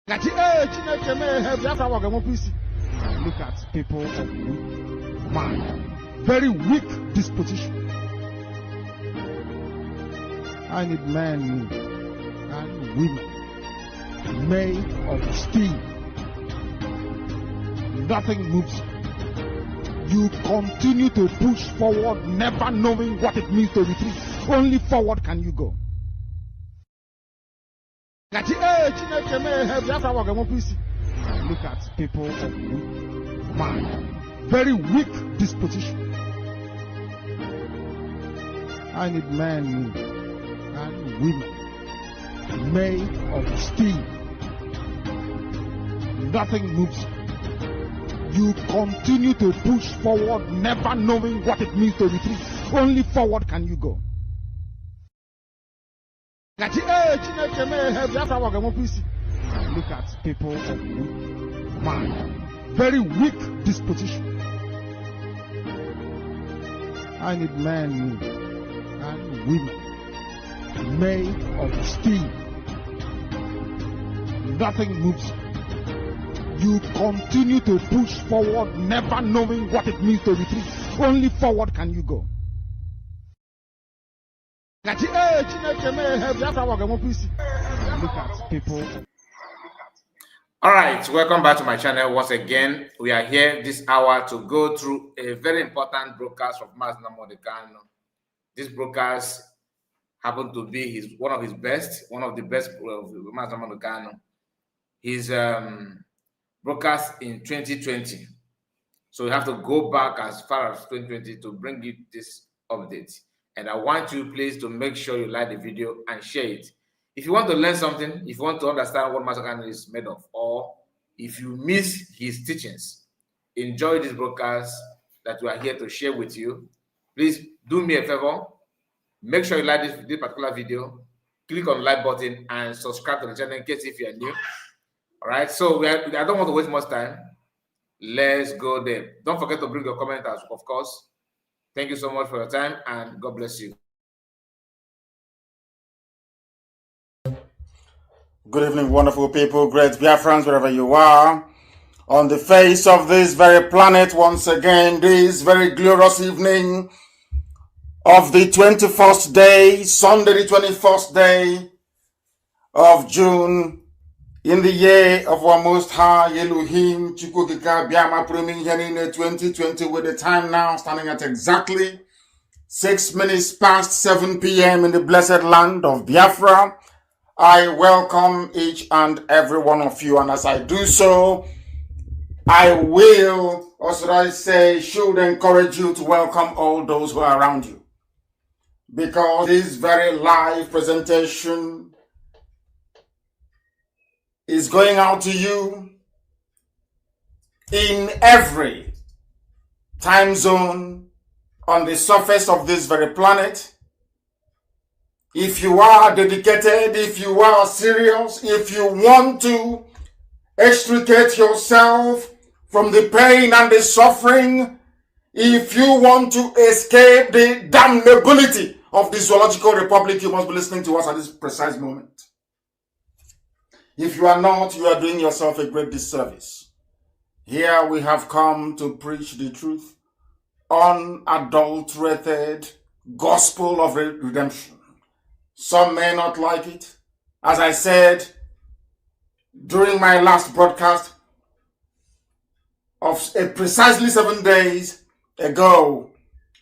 Look at people of weak mind, very weak disposition. I need men and women made of steel. Nothing moves. You continue to push forward, never knowing what it means to retreat. Only forward can you go. Look at people of weak mind, very weak disposition. I need men and women made of steel. Nothing moves. You continue to push forward, never knowing what it means to retreat. Only forward can you go. Look at people of weak mind, very weak disposition. I need men and women made of steel. Nothing moves. You continue to push forward, never knowing what it means to retreat. Only forward can you go. Look at people. All right, welcome back to my channel once again. We are here this hour to go through a very important broadcast of Mazi Nnamdi. This broadcast happened to be one of the best of Mazi Nnamdi. His broadcast in 2020. So you have to go back as far as 2020 to bring you this update. And I want you, please, to make sure you like the video and share it. If you want to learn something, if you want to understand what Mazi Nnamdi is made of, or if you miss his teachings, enjoy this broadcast that we are here to share with you. Please do me a favor. Make sure you like this particular video. Click on the like button and subscribe to the channel in case if you are new. All right, so I don't want to waste much time. Let's go there. Don't forget to bring your comment, of course. Thank you so much for your time, and God bless you. Good evening, wonderful people, great Biafrans, wherever you are. On the face of this very planet, once again, this very glorious evening of the 21st day, Sunday the 21st day of June, in the year of our Most High Elohim, Chukukika Biama Primi Yanine 2020, with the time now standing at exactly 6 minutes past 7 p.m. in the blessed land of Biafra. I welcome each and every one of you, and as I do so, I will, or should I say, should encourage you to welcome all those who are around you. Because this very live presentation is going out to you in every time zone on the surface of this very planet. If you are dedicated, if you are serious, if you want to extricate yourself from the pain and the suffering, if you want to escape the damnability of the zoological republic, you must be listening to us at this precise moment. If you are not, you are doing yourself a great disservice. Here we have come to preach the truth, unadulterated gospel of redemption. Some may not like it. As I said during my last broadcast of precisely 7 days ago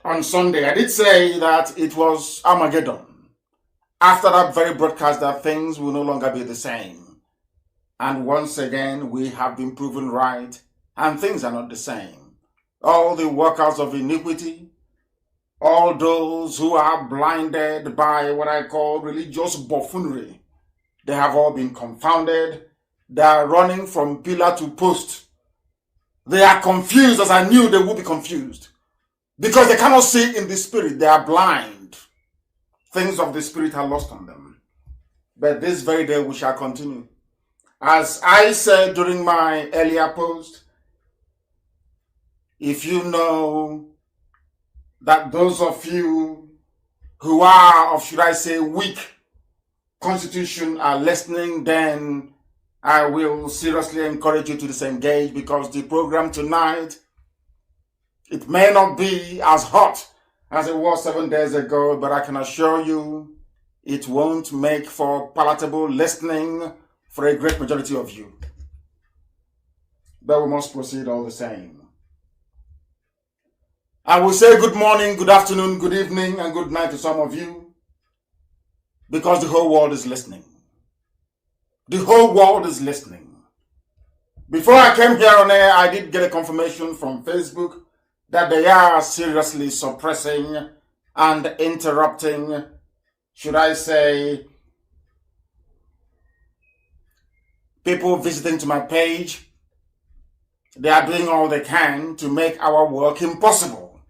on Sunday, I did say that it was Armageddon. After that very broadcast, that things will no longer be the same. And once again, we have been proven right, and things are not the same. All the workers of iniquity, all those who are blinded by what I call religious buffoonery, they have all been confounded. They are running from pillar to post. They are confused, as I knew they would be confused, because they cannot see in the spirit. They are blind. Things of the spirit are lost on them. But this very day we shall continue. As I said during my earlier post, if you know that those of you who are, or should I say, weak constitution are listening, then I will seriously encourage you to disengage, because the program tonight, it may not be as hot as it was 7 days ago, but I can assure you it won't make for palatable listening for a great majority of you. But we must proceed all the same. I will say good morning, good afternoon, good evening, and good night to some of you, because the whole world is listening. The whole world is listening. Before I came here on air, I did get a confirmation from Facebook that they are seriously suppressing and interrupting, should I say, people visiting to my page. They are doing all they can to make our work impossible,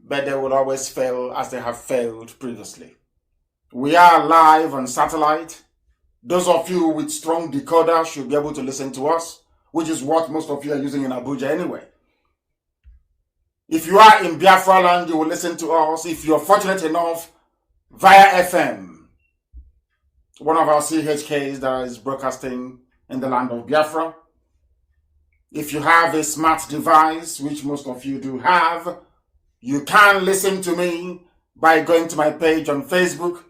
but they will always fail as they have failed previously. We are live on satellite. Those of you with strong decoder should be able to listen to us, which is what most of you are using in Abuja anyway. If you are in Biafra land, you will listen to us. If you're fortunate enough, via FM, one of our CHKs that is broadcasting in the land of Biafra. If you have a smart device, which most of you do have, you can listen to me by going to my page on Facebook,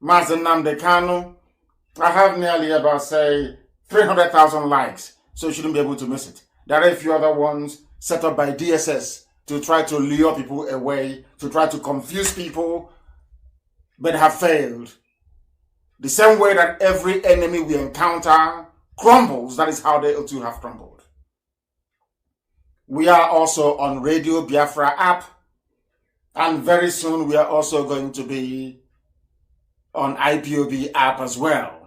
Mazi Nnamdi Kanu. I have nearly about, say, 300,000 likes, so you shouldn't be able to miss it. There are a few other ones set up by DSS to try to lure people away, to try to confuse people, but have failed. The same way that every enemy we encounter crumbles, that is how they too have crumbled. We are also on Radio Biafra app, and very soon we are also going to be on IPOB app as well.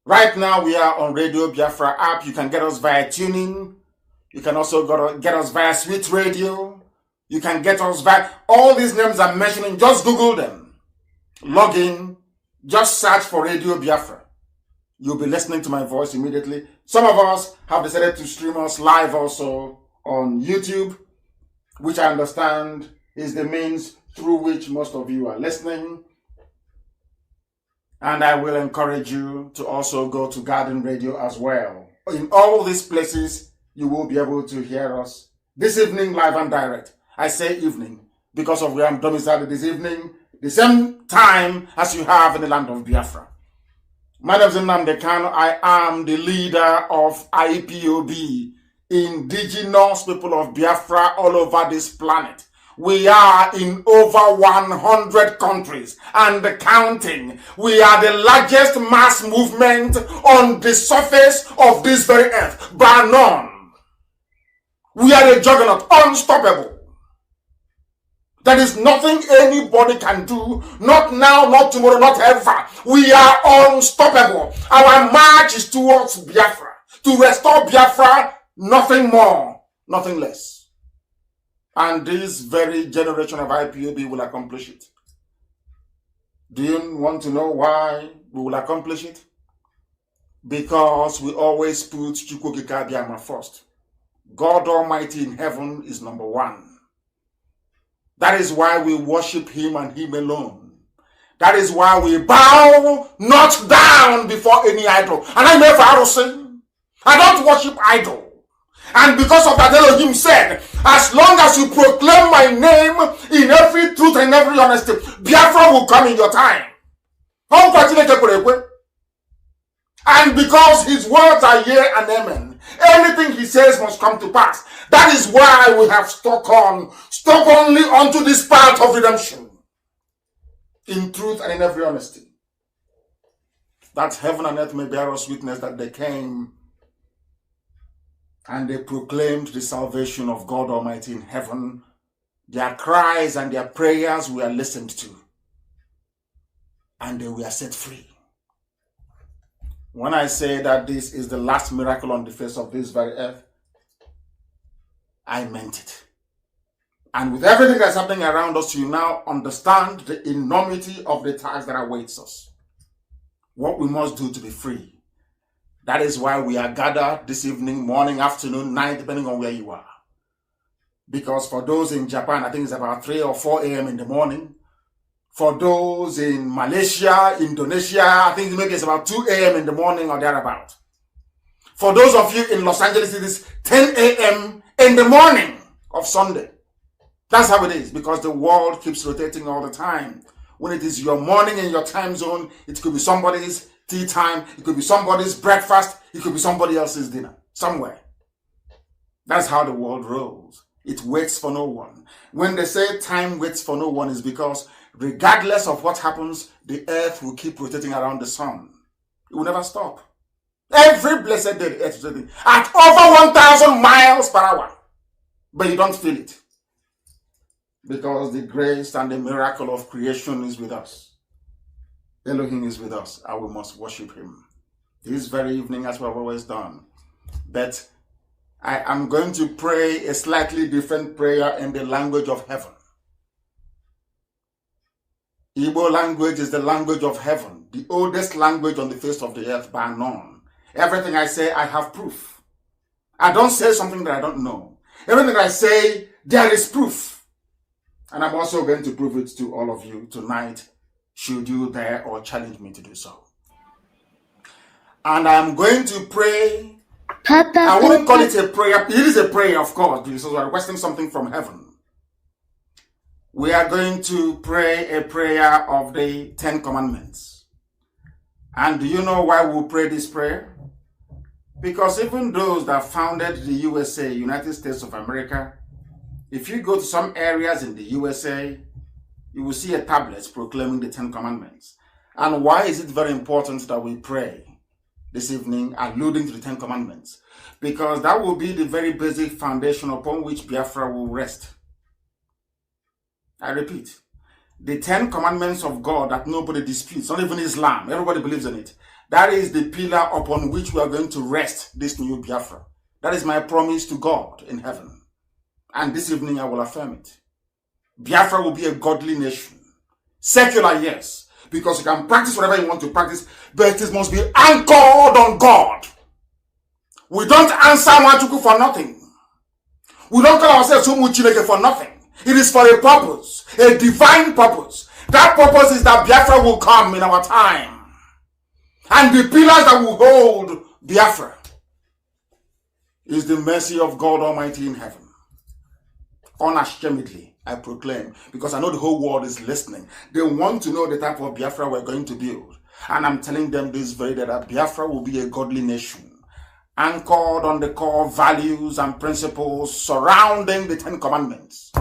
Right now we are on Radio Biafra app. You can get us via tuning. You can also get us via Sweet Radio. You can get us via all these names I'm mentioning. Just Google them. Log in. Just search for Radio Biafra. You'll be listening to my voice immediately. Some of us have decided to stream us live also on YouTube, which I understand is the means through which most of you are listening. And I will encourage you to also go to Garden Radio as well. In all these places, you will be able to hear us this evening live and direct. I say evening because of where I'm domiciled this evening, the same time as you have in the land of Biafra. My name is Nnamdi Kanu. I am the leader of IPOB, indigenous people of Biafra all over this planet. We are in over 100 countries and counting. We are the largest mass movement on the surface of this very earth, bar none. We are a juggernaut, unstoppable. There is nothing anybody can do, not now, not tomorrow, not ever. We are unstoppable. Our march is towards Biafra, to restore Biafra, nothing more, nothing less. And this very generation of IPOB will accomplish it. Do you want to know why we will accomplish it? Because we always put Chukwukika Abiyama first. God Almighty in heaven is number one. That is why we worship him and him alone. That is why we bow not down before any idol. And I never Pharisee. I don't worship idol. And because of that, Elohim said, as long as you proclaim my name in every truth and every honesty, Biafra will come in your time. And because his words are yea and amen, anything he says must come to pass. That is why we have stuck only onto this path of redemption, in truth and in every honesty. That heaven and earth may bear us witness that they came and they proclaimed the salvation of God Almighty in heaven. Their cries and their prayers were listened to, and they were set free. When I say that this is the last miracle on the face of this very earth, I meant it. And with everything that's happening around us, you now understand the enormity of the task that awaits us. What we must do to be free. That is why we are gathered this evening, morning, afternoon, night, depending on where you are. Because for those in Japan, I think it's about 3 or 4 a.m. in the morning. For those in Malaysia, Indonesia, I think maybe it's about 2 a.m. in the morning or thereabout. For those of you in Los Angeles, it is 10 a.m. in the morning of Sunday. That's how it is, because the world keeps rotating all the time. When it is your morning in your time zone, it could be somebody's tea time, it could be somebody's breakfast, it could be somebody else's dinner, somewhere. That's how the world rolls. It waits for no one. When they say time waits for no one, is because regardless of what happens, the earth will keep rotating around the sun. It will never stop. Every blessed day, the earth is rotating at over 1,000 miles per hour. But you don't feel it. Because the grace and the miracle of creation is with us. Elohim is with us, and we must worship him. This very evening, as we have always done. But I am going to pray a slightly different prayer in the language of heaven. Igbo language is the language of heaven, the oldest language on the face of the earth by none. Everything I say, I have proof. I don't say something that I don't know. Everything I say, there is proof. And I'm also going to prove it to all of you tonight, should you dare or challenge me to do so. And I'm going to pray. I wouldn't call it a prayer. It is a prayer, of course, because we're requesting something from heaven. We are going to pray a prayer of the 10 Commandments. And do you know why we pray this prayer? Because even those that founded the USA, United States of America, if you go to some areas in the USA, you will see a tablet proclaiming the 10 Commandments. And why is it very important that we pray this evening, alluding to the 10 Commandments? Because that will be the very basic foundation upon which Biafra will rest. I repeat, the 10 Commandments of God that nobody disputes, not even Islam, everybody believes in it. That is the pillar upon which we are going to rest this new Biafra. That is my promise to God in heaven. And this evening I will affirm it. Biafra will be a godly nation. Secular, yes, because you can practice whatever you want to practice, but it must be anchored on God. We don't answer Majuku for nothing. We don't call ourselves Umuchineke for nothing. It is for a purpose, a divine purpose. That purpose is that Biafra will come in our time. And the pillars that will hold Biafra is the mercy of God Almighty in heaven. Unashamedly, I proclaim, because I know the whole world is listening. They want to know the type of Biafra we're going to build. And I'm telling them this very day that Biafra will be a godly nation, anchored on the core values and principles surrounding the 10 Commandments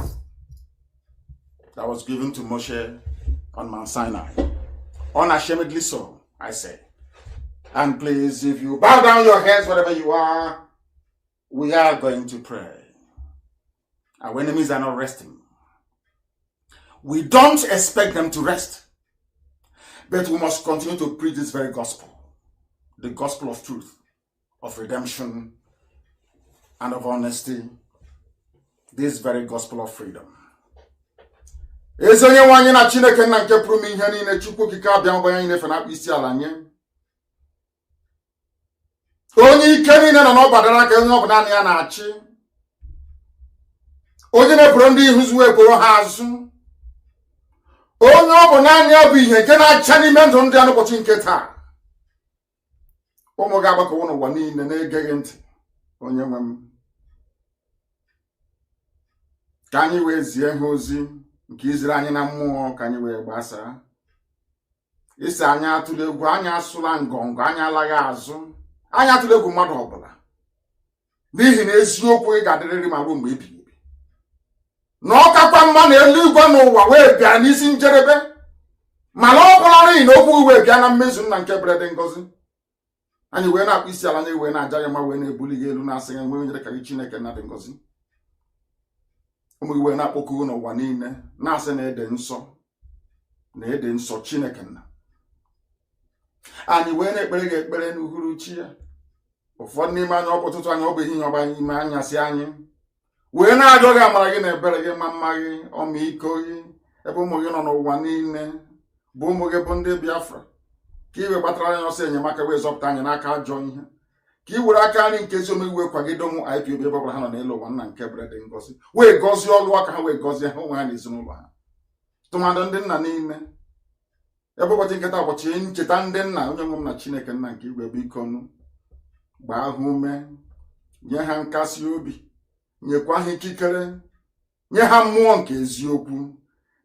that was given to Moshe on Mount Sinai. Unashamedly so, I say. And please, if you bow down your heads, wherever you are, we are going to pray. Our enemies are not resting. We don't expect them to rest. But we must continue to preach this very gospel. The gospel of truth, of redemption, and of honesty. This very gospel of freedom. Onye ike niile nọ n'ọbadara ka onye ọbụla ya na-achị. Onye na-eburu ndị ihu eburu ha azụ. Onye ọbụla ya bụ ihe nke na-acha n'ime ndụ ndị a n'ụbọchị nke taa. Ụmụ ga-agbakọ n'ụwa niile na-egeghị ntị. Onye nwe m. Ka anyị wee zie ha ozi nke iziri anyị na mmụọ ka anyị wee gbasaa. Isi anyị atụle egwu, anyị asụla ngọngọ, anyị alaghị azụ. Anyị atụle egwu mmadụ ọbụla. N'ihi na eziokwu ị ga-adịrịrị ma ruo mgbe ebighị ebi. Na ọ kakwa mma na eluigwe n'ụwa wee bịa n'isi njedebe. Mana ọ bụla n'ihi na okwu wee bịa na mmezu nna nke brede ngọzi. Anyị wee na-akpụ isi ala, anyị wee na-aja ya ma wee na-ebuli gị elu na-asị ya nwee nyere ka gị Chineke na dị ngọzi. Ụmụ gị wee na-akpọku n'ụwa niile na-asị na ede nsọ Chineke nna. Anyị wee na-ekpere gị ekpere n'uhuruchi ya. Ụfọdụ n'ime anyị ọkpụtụtụ anyị ọ bụ ehihie ọba ime anyasị anyị. Wee na-ajọ gị amara gị na ebere gị, ma mma gị, ọmịiko gị, ebe ụmụ gị nọ n'ụwa niile bụ ụmụ gị bụ ndị Biafra. Ka iwe gbatara anyị ọsọ enyemaka wee zọpụta anyị n'aka ajọ ihe. Ka i were aka nri nke ezi omume wee kwagide ụmụ IPOB ebe ọbụla ha nọ n'elu ụwa nna nke brede ngọzi. Wee gọzie ọlụ aka ha, wee gọzie ha onwe ha na ezinụlọ ha. Tụmadụ ndị nna niile. Ebe ụbọchị nketa ụbọchị ncheta ndị nna, onye nwe m na Chineke nna nke igwe biko nụ. gbaa ha ume, nye ha nkasi obi, nyekwa ha ikikere, nye ha mmụọ nke eziokwu,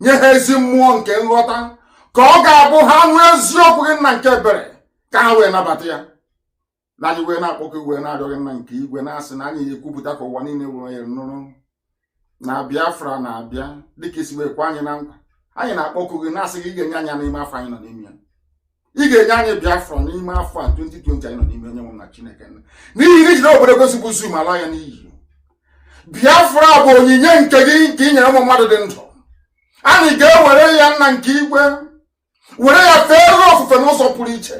nye ha ezi mmụọ nke nghọta, ka ọ ga-abụ ha nụ eziokwu gị nna nke ebere, ka ha wee nabata ya. Na anyị wee na-akpọkọ wee na-arịọghị nna nke igwe na-asị na anyị ekwupụta ka ụwa niile wee nụrụ na Biafra na-abịa dịka isi wee kwa anyị na nkwa. Anyị na-akpọkọ gị na-asị gị ị ga-enye anyị n'ime afọ anyị nọ n'ime ya. Ị ga-enye anyị Biafra n'ime afọ a 2020 anyị nọ n'ime onye nwe m na Chineke nna. N'ihi na ijide obodo gosipụ zu ma laa ya n'iyi. Biafra bụ onyinye nke gị nke i nyere ụmụ mmadụ dị ndụ. Anyị ga-ewere ya nna nke igwe, were ya fee ofufe n'ụzọ pụrụ iche.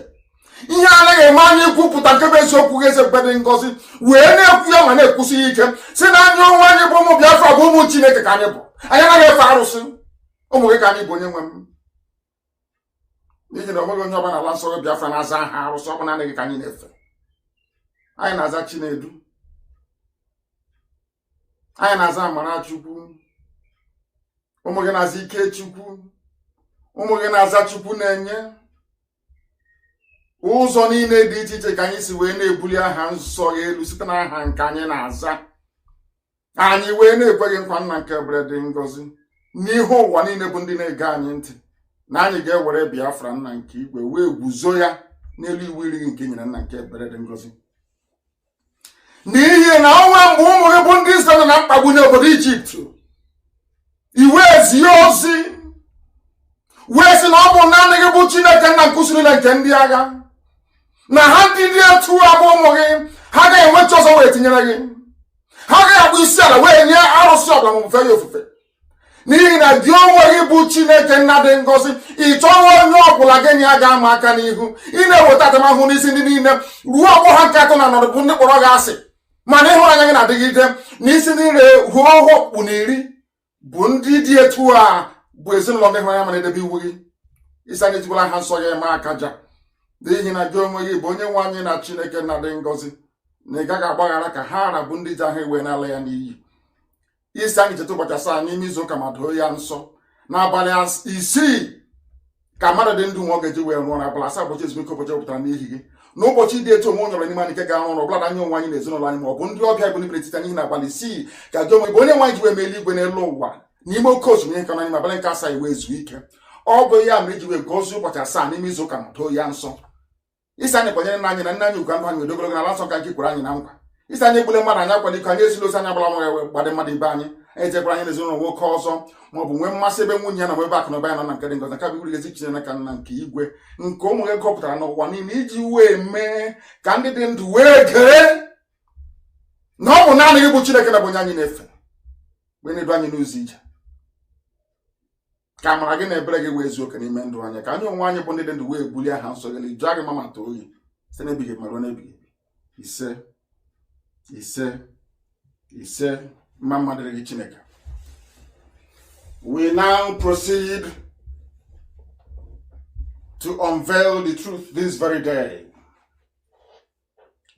Ihe anaghị eme anyị ikwupụta nke bụ eziokwu gị eze dị ngọzi, wee na-ekwu ya ma na-ekwusi ike si na anyị onwe anyị bụ ụmụ Biafra bụ ụmụ Chineke ka anyị bụ. Anyị anaghị efe arụsị. Ụmụ gị ka anyị bụ onye nwe m. N'ihi na onweghị onye ọbụla ala nsọ Biafra na-aza aha arụsị, ọ bụ naanị gị ka anyị na-efe. Anyị na-aza Chinedu, anyị na-aza Amarachukwu, ụmụ gị na-aza Ikechukwu, ụmụ gị na-aza Chukwu na-enye. Ụzọ niile dị iche iche ka anyị si wee na-ebuli aha nsọ ya elu site n'aha nke anyị na-aza. Anyị wee na-ekweghị nkwa nna nke ebere dị ngọzi n'ihu ụwa niile bụ ndị na-ege anyị ntị, na anyị ga-ewere Biafra nna nke igwe wee guzo ya n'elu iwu iri nke nyere nna nke ebere dị ngọzi. N'ihi na onwe mgbe ụmụ gị bụ ndị Izrel na mkpagbu n'obodo Ijipt, iwe ezie ozi wee sị na ọ bụ naanị gị bụ Chineke nna nke usoro nke ndị agha, na ha ndị dị etu abụ ụmụ gị, ha ga-enwechi ọzọ wee tinyere gị. Ha ga-akpụ isi ala wee nye arụsị ọbụla ma ofufe ya ofufe. N'ihi na gị onwe gị bụ Chineke nna dị ngọzi, ị chọghị onye ọbụla gị ya ga-ama aka n'ihu. Ị na-eweta atamahụ n'isi ndị niile ruo ọgbọ ha nke atọ na nọdụ bụ ndị kpọrọ gị asị, mana ịhụnanya gị na-adịgide n'isi niile ruo ọhụkpụ na iri bụ ndị dị etu a bụ ezinụlọ ndị hụrụ ya ma na-edebe iwu gị. Isi anyị jikwala ha nsọ ya eme akaja, n'ihi na gị onwe gị bụ onye nwe anyị na Chineke nna dị ngọzi, na ị gaghị agbaghara ka ha ara bụ ndị ji ahụ iwe n'ala ya n'iyi. Isi anyị cheta ụbọchị asaa n'ime izu ụka ma doo ya nsọ n'abalị 6 ka mmadụ dị ndụ nwa ọ ga-eji wee rụọ n'abalị 7 ụbọchị ezumike ụbọchị wepụtara n'ihi gị. N'ụbọchị dị etu onwe o nyere n'ime anyị nke ga-arụ ọrụ ọbụla anyị onwe anyị na ezinụlọ anyị ma ọ bụ ndị ọbịa bụ n'ibere etiti anyị na abalị 6 ka gị onwe bụ onye nwe anyị ji wee mee eluigwe n'elu ụwa n'ime oke osimiri nke anyị ma abalị nke asaa iwe zuo ike. Ọ bụ ya mere iji wee gọzie ụbọchị asaa n'ime izu ụka ma doo ya nsọ. Isi anyị kwanyere nna anyị na nna anyị ugwu ndụ anyị wee dogologo n'ala nsọ ka nke kwere anyị na nkwa. Isi anyị egbule mmadụ anyị akwado iko anyị esila osi anyị agbala nwa ya gbadị mmadụ ibe anyị ejekwara anyị n'ezinụlọ nwoke ọzọ ma ọ bụ nwee mmasị ebe nwunye ya na ebe akụ na ụba ya nọ na nke dị ngọzi ka bụ uru ezi Chineke nna nke igwe nke ụmụ gị gọpụtara n'ụwa niile iji wee mee ka ndị dị ndụ wee gere na ọ bụ naanị gị bụ Chineke na bụ onye anyị na-efe wee na-edu anyị n'ụzọ ije. Ka amara gị na ebere gị wee zuo oke n'ime ndụ anyị, ka anyị onwe anyị bụ ndị dị ndụ wee bulie aha nsọ gị jụọ gị ma ma too oyi site n'ebighị ebi ma ruo n'ebighị ebi. Ise ise ise mma mma dịrị gị Chineke. We now proceed to unveil the truth this very day,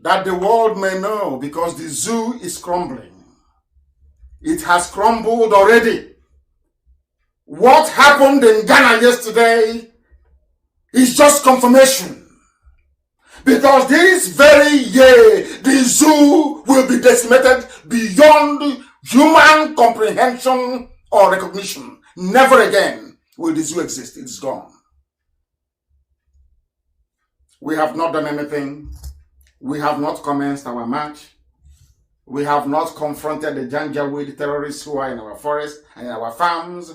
that the world may know, because the zoo is crumbling. It has crumbled already. What happened in Ghana yesterday is just confirmation. Because this very year, the zoo will be decimated beyond human comprehension or recognition. Never again will the zoo exist. It's gone. We have not done anything. We have not commenced our march. We have not confronted the Janjaweed terrorists who are in our forests and in our farms.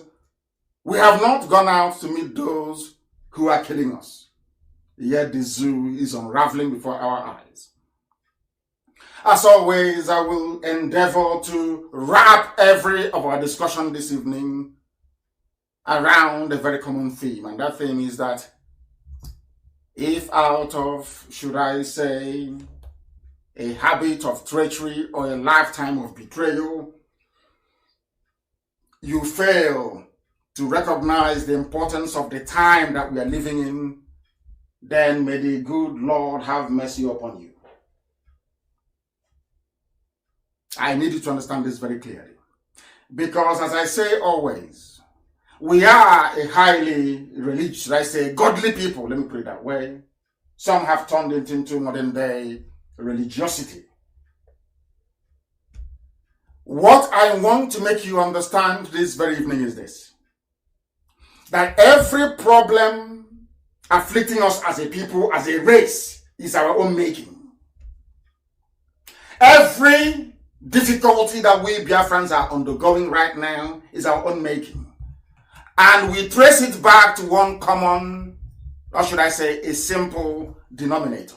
We have not gone out to meet those who are killing us. Yet the zoo is unraveling before our eyes. As always, I will endeavor to wrap every of our discussion this evening around a very common theme. And that theme is that if out of, should I say, a habit of treachery or a lifetime of betrayal, you fail to recognize the importance of the time that we are living in, then may the good Lord have mercy upon you. I need you to understand this very clearly. Because as I say always, we are a highly religious, should I say, godly people, let me put it that way. Some have turned it into modern day religiosity. What I want to make you understand this very evening is this: that every problem afflicting us as a people, as a race, is our own making. Every difficulty that we Biafrans are undergoing right now is our own making. And we trace it back to one common, or should I say, a simple denominator.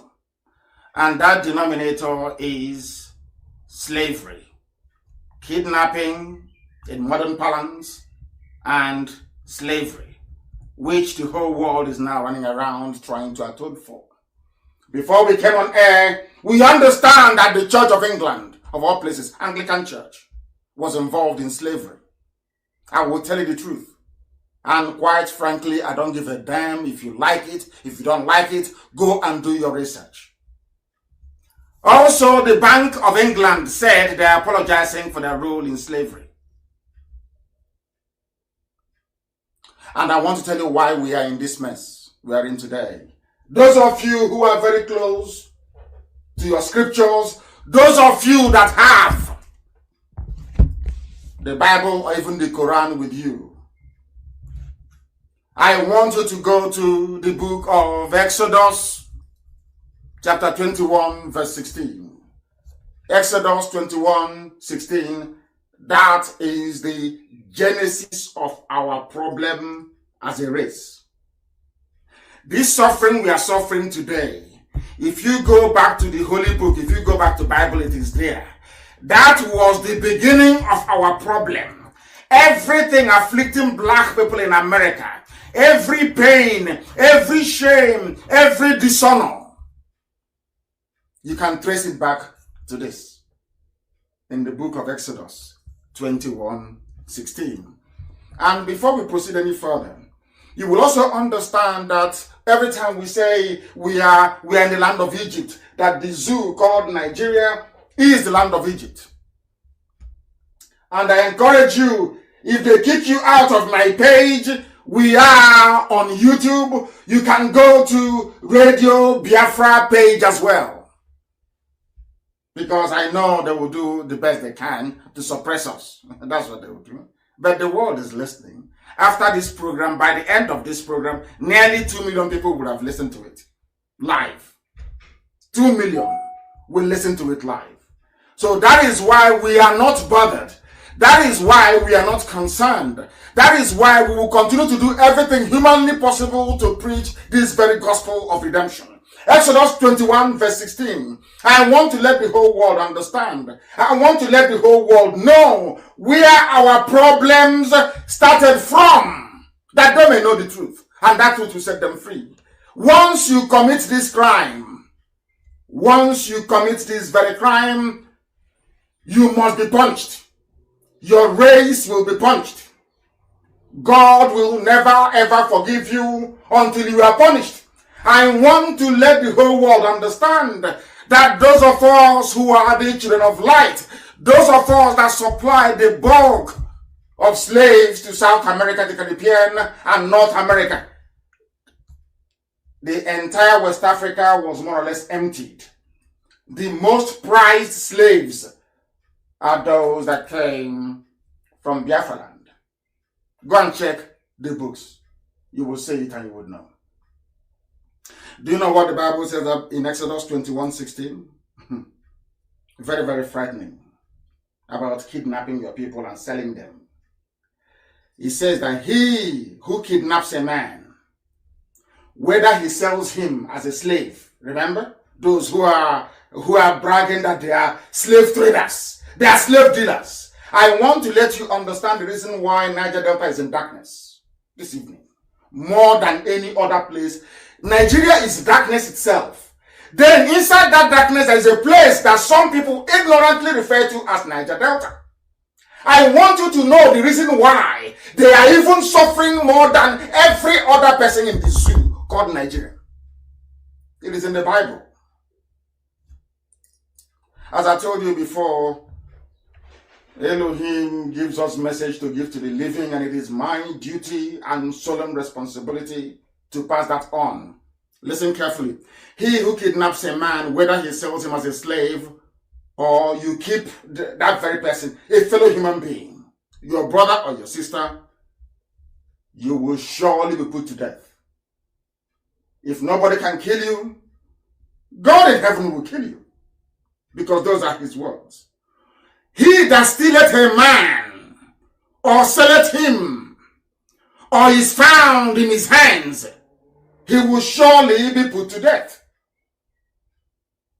And that denominator is slavery, kidnapping in modern parlance, and slavery, which the whole world is now running around trying to atone for. Before we came on air, we understand that the Church of England, of all places, Anglican Church, was involved in slavery. I will tell you the truth. And quite frankly, I don't give a damn if you like it. If you don't like it, go and do your research. Also, the Bank of England said they are apologizing for their role in slavery. And I want to tell you why we are in this mess we are in today. Those of you who are very close to your scriptures, those of you that have the Bible or even the Quran with you, I want you to go to the book of Exodus, chapter 21, verse 16. Exodus 21, 16. That is the genesis of our problem as a race. This suffering we are suffering today, if you go back to the Holy Book, if you go back to the Bible, it is there. That was the beginning of our problem. Everything afflicting black people in America, every pain, every shame, every dishonor, you can trace it back to this in the book of Exodus 21:16. And before we proceed any further, you will also understand that every time we say we are in the land of Egypt, that the zoo called Nigeria is the land of Egypt. And I encourage you, if they kick you out of my page, we are on YouTube. You can go to Radio Biafra page as well. Because I know they will do the best they can to suppress us. That's what they will do. But the world is listening. After this program, by the end of this program, nearly 2 million people would have listened to it live. 2 million will listen to it live. So that is why we are not bothered. That is why we are not concerned. That is why we will continue to do everything humanly possible to preach this very gospel of redemption. Exodus 21 verse 16. I want to let the whole world understand. I want to let the whole world know where our problems started from, that they may know the truth, and that truth will set them free. Once you commit this crime, once you commit this very crime, you must be punished. Your race will be punished. God will never ever forgive you until you are punished. I want to let the whole world understand that those of us who are the children of light, those of us that supply the bulk of slaves to South America, the Caribbean, and North America, the entire West Africa was more or less emptied. The most prized slaves are those that came from Biafra land. Go and check the books. You will see it and you will know. Do you know what the Bible says in Exodus 21:16? Very, very frightening about kidnapping your people and selling them. It says that he who kidnaps a man, whether he sells him as a slave, remember? Those who are bragging that they are slave traders, they are slave dealers. I want to let you understand the reason why Niger Delta is in darkness this evening. More than any other place. Nigeria is darkness itself. Then inside that darkness there is a place that some people ignorantly refer to as Niger Delta. I want you to know the reason why they are even suffering more than every other person in the zoo called Nigeria. It is in the Bible. As I told you before, Elohim gives us message to give to the living, and it is my duty and solemn responsibility to pass that on Listen carefully. He who kidnaps a man, whether he sells him as a slave or you keep that very person, a fellow human being, your brother or your sister, you will surely be put to death. If nobody can kill you, God in heaven will kill you, because those are his words. He that stealeth a man, or selleth him, or is found in his hands, he will surely be put to death.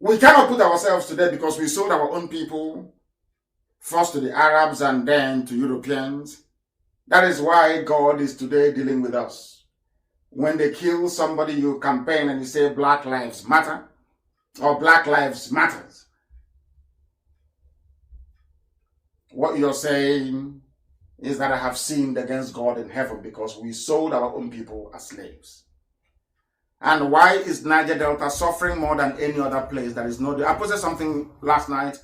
We cannot put ourselves to death because we sold our own people, first to the Arabs and then to Europeans. That is why God is today dealing with us. When they kill somebody, you campaign and you say Black Lives Matter or Black Lives Matters. What you're saying is that I have sinned against God in heaven because we sold our own people as slaves. And why is Niger Delta suffering more than any other place? There is no, I posted something last night.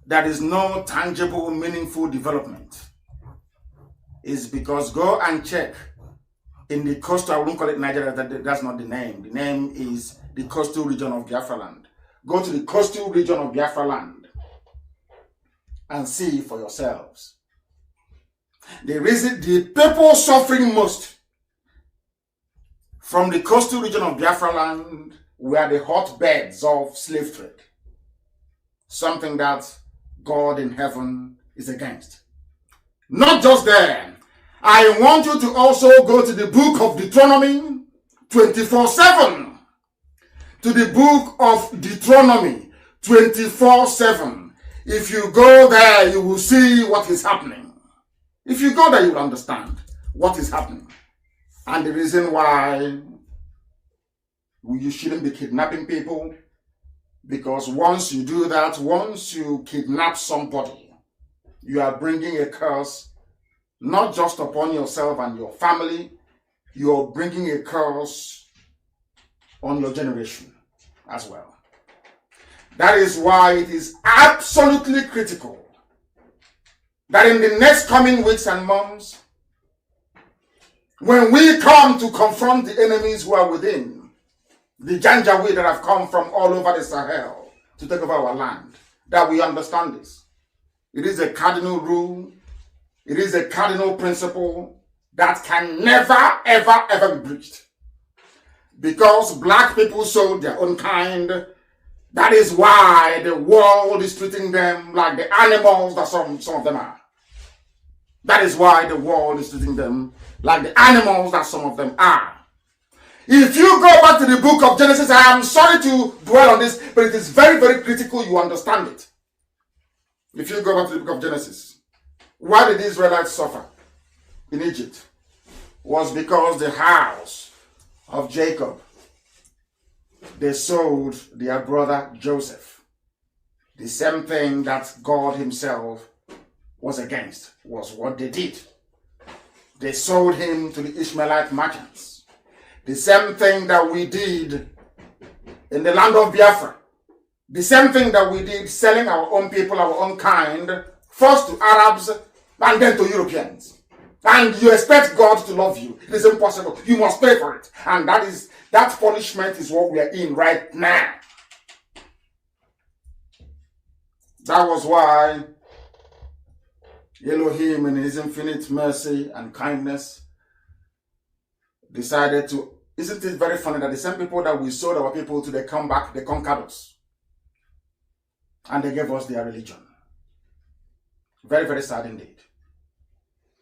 There is no tangible, meaningful development. It's because go and check in the coastal, I wouldn't call it Niger Delta, that's not the name. The name is the coastal region of Biafra land. Go to the coastal region of Biafra land and see for yourselves. The people suffering most from the coastal region of Biafra land were the hotbeds of slave trade. Something that God in heaven is against. Not just there. I want you to also go to the book of Deuteronomy 24/7. To the book of Deuteronomy 24/7. If you go there, you will see what is happening. If you go there, you will understand what is happening. And the reason why you shouldn't be kidnapping people, because once you do that, once you kidnap somebody, you are bringing a curse not just upon yourself and your family, you are bringing a curse on your generation as well. That is why it is absolutely critical that in the next coming weeks and months, when we come to confront the enemies who are within, the Janjaweed that have come from all over the Sahel to take over our land, that we understand this. It is a cardinal rule. It is a cardinal principle that can never, ever, ever be breached. Because black people sold their own kind, that is why the world is treating them like the animals that some of them are. That is why the world is treating them like the animals that some of them are. If you go back to the book of Genesis, I am sorry to dwell on this, but it is very, very critical you understand it. If you go back to the book of Genesis, why did the Israelites suffer in Egypt? Was because the house of Jacob, they sold their brother Joseph. The same thing that God himself was against was what they did. They sold him to the Ishmaelite merchants. The same thing that we did in the land of Biafra. The same thing that we did selling our own people, our own kind, first to Arabs and then to Europeans. And you expect God to love you. It is impossible. You must pay for it. And that punishment is what we are in right now. That was why Elohim in his infinite mercy and kindness decided to, isn't it very funny that the same people that we sold our people to, they come back, they conquered us. And they gave us their religion. Very, very sad indeed.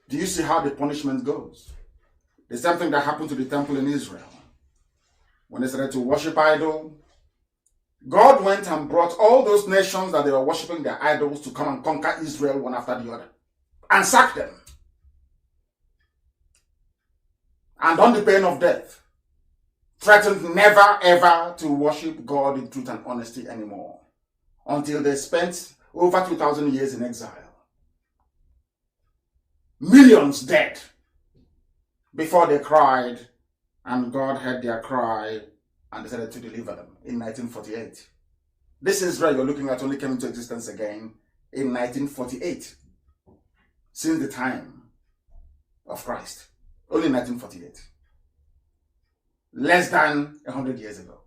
Do you see how the punishment goes? The same thing that happened to the temple in Israel. When they started to worship idol, God went and brought all those nations that they were worshiping their idols to come and conquer Israel one after the other. And sacked them. And on the pain of death, threatened never ever to worship God in truth and honesty anymore. Until they spent over 2,000 years in exile. Millions dead before they cried, and God heard their cry and decided to deliver them in 1948. This Israel you're looking at only came into existence again in 1948, since the time of Christ, only 1948. less than 100 years ago.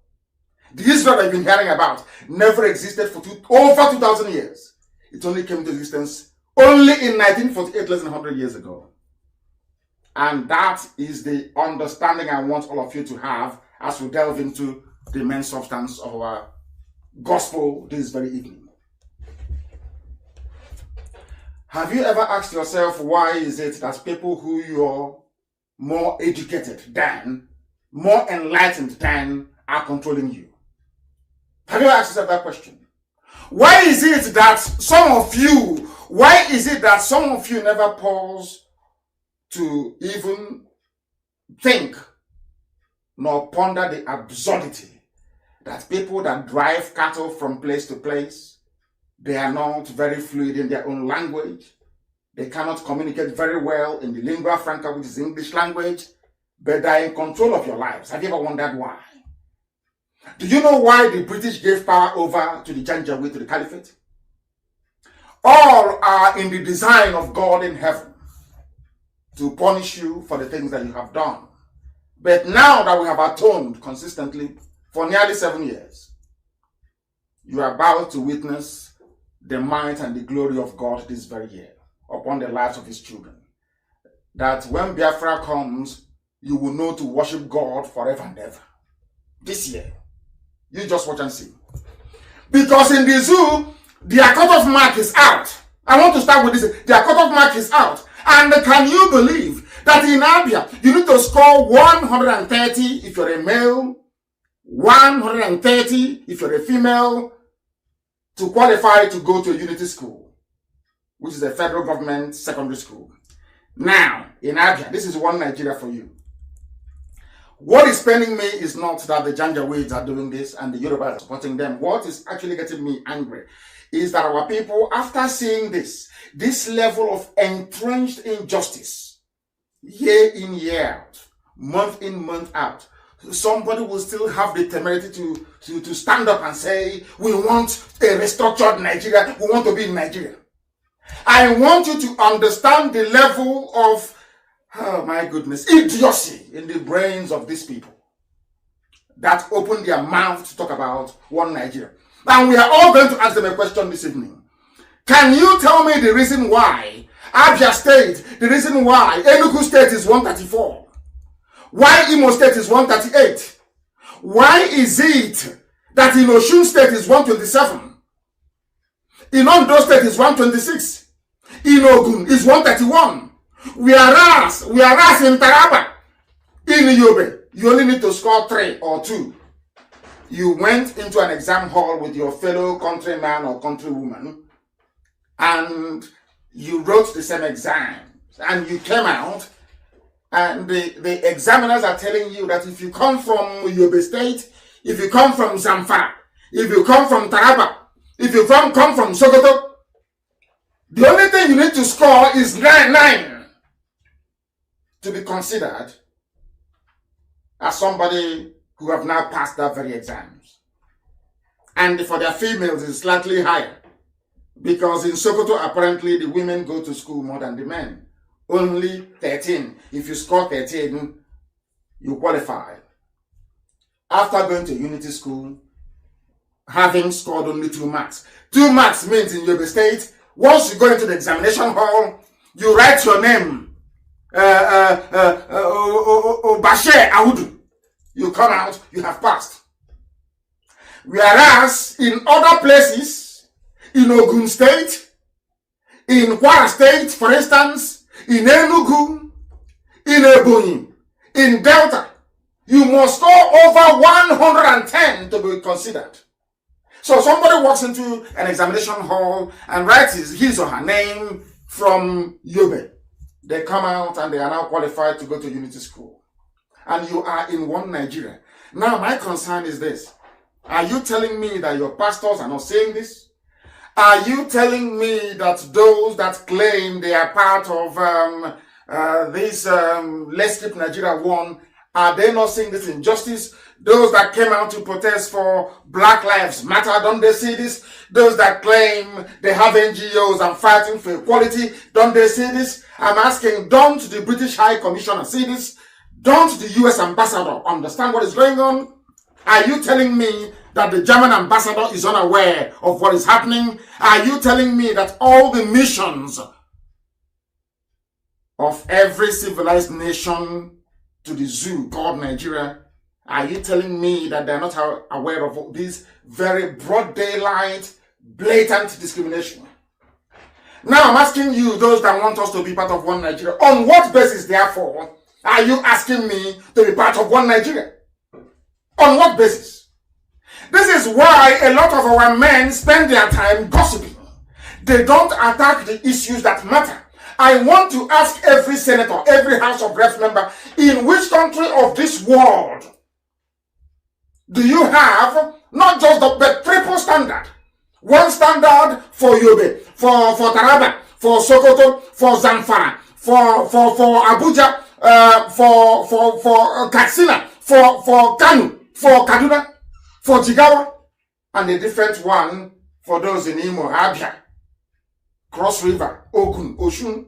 The Israel I've been hearing about never existed for over 2,000 years. It only came into existence only in 1948, less than 100 years ago. And that is the understanding I want all of you to have as we delve into the main substance of our gospel this very evening. Have you ever asked yourself, why is it that people who you're more educated than, more enlightened than, are controlling you? Have you ever asked yourself that question? Why is it that some of you never pause to even think nor ponder the absurdity that people that drive cattle from place to place, they are not very fluid in their own language. They cannot communicate very well in the lingua franca, which is English language, but they are in control of your lives. Have you ever wondered why? Do you know why the British gave power over to the Janjaweed, to the Caliphate? All are in the design of God in heaven to punish you for the things that you have done. But now that we have atoned consistently for nearly 7 years, you are about to witness the might and the glory of God this very year upon the lives of his children. That when Biafra comes, you will know to worship God forever and ever. This year. You just watch and see. Because in the zoo, their cutoff mark is out. I want to start with this. Their cutoff mark is out. And can you believe that in Abia, you need to score 130 if you're a male, 130 if you're a female, to qualify to go to a unity school, which is a federal government secondary school. Now, in Abia, this is one Nigeria for you. What is paining me is not that the Janjaweeds are doing this and the Yorubas are supporting them. What is actually getting me angry is that our people, after seeing this level of entrenched injustice, year in, year out, month in, month out, somebody will still have the temerity to stand up and say, we want a restructured Nigeria, we want to be in Nigeria. I want you to understand the level of, oh my goodness, idiocy in the brains of these people that open their mouth to talk about one Nigeria. And we are all going to ask them a question this evening. Can you tell me the reason why Abia State, the reason why Enugu State is 134? Why Imo State is 138? Why is it that in Osun State is 127? In Ondo State is 126? In Ogun is 131? Whereas in Taraba, in Yobe, you only need to score 3 or 2. You went into an exam hall with your fellow countryman or countrywoman, and you wrote the same exam, and you came out, and the examiners are telling you that if you come from Yobe State, if you come from Zamfara, if you come from Taraba, if you come from Sokoto, the only thing you need to score is 9 to be considered as somebody who have now passed that very exams. And for their females, it's slightly higher. Because in Sokoto, apparently, the women go to school more than the men. Only 13. If you score 13, you qualify. After going to unity school, having scored only 2 marks. 2 marks means in Yobe State, once you go into the examination hall, you write your name, Obashe Audu. You come out, you have passed. Whereas in other places, in Ogun State, in Kwara State, for instance, in Enugu, in Ebonyi, in Delta, you must score over 110 to be considered. So somebody walks into an examination hall and writes his or her name from Yobe. They come out and they are now qualified to go to unity school. And you are in one Nigeria. Now my concern is this. Are you telling me that your pastors are not saying this? Are you telling me that those that claim they are part of this Let's Keep Nigeria One, are they not seeing this injustice? Those that came out to protest for Black Lives Matter, don't they see this? Those that claim they have NGOs and fighting for equality, don't they see this? I'm asking, don't the British High Commissioner see this? Don't the US ambassador understand what is going on? Are you telling me that the German ambassador is unaware of what is happening? Are you telling me that all the missions of every civilized nation to the zoo called Nigeria, are you telling me that they're not aware of this very broad daylight, blatant discrimination? Now I'm asking you, those that want us to be part of one Nigeria, on what basis, therefore, are you asking me to be part of one Nigeria? On what basis? This is why a lot of our men spend their time gossiping. They don't attack the issues that matter. I want to ask every senator, every House of Reps member, in which country of this world do you have not just the triple standard? One standard for Yobe, for Taraba, for Sokoto, for Zamfara, for Abuja, for Katsina, for Kanu, for Kaduna, for Jigawa, and a different one for those in Imo, Abia, Cross River, Ogun, Oshun.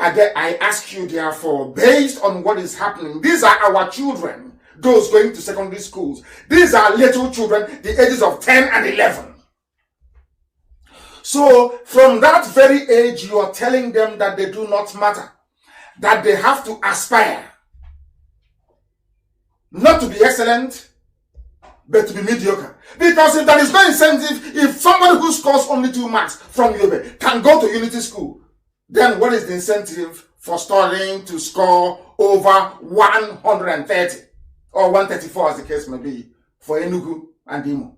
I ask you, therefore, based on what is happening, these are our children, those going to secondary schools. These are little children, the ages of 10 and 11. So, from that very age, you are telling them that they do not matter, that they have to aspire, not to be excellent, but to be mediocre. Because if there is no incentive, if somebody who scores only 2 marks from Yobe can go to Unity School, then what is the incentive for studying to score over 130 or 134 as the case may be for Enugu and Imo?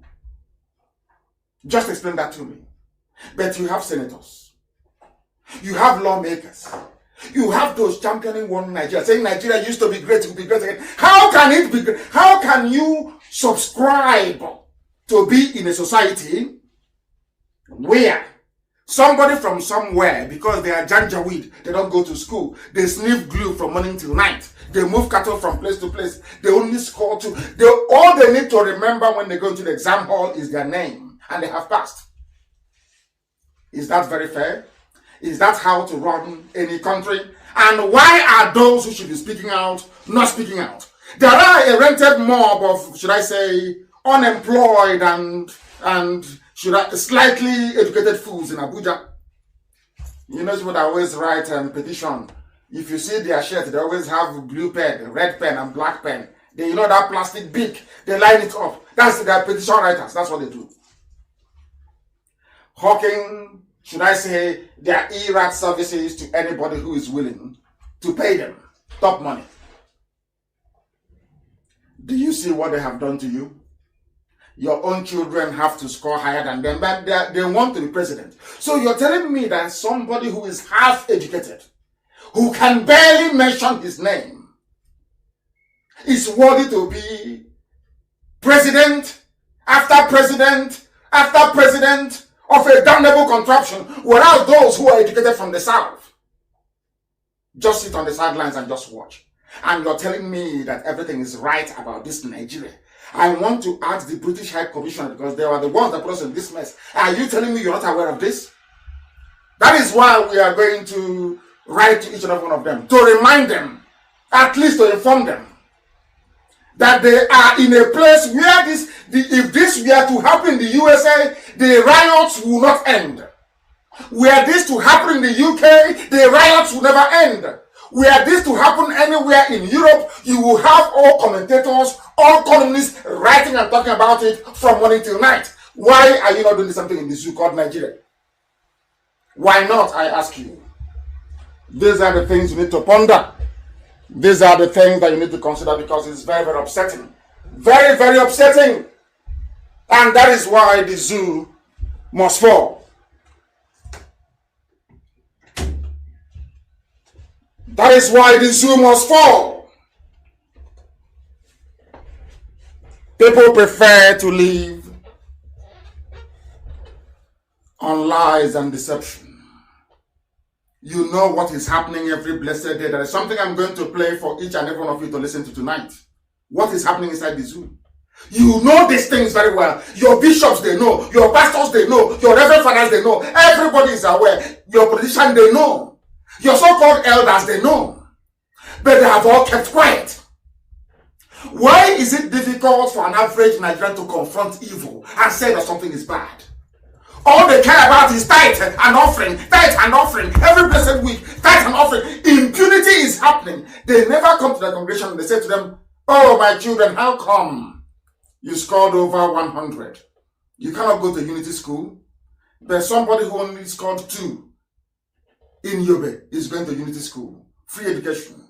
Just explain that to me. But you have senators, you have lawmakers, you have those championing one Nigeria, saying Nigeria used to be great, it will be great again. How can it be great? How can you subscribe to be in a society where somebody from somewhere, because they are janjaweed, they don't go to school, they sniff glue from morning till night, they move cattle from place to place, they only score 2. All they need to remember when they go into the exam hall is their name, and they have passed. Is that very fair? Is that how to run any country? And why are those who should be speaking out not speaking out? There are a rented mob of, should I say, unemployed and slightly educated fools in Abuja. You know what I always write petition. If you see their shirt, they always have blue pen, red pen, and black pen. They, you know that plastic beak, they line it up. That's their petition writers. That's what they do. Hawking, should I say, their ERAT services to anybody who is willing to pay them top money. Do you see what they have done to you? Your own children have to score higher than them, but they want to be president. So you're telling me that somebody who is half educated, who can barely mention his name, is worthy to be president after president after president of a damnable contraption, whereas those who are educated from the South just sit on the sidelines and just watch. And you're telling me that everything is right about this Nigeria. I want to ask the British High Commissioner, because they are the ones that put us in this mess. Are you telling me you're not aware of this? That is why we are going to write to each and every one of them, to remind them, at least to inform them, that they are in a place where if this were to happen in the USA, the riots will not end. Were this to happen in the UK, the riots will never end. Were this to happen anywhere in Europe, you will have all commentators, all columnists writing and talking about it from morning till night. Why are you not doing something in the zoo called Nigeria? Why not, I ask you? These are the things you need to ponder. These are the things that you need to consider, because it's very, very upsetting. Very, very upsetting. And that is why the zoo must fall. That is why the zoo must fall. People prefer to live on lies and deception. You know what is happening every blessed day. There is something I'm going to play for each and every one of you to listen to tonight. What is happening inside the zoo? You know these things very well. Your bishops, they know. Your pastors, they know. Your reverend fathers, they know. Everybody is aware. Your politicians, they know. Your so-called elders, they know. but they have all kept quiet. Why is it difficult for an average Nigerian to confront evil and say that something is bad? All they care about is tithe and offering, every blessed week, tithe and offering. Impunity is happening. They never come to the congregation and they say to them, oh, my children, how come you scored over 100? You cannot go to unity school. There's somebody who only scored 2 in Yobe is going to unity school. Free education.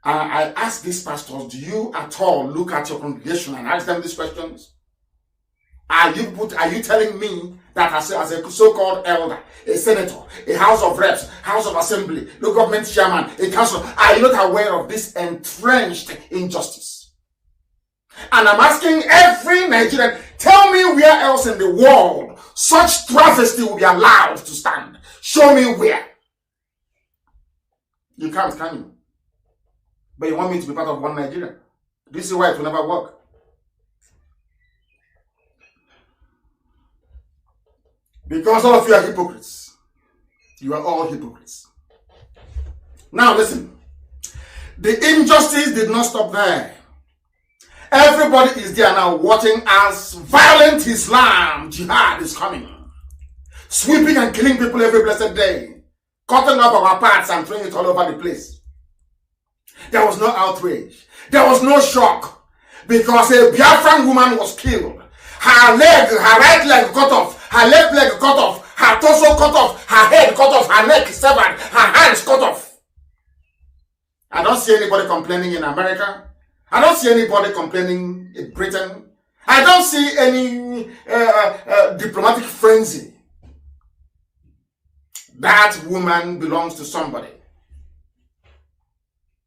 I ask these pastors, do you at all look at your congregation and ask them these questions? Are you telling me that as a so-called elder, a senator, a house of reps, house of assembly, local government chairman, a council, are you not aware of this entrenched injustice? And I'm asking every Nigerian, tell me where else in the world such travesty will be allowed to stand. Show me where. You can't, can you? But you want me to be part of one Nigeria. This is why it will never work. Because all of you are hypocrites. You are all hypocrites. Now listen. The injustice did not stop there. Everybody is there now watching as violent Islam jihad is coming. Sweeping and killing people every blessed day. Cutting up our parts and throwing it all over the place. There was no outrage. There was no shock. Because a Biafran woman was killed. Her right leg cut off. Her left leg cut off, her torso cut off, her head cut off, her neck severed, her hands cut off. I don't see anybody complaining in America. I don't see anybody complaining in Britain. I don't see any diplomatic frenzy. That woman belongs to somebody.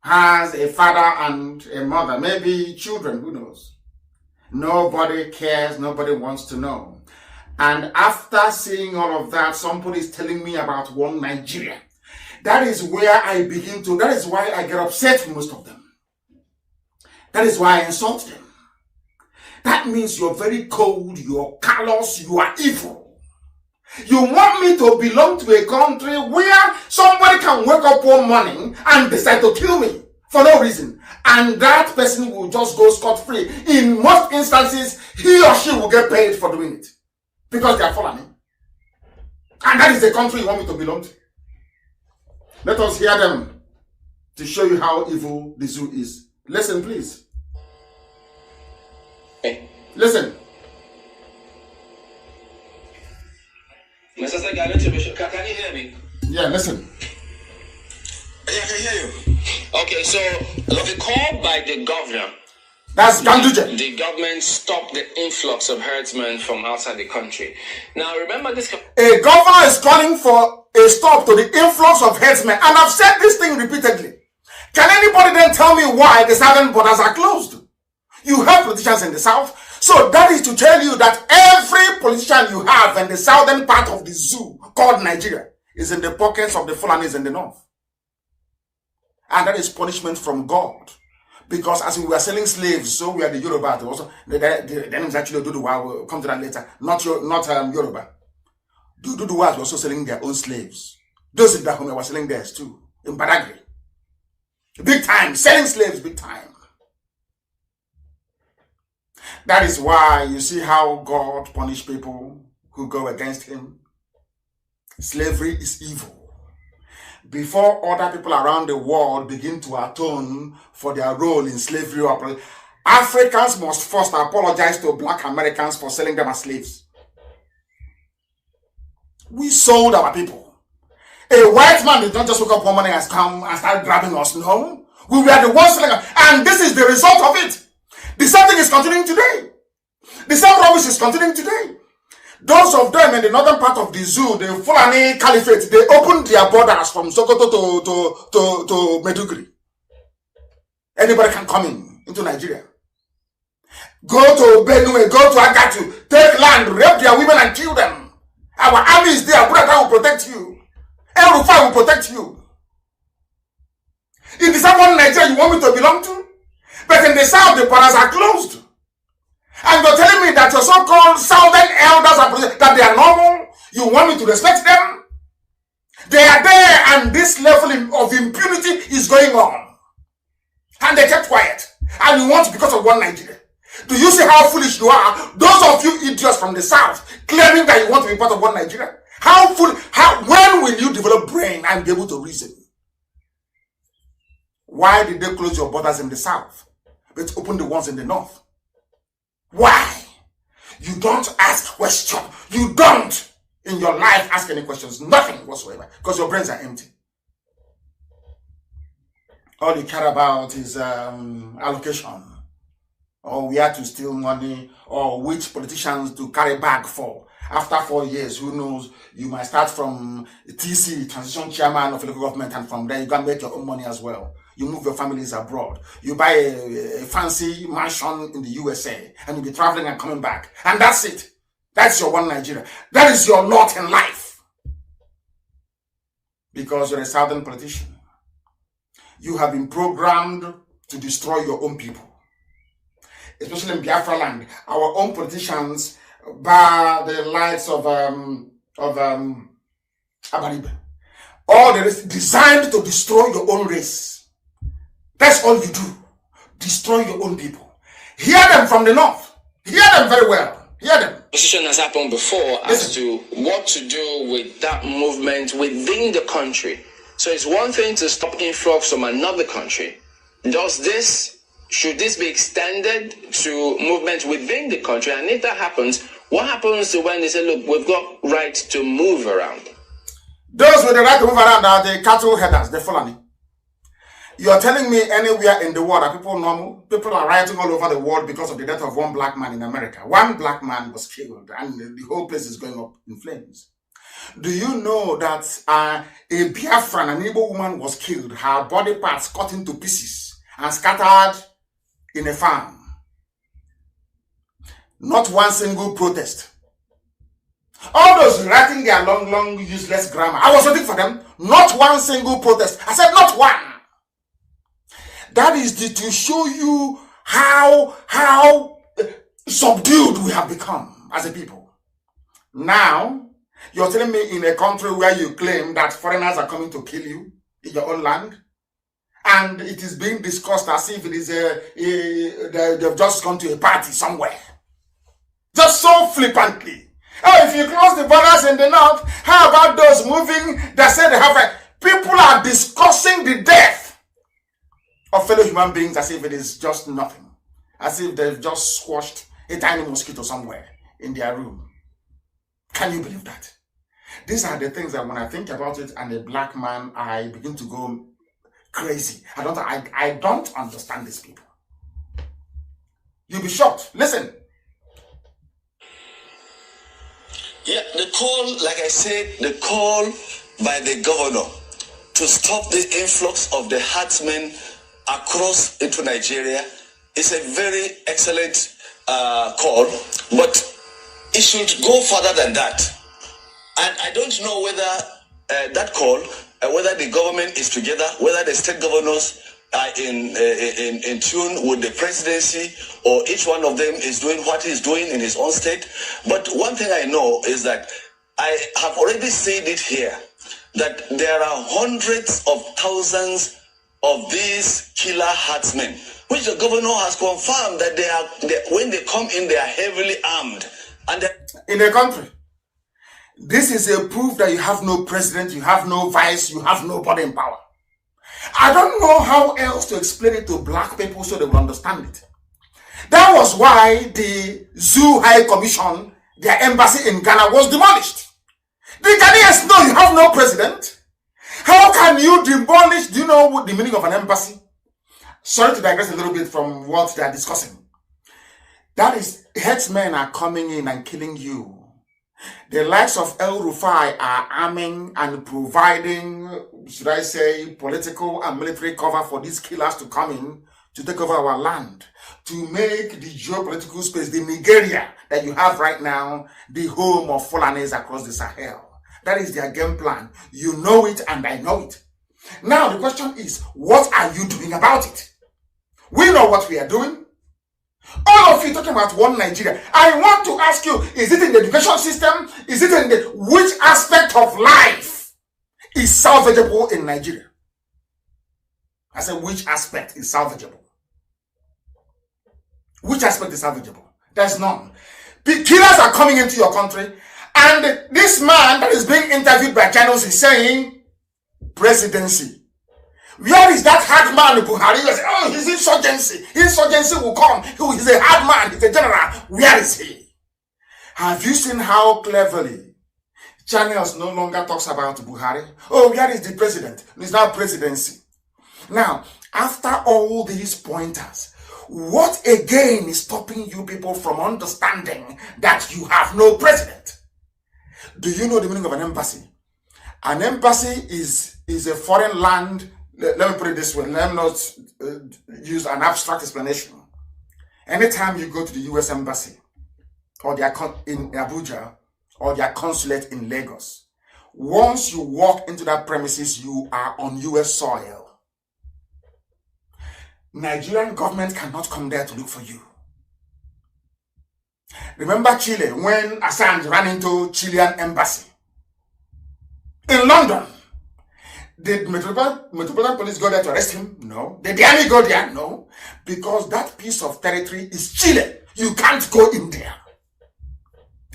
Has a father and a mother, maybe children, who knows? Nobody cares, nobody wants to know. And after seeing all of that, somebody is telling me about one Nigeria. That is where I begin to, that is why I get upset with most of them. That is why I insult them. That means you're very cold, you're callous, you are evil. You want me to belong to a country where somebody can wake up one morning and decide to kill me for no reason. And that person will just go scot-free. In most instances, he or she will get paid for doing it. Because they are following. And that is the country you want me to belong to. Let us hear them to show you how evil the zoo is. Listen, please. Hey. Listen. Mr. Secretary, can you hear me? Yeah, listen. Yeah, I can hear you. Okay, so the call by the governor. That's Ganduje. The government stopped the influx of herdsmen from outside the country. Now, remember this. A governor is calling for a stop to the influx of herdsmen. And I've said this thing repeatedly. Can anybody then tell me why the southern borders are closed? You have politicians in the south. So that is to tell you that every politician you have in the southern part of the zoo called Nigeria is in the pockets of the Fulanis in the north. And that is punishment from God. Because as we were selling slaves, so we are the Yoruba. Also, the name is actually Duduwa. We'll come to that later. Not Yoruba. Duduwas were also selling their own slaves. Those in Dahomey were selling theirs too. In Badagry. Big time. Selling slaves, big time. That is why you see how God punishes people who go against him. Slavery is evil. Before other people around the world begin to atone for their role in slavery, Africans must first apologize to black Americans for selling them as slaves. We sold our people. A white man did not just wake up one morning and come and start grabbing us. No. We were the ones selling them. And this is the result of it. The same thing is continuing today. The same rubbish is continuing today. Those of them in the northern part of the zoo, the Fulani Caliphate, they opened their borders from Sokoto to Meduguri. Anybody can come into Nigeria. Go to Benue, go to Agatu, take land, rape their women and kill them. Our army is there, Burata will protect you. El Rufai will protect you. In the southern Nigeria you want me to belong to? But in the south, the borders are closed. And you're telling me that your so-called southern elders are that they are normal? You want me to respect them? They are there, and this level of impunity is going on. And they kept quiet. And you want because of one Nigeria. Do you see how foolish you are? Those of you idiots from the south claiming that you want to be part of one Nigeria. When will you develop brain and be able to reason? Why did they close your borders in the south but open the ones in the north? Why? You don't ask questions. You don't in your life ask any questions. Nothing whatsoever. Because your brains are empty. All you care about is allocation. Or where to steal money. Or which politicians to carry bag for. After 4 years, who knows, you might start from TC, transition chairman of local government, and from there you can make your own money as well. You move your families abroad. You buy a fancy mansion in the USA, and you'll be traveling and coming back. And that's it. That's your one Nigeria. That is your lot in life. Because you're a southern politician. You have been programmed to destroy your own people. Especially in Biafra land. Our own politicians, by the likes of Abaribe. All the rest designed to destroy your own race. That's all you do. Destroy your own people. Hear them from the north. Hear them very well. Hear them. Decision has happened before as to what to do with that movement within the country. So it's one thing to stop influx from another country. Should this be extended to movements within the country? And if that happens, what happens to when they say, look, we've got right to move around? Those with the right to move around are the cattle headers, the Fulani. You are telling me anywhere in the world are people normal? People are rioting all over the world because of the death of one black man in America. One black man was killed and the whole place is going up in flames. Do you know that a Biafran, an Igbo woman was killed, her body parts cut into pieces and scattered in a farm? Not one single protest. All those writing their long, useless grammar. I was waiting for them. Not one single protest. I said not one. That is to show you how subdued we have become as a people. Now, you're telling me in a country where you claim that foreigners are coming to kill you in your own land, and it is being discussed as if it is they've just gone to a party somewhere. Just so flippantly. Oh, if you close the borders in the north, how about those moving that say they have a... People are discussing the death of fellow human beings as if it is just nothing. As if they've just squashed a tiny mosquito somewhere in their room. Can you believe that? These are the things that when I think about it and a black man, I begin to go crazy. I don't understand these people. You'll be shocked. Listen. Yeah, the call, like I said, the call by the governor to stop the influx of the herdsmen across into Nigeria is a very excellent call, but it should go further than that. And I don't know whether that call, whether the government is together, whether the state governors are in tune with the presidency, or each one of them is doing what he's doing in his own state. But one thing I know is that I have already said it here, that there are hundreds of thousands of these killer herdsmen, which the governor has confirmed that when they come in, they are heavily armed. And in the country, this is a proof that you have no president, you have no vice, you have nobody in power. I don't know how else to explain it to black people so they will understand it. That was why the Zoo High Commission, their embassy in Ghana, was demolished. The Ghanaians know you have no president. How can you demolish? Do you know what the meaning of an embassy? Sorry to digress a little bit from what they are discussing. That is, headsmen are coming in and killing you. The likes of El Rufai are arming and providing, should I say, political and military cover for these killers to come in to take over our land, to make the geopolitical space, the Nigeria that you have right now, the home of Fulanis across the Sahel. That is their game plan. You know it and I know it. Now the question is, what are you doing about it? We know what we are doing. All of you talking about one Nigeria. I want to ask you, is it in the education system? Is it in which aspect of life? is salvageable in Nigeria? I said, which aspect is salvageable? Which aspect is salvageable? There's none. Killers are coming into your country, and this man that is being interviewed by channels is saying, presidency. Where is that hard man, Buhari? You say, oh, his insurgency. Insurgency will come. He's a hard man. He's a general. Where is he? Have you seen how cleverly channels no longer talks about Buhari? Oh, where is the president? It's now presidency. Now, after all these pointers, what again is stopping you people from understanding that you have no president? Do you know the meaning of an embassy? An embassy is a foreign land. Let me put it this way. Let me not use an abstract explanation. Anytime you go to the US embassy or their in Abuja or their consulate in Lagos, once you walk into that premises, you are on US soil. Nigerian government cannot come there to look for you. Remember Chile when Assange ran into Chilean embassy in London? Did Metropolitan Police go there to arrest him? No. Did the army go there? No. Because that piece of territory is Chile. You can't go in there.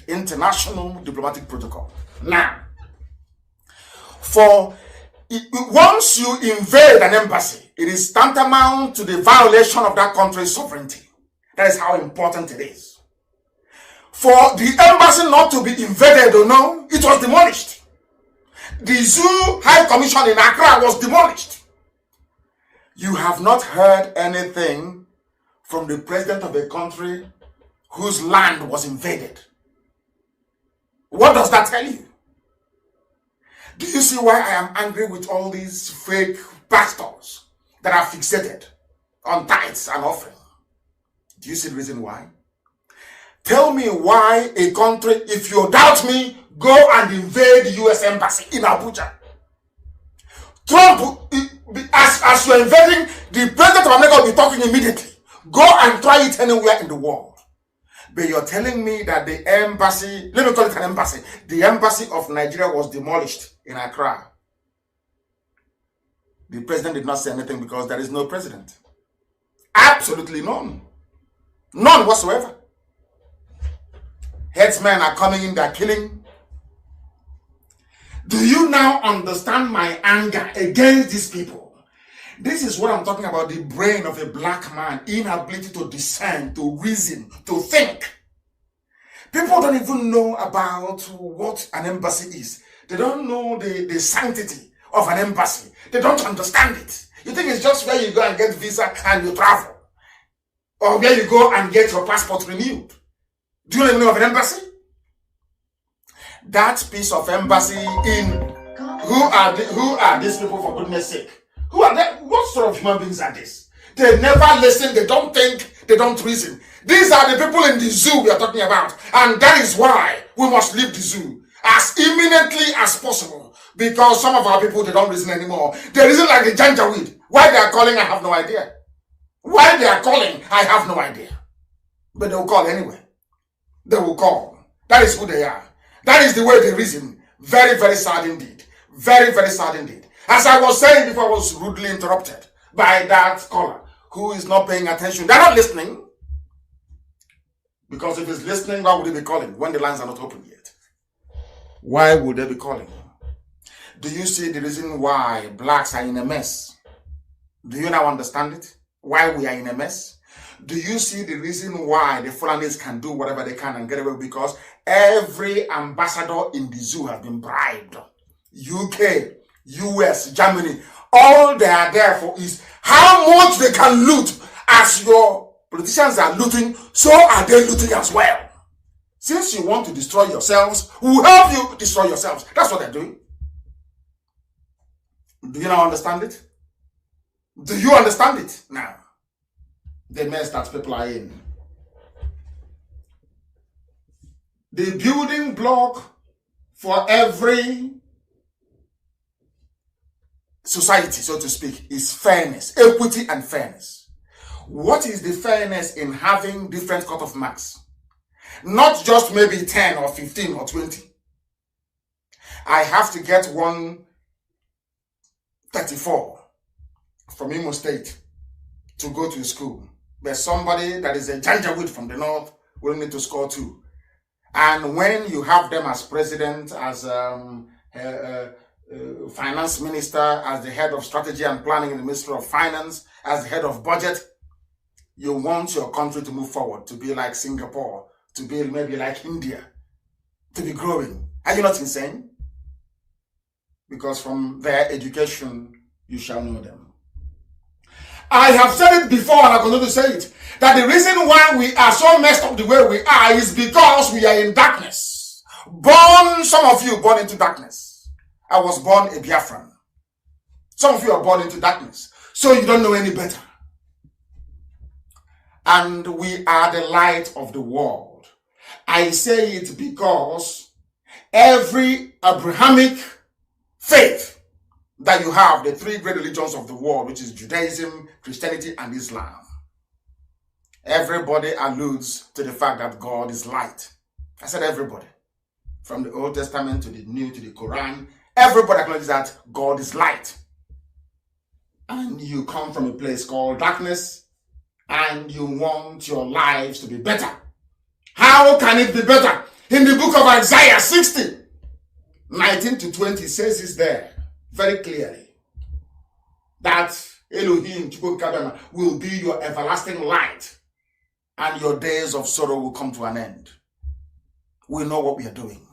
International diplomatic protocol. Now, once you invade an embassy, it is tantamount to the violation of that country's sovereignty. That is how important it is. For the embassy not to be invaded or no, it was demolished. The Zoo High Commission in Accra was demolished. You have not heard anything from the president of a country whose land was invaded. What does that tell you? Do you see why I am angry with all these fake pastors that are fixated on tithes and offering? Do you see the reason why? Tell me why a country, if you doubt me, go and invade the US embassy in Abuja. Trump, as you're invading, the president of America will be talking immediately. Go and try it anywhere in the world. But you're telling me that the embassy, let me call it an embassy, the embassy of Nigeria was demolished in Accra. The president did not say anything because there is no president. Absolutely none. None whatsoever. Headsmen are coming in, they're killing. Do you now understand my anger against these people? This is what I'm talking about, the brain of a black man, inability to discern, to reason, to think. People don't even know about what an embassy is. They don't know the sanctity of an embassy. They don't understand it. You think it's just where you go and get visa and you travel. Or where you go and get your passport renewed. Do you know the name of an embassy? That piece of embassy in... Who are these people, for goodness sake? Who are they? What sort of human beings are these? They never listen, they don't think, they don't reason. These are the people in the zoo we are talking about. And that is why we must leave the zoo as imminently as possible. Because some of our people, they don't reason anymore. They reason like the janjaweed. Why they are calling, I have no idea. Why they are calling, I have no idea. But they will call anyway. They will call. That is who they are. That is the way they reason. Very, very sad indeed. Very, very sad indeed. As I was saying before, I was rudely interrupted by that caller who is not paying attention. They're not listening. Because if he's listening, why would he be calling when the lines are not open yet? Why would they be calling? Do you see the reason why blacks are in a mess? Do you now understand it? Why we are in a mess? Do you see the reason why the Fulanis can do whatever they can and get away? Because every ambassador in the zoo has been bribed. UK, US, Germany, all they are there for is how much they can loot. As your politicians are looting, so are they looting as well. Since you want to destroy yourselves, we'll help you destroy yourselves. That's what they're doing. Do you now understand it? Do you understand it now? The mess that people are in. The building block for every society, so to speak, is fairness, equity and fairness. What is the fairness in having different cutoff marks? Not just maybe 10 or 15 or 20. I have to get one 34 from Imo State to go to school. There's somebody that is a Janjaweed from the north will need to score 2. And when you have them as president, as finance minister, as the head of strategy and planning in the Ministry of Finance, as the head of budget, you want your country to move forward, to be like Singapore, to be maybe like India, to be growing. Are you not insane? Because from their education, you shall know them. I have said it before and I continue to say it, that the reason why we are so messed up the way we are is because we are in darkness. Some of you born into darkness. I was born a Biafran. Some of you are born into darkness, so you don't know any better. And we are the light of the world. I say it because every Abrahamic faith that you have, the 3 great religions of the world, which is Judaism, Christianity, and Islam, everybody alludes to the fact that God is light. I said everybody. From the Old Testament to the New to the Quran, everybody acknowledges that God is light. And you come from a place called darkness, and you want your lives to be better. How can it be better? In the book of Isaiah 60, 19 to 20 says this there very clearly, that Elohim will be your everlasting light, and your days of sorrow will come to an end. We know what we are doing.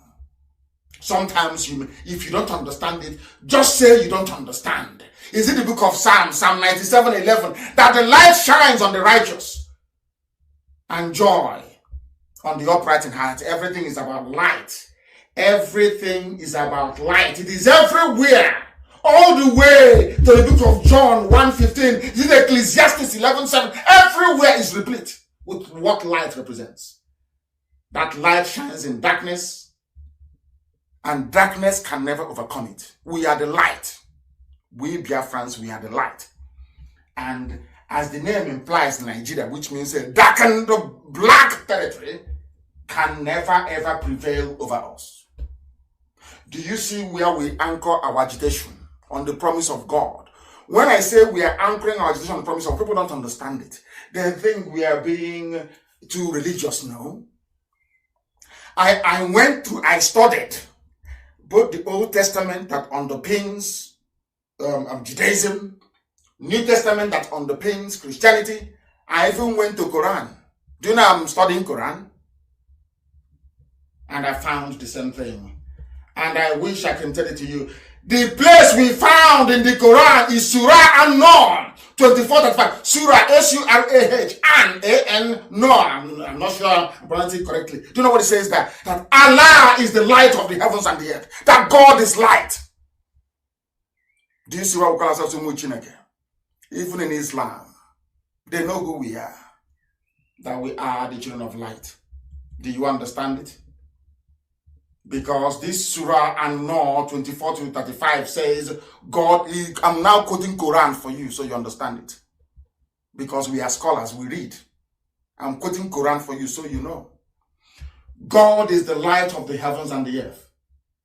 Sometimes, if you don't understand it, just say you don't understand. Is it the book of Psalm 97:11, that the light shines on the righteous and joy on the upright in heart? Everything is about light. Everything is about light. It is everywhere. All the way to the book of John 1:15, is it Ecclesiastes 11:7? Everywhere is replete with what light represents. That light shines in darkness, and darkness can never overcome it. We are the light. We Biafrans, we are the light. And as the name implies, Nigeria, which means a darkened black territory, can never ever prevail over us. Do you see where we anchor our agitation? On the promise of God. When I say we are anchoring our agitation on the promise of God, people don't understand it. They think we are being too religious. No. I studied both the Old Testament that underpins Judaism, New Testament that underpins Christianity. I even went to Quran. Do you know I'm studying Quran? And I found the same thing. And I wish I can tell it to you. The place we found in the Quran is Surah An-Nur 24:35. Surah S-U-R-A-H An-A-N Nur. I'm not sure I'm pronouncing it correctly. Do you know what it says there? That Allah is the light of the heavens and the earth. That God is light. Do you see what we call ourselves Chineke? Even in Islam, they know who we are. That we are the children of light. Do you understand it? Because this Surah An-Nur 24-35 says, I'm now quoting Quran for you so you understand it. Because we are scholars, we read. I'm quoting Quran for you so you know. God is the light of the heavens and the earth.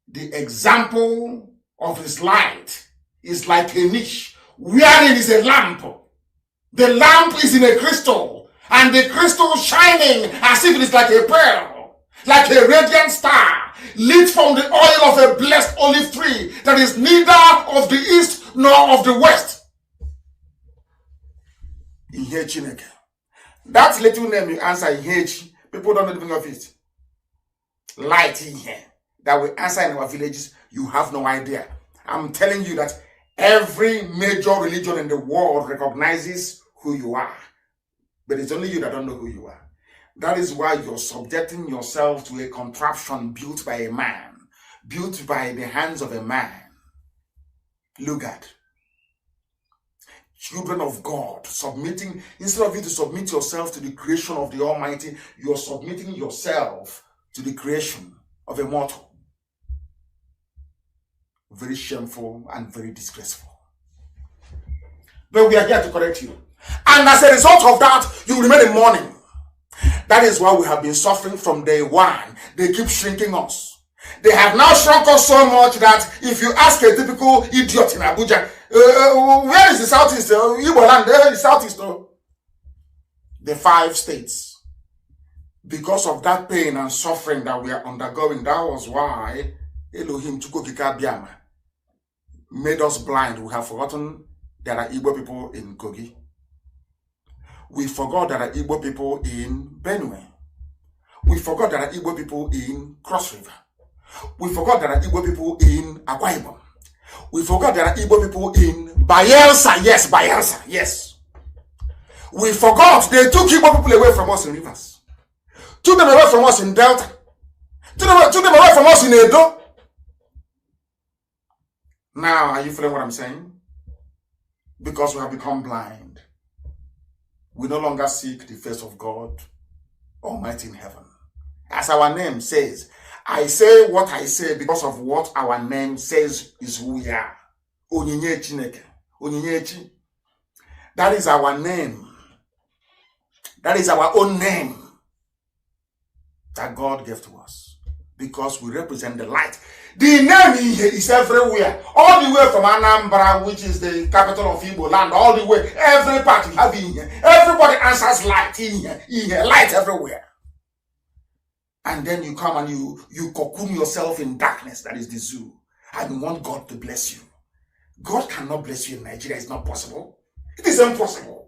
The example of his light is like a niche wherein is a lamp. The lamp is in a crystal, and the crystal shining as if it is like a pearl, like a radiant star, lit from the oil of a blessed olive tree that is neither of the east nor of the west. That little name you answer in people don't know the meaning of it. Light in here that we answer in our villages, you have no idea. I'm telling you that every major religion in the world recognizes who you are. But it's only you that don't know who you are. That is why you're subjecting yourself to a contraption built by a man, built by the hands of a man. Look at children of God submitting, instead of you to submit yourself to the creation of the Almighty, you're submitting yourself to the creation of a mortal. Very shameful and very disgraceful. But we are here to correct you. And as a result of that, you remain in mourning. That is why we have been suffering from day one. They keep shrinking us. They have now shrunk us so much that if you ask a typical idiot in Abuja, where is the Southeast? Igbo land, there is Southeast. The 5 states. Because of that pain and suffering that we are undergoing, that was why Elohim Chukwukika made us blind. We have forgotten there are Igbo people in Kogi. We forgot there are Igbo people in Benue. We forgot there are Igbo people in Cross River. We forgot there are Igbo people in Akwa Ibom. We forgot there are Igbo people in Bayelsa. Yes, Bayelsa. Yes. We forgot they took Igbo people away from us in rivers. Took them away from us in Delta. Took them away from us in Edo. Now, are you feeling what I'm saying? Because we have become blind. We no longer seek the face of God Almighty in heaven. As our name says, I say what I say because of what our name says is who we are. Onyinye Chineke. Onyinye. That is our name. That is our own name that God gave to us because we represent the light. The name is everywhere. All the way from Anambra, which is the capital of Igbo land, all the way, every part you have in here. Everybody answers light in here, light everywhere. And then you come and you cocoon yourself in darkness, that is the zoo, and you want God to bless you. God cannot bless you in Nigeria. It's not possible. It is impossible.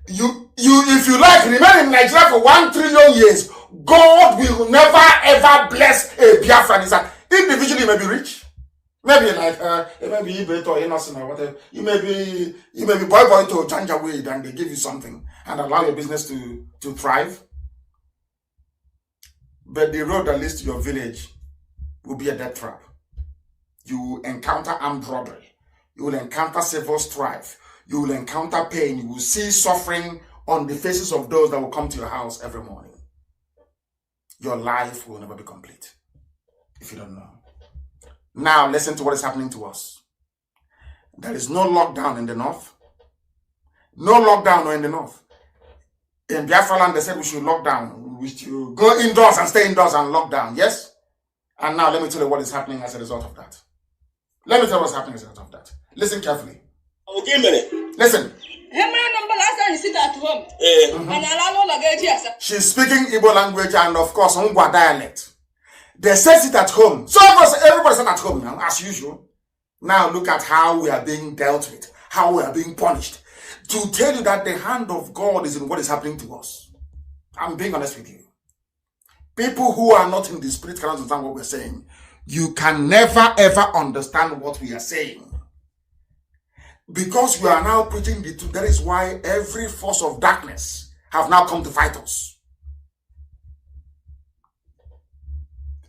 If you like, remain in Nigeria for 1 trillion years, God will never ever bless a Biafran. Individually, you may be rich, maybe like maybe Ibet or innocent or whatever. You may be boy to Janjaweed and they give you something and allow your business to thrive. But the road that leads to your village will be a death trap. You will encounter armed robbery. You will encounter civil strife. You will encounter pain. You will see suffering on the faces of those that will come to your house every morning. Your life will never be complete if you don't know. Now listen to what is happening to us. There is no lockdown in the north. No lockdown in the north. In Biafra land, they said we should lock down. We should go indoors and stay indoors and lock down. Yes? And now let me tell you what is happening as a result of that. Let me tell you what's happening as a result of that. Listen carefully. Listen. She's speaking Igbo language and of course Ngwa dialect. They say sit at home. So everybody's at home now, as usual. Now look at how we are being dealt with, how we are being punished. To tell you that the hand of God is in what is happening to us. I'm being honest with you. People who are not in the spirit cannot understand what we're saying. You can never ever understand what we are saying. Because we are now preaching the truth. That is why every force of darkness have now come to fight us.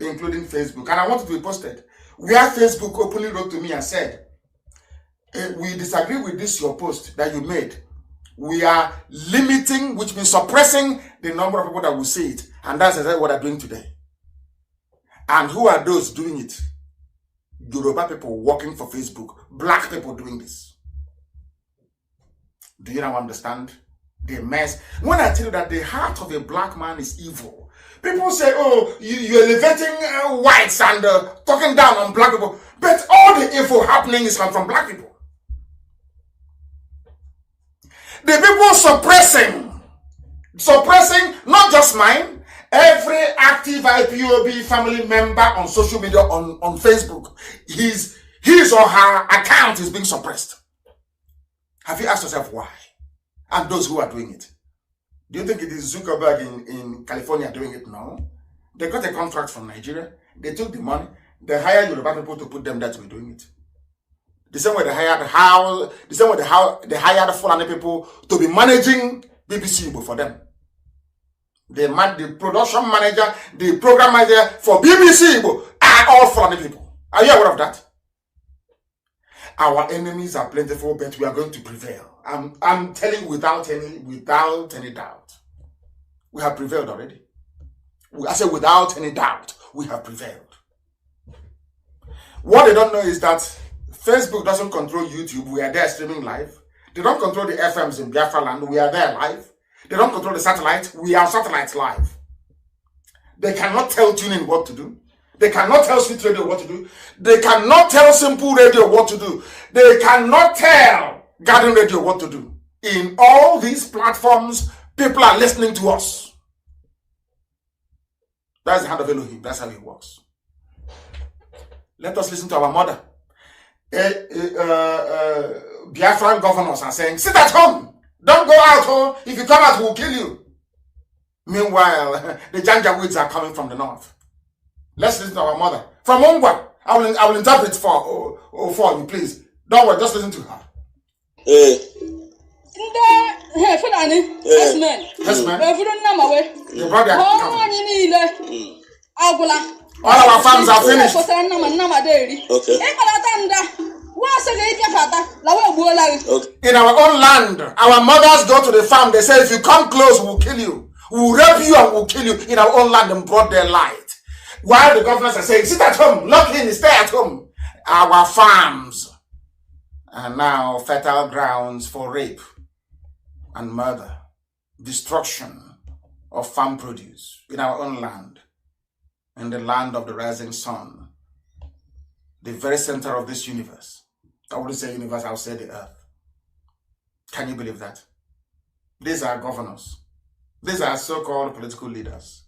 Including Facebook. And I want it to be posted. Where Facebook openly wrote to me and said, we disagree with this your post that you made. We are limiting, which means suppressing the number of people that will see it. And that's exactly what they're doing today. And who are those doing it? Yoruba people working for Facebook. Black people doing this. Do you now understand the mess? When I tell you that the heart of a black man is evil, people say, oh, you're elevating whites and talking down on black people. But all the evil happening is from black people. The people suppressing not just mine, every active IPOB family member on social media, on Facebook, his or her account is being suppressed. Have you asked yourself why? And those who are doing it. Do you think it is Zuckerberg in California doing it? No. They got a contract from Nigeria. They took the money. They hired Yoruba people to put them there to be doing it. The same way they hired Fulani people to be managing BBC Igbo for them. The production manager, the program manager for BBC Igbo are all Fulani people. Are you aware of that? Our enemies are plentiful, but we are going to prevail. I'm telling you without any doubt. We have prevailed already. I say without any doubt, we have prevailed. What they don't know is that Facebook doesn't control YouTube. We are there streaming live. They don't control the FMs in Biafra land. We are there live. They don't control the satellite. We are satellite live. They cannot tell tuning what to do. They cannot tell Sweet Radio what to do. They cannot tell Simple Radio what to do. They cannot tell Garden Radio what to do. In all these platforms, people are listening to us. That's the hand of Elohim. That's how it works. Let us listen to our mother. Biafran governors are saying, sit at home. Don't go out. Oh. If you come out, we'll kill you. Meanwhile, the Janjaweeds are coming from the north. Let's listen to our mother. From Ongwa, I will interpret for you, please. Don't worry, just listen to her. Yes, ma'am. Your brother. All our farms are finished. Okay. In our own land, our mothers go to the farm. They say, if you come close, we'll kill you. We'll rape you and we'll kill you in our own land and broad daylight. While the governors are saying, sit at home, lock in, stay at home. Our farms are now fertile grounds for rape and murder, destruction of farm produce in our own land, in the land of the rising sun, the very center of this universe. I wouldn't say universe, I'll say the earth. Can you believe that? These are governors. These are so-called political leaders.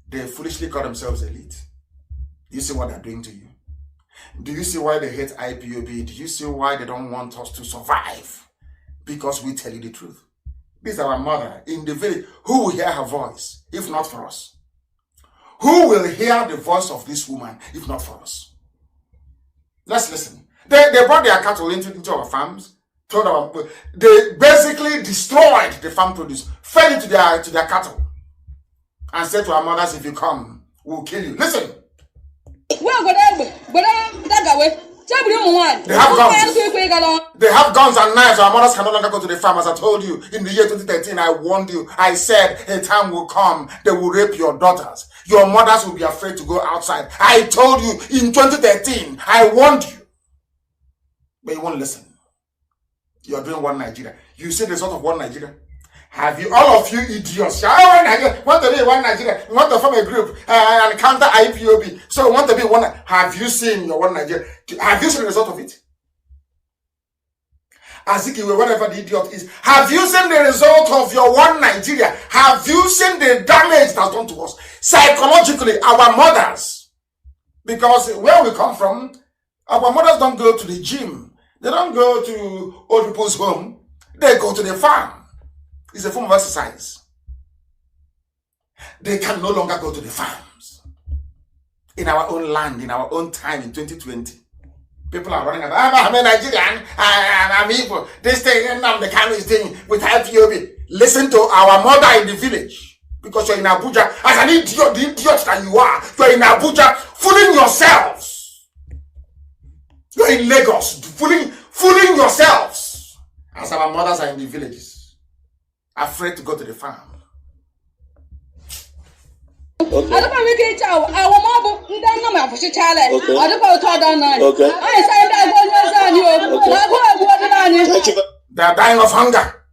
They foolishly call themselves elite. Do you see what they're doing to you? Do you see why they hate IPOB? Do you see why they don't want us to survive? Because we tell you the truth. This is our mother in the village. Who will hear her voice if not for us? Who will hear the voice of this woman if not for us? Let's listen. They brought their cattle into our farms. They basically destroyed the farm produce, fed it to their cattle, and said to our mothers, if you come, we'll kill you. Listen. They have guns. They have guns and knives. Our mothers can no longer go to the farm. As I told you, in the year 2013, I warned you. I said, a time will come, they will rape your daughters. Your mothers will be afraid to go outside. I told you in 2013, I warned you. But you won't listen. You're doing one Nigeria. You see the result of one Nigeria? Have you, all of you idiots, want to be one Nigeria, you want to form a group and counter IPOB, so you want to be one. Have you seen your one Nigeria? Have you seen the result of it? As if you were whatever the idiot is. Have you seen the result of your one Nigeria? Have you seen the damage that's done to us? Psychologically, our mothers, because where we come from, our mothers don't go to the gym. They don't go to old people's home. They go to the farm. It's a form of exercise. They can no longer go to the farms. In our own land, in our own time, in 2020. People are running about, I'm a Nigerian, I'm evil. This thing, Nnamdi Kanu is doing with IPOB. Listen to our mother in the village. Because you're in Abuja, as an idiot, the idiot that you are, you're in Abuja, fooling yourselves. You're in Lagos, fooling yourselves. As our mothers are in the villages. Afraid to go to the farm. Okay. They are dying of hunger.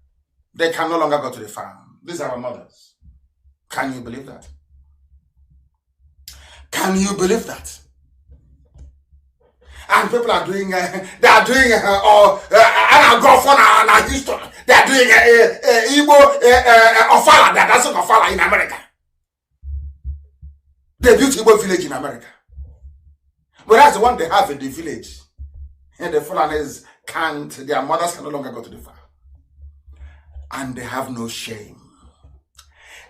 They can no longer go to the farm. These are our mothers. Can you believe that? Can you believe that? And people are doing, they are doing, Houston. They are doing Igbo Ofala. They are dancing Ofala in America. They built Igbo village in America. But that's the one they have in the village. And the Fulanis can't, their mothers can no longer go to the farm. And they have no shame.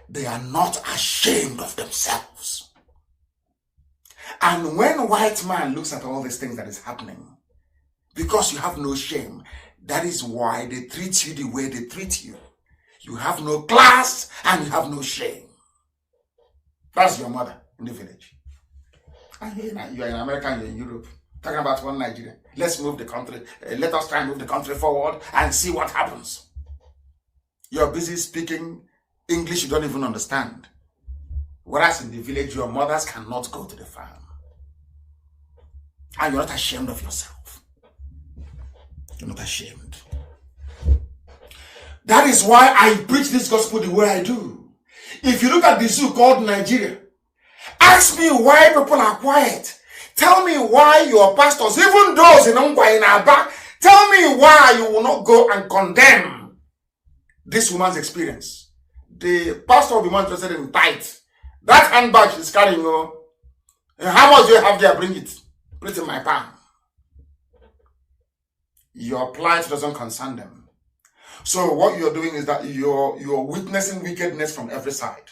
They are not ashamed of themselves. And when white man looks at all these things that is happening, because you have no shame, that is why they treat you the way they treat you. You have no class and you have no shame. That's your mother in the village. And you are in America and you're in Europe. Talking about one Nigeria. Let's move the country. Let us try and move the country forward and see what happens. You're busy speaking English you don't even understand. Whereas in the village, your mothers cannot go to the farm. And you're not ashamed of yourself. You're not ashamed. That is why I preach this gospel the way I do. If you look at the zoo called Nigeria, Ask me why people are quiet. Tell me why your pastors, even those in Aba, tell me why you will not go and condemn this woman's experience. The pastor will be more interested in tithe. That handbag she's carrying, how much do you have there? Bring it. Put it in my palm. Your plight doesn't concern them. So what you're doing is that you're witnessing wickedness from every side.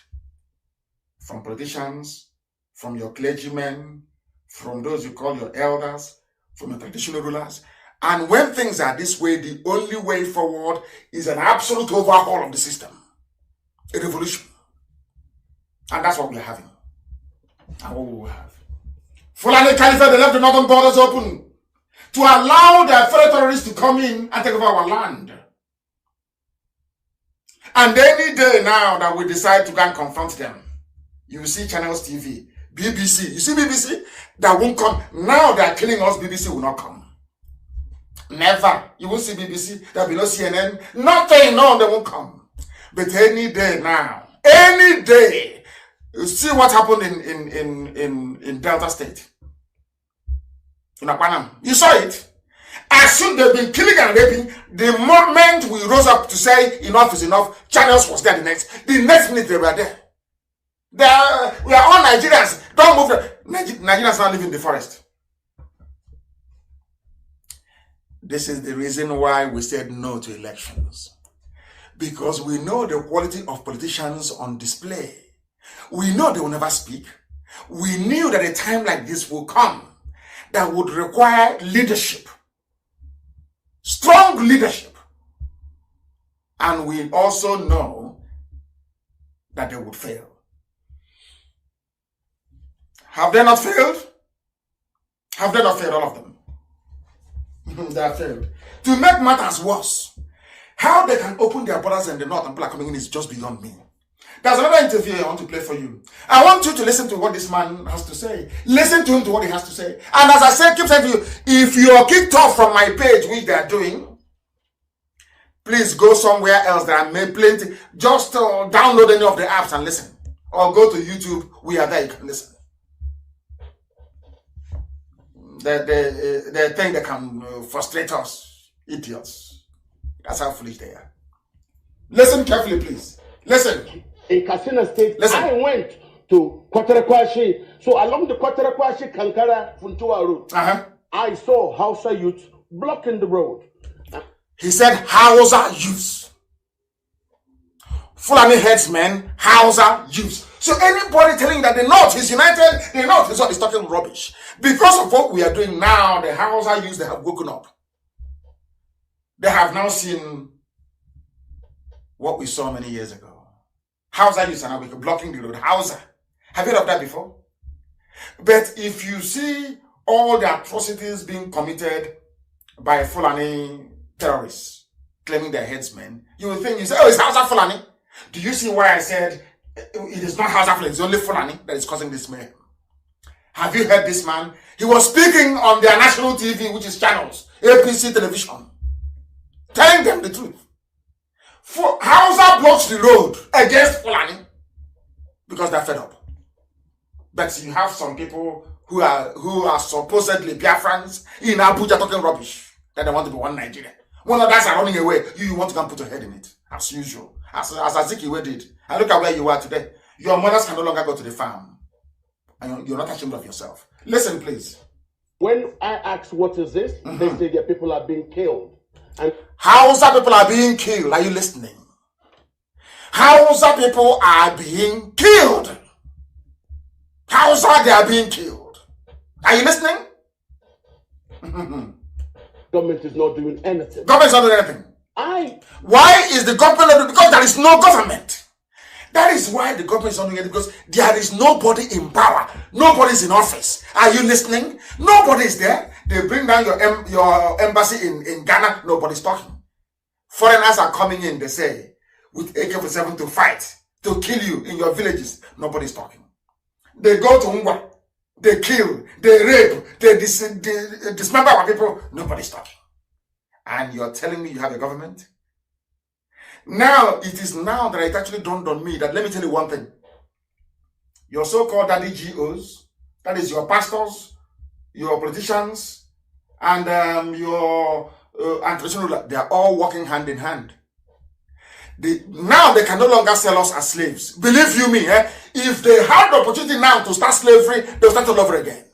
From politicians, from your clergymen, from those you call your elders, from your traditional rulers. And when things are this way, the only way forward is an absolute overhaul of the system. A revolution. And that's what we're having. And what we will have. Fulani Caliphate, they left the northern borders open to allow their fellow terrorists to come in and take over our land. And any day now that we decide to go and confront them, you will see Channels TV, BBC. You see BBC? That won't come. Now they are killing us, BBC will not come. Never. You won't see BBC, there will be no CNN. Nothing, no, they won't come. But any day now, any day, you see what happened in Delta State. You saw it. As soon they've been killing and raping, the moment we rose up to say enough is enough, Channels was there the next minute they were there. We are all Nigerians. Don't move. Nigerians now live in the forest. This is the reason why we said no to elections. Because we know the quality of politicians on display. We know they will never speak. We knew that a time like this will come that would require leadership. Strong leadership. And we also know that they would fail. Have they not failed? Have they not failed, all of them? They have failed. To make matters worse, how they can open their borders in the north and people are coming in is just beyond me. There's another interview I want to play for you. I want you to listen to what this man has to say. Listen to him to what he has to say. And as I said, keep saying to you, if you are kicked off from my page, which they are doing, please go somewhere else. There are plenty. Just download any of the apps and listen. Or go to YouTube. We are there. You can listen. They think they can frustrate us. Idiots. That's how foolish they are. Listen carefully, please. Listen. In Katsina State, listen. I went to Koterekwashi. So along the Koterekwashi Kankara Funtua road, I saw Hausa youths blocking the road. He said Hausa youths. Fulani headsmen, Hausa youths. So anybody telling that the North is united, the North is talking rubbish. Because of what we are doing now, the Hausa youths, they have woken up. They have now seen what we saw many years ago. Hausa youths are now blocking the road. Hausa. Have you heard of that before? But if you see all the atrocities being committed by Fulani terrorists, claiming they're headsmen, you will think, you say, oh, it's Hausa Fulani. Do you see why I said it is not Hausa Fulani, it's only Fulani that is causing this mayhem? Have you heard this man? He was speaking on their national TV, which is Channels, APC television, telling them the truth. Hausa blocks the road against Fulani because they're fed up. But you have some people who are supposedly Biafrans in Abuja talking rubbish that they want to be one Nigeria. One others are running away. You want to come put your head in it, as usual. As Azikiwe did. And look at where you are today. Your mothers can no longer go to the farm. And you're not ashamed of yourself. Listen, please. When I ask what is this, they say that people are being killed. And Hausa people are being killed. Are you listening? Hausa people are being killed. Hausa, they are being killed. Are you listening? Government is not doing anything. Government is not doing anything. Why is the government not doing? Because there is no government. That is why the government is not doing it, because there is nobody in power. Nobody is in office. Are you listening? Nobody is there. They bring down your embassy in Ghana. Nobody's talking. Foreigners are coming in, they say, with AK-47 to fight, to kill you in your villages. Nobody's talking. They go to Ngwa. They kill. They rape. They dismember our people. Nobody's talking. And you're telling me you have a government? Now, it is now that it actually dawned on me that, let me tell you one thing. your so-called daddy GOs, that is your pastors, your politicians, and your traditional ruler, they are all working hand in hand. Now they can no longer sell us as slaves. Believe you me, if they had the opportunity now to start slavery, they'll start all over again.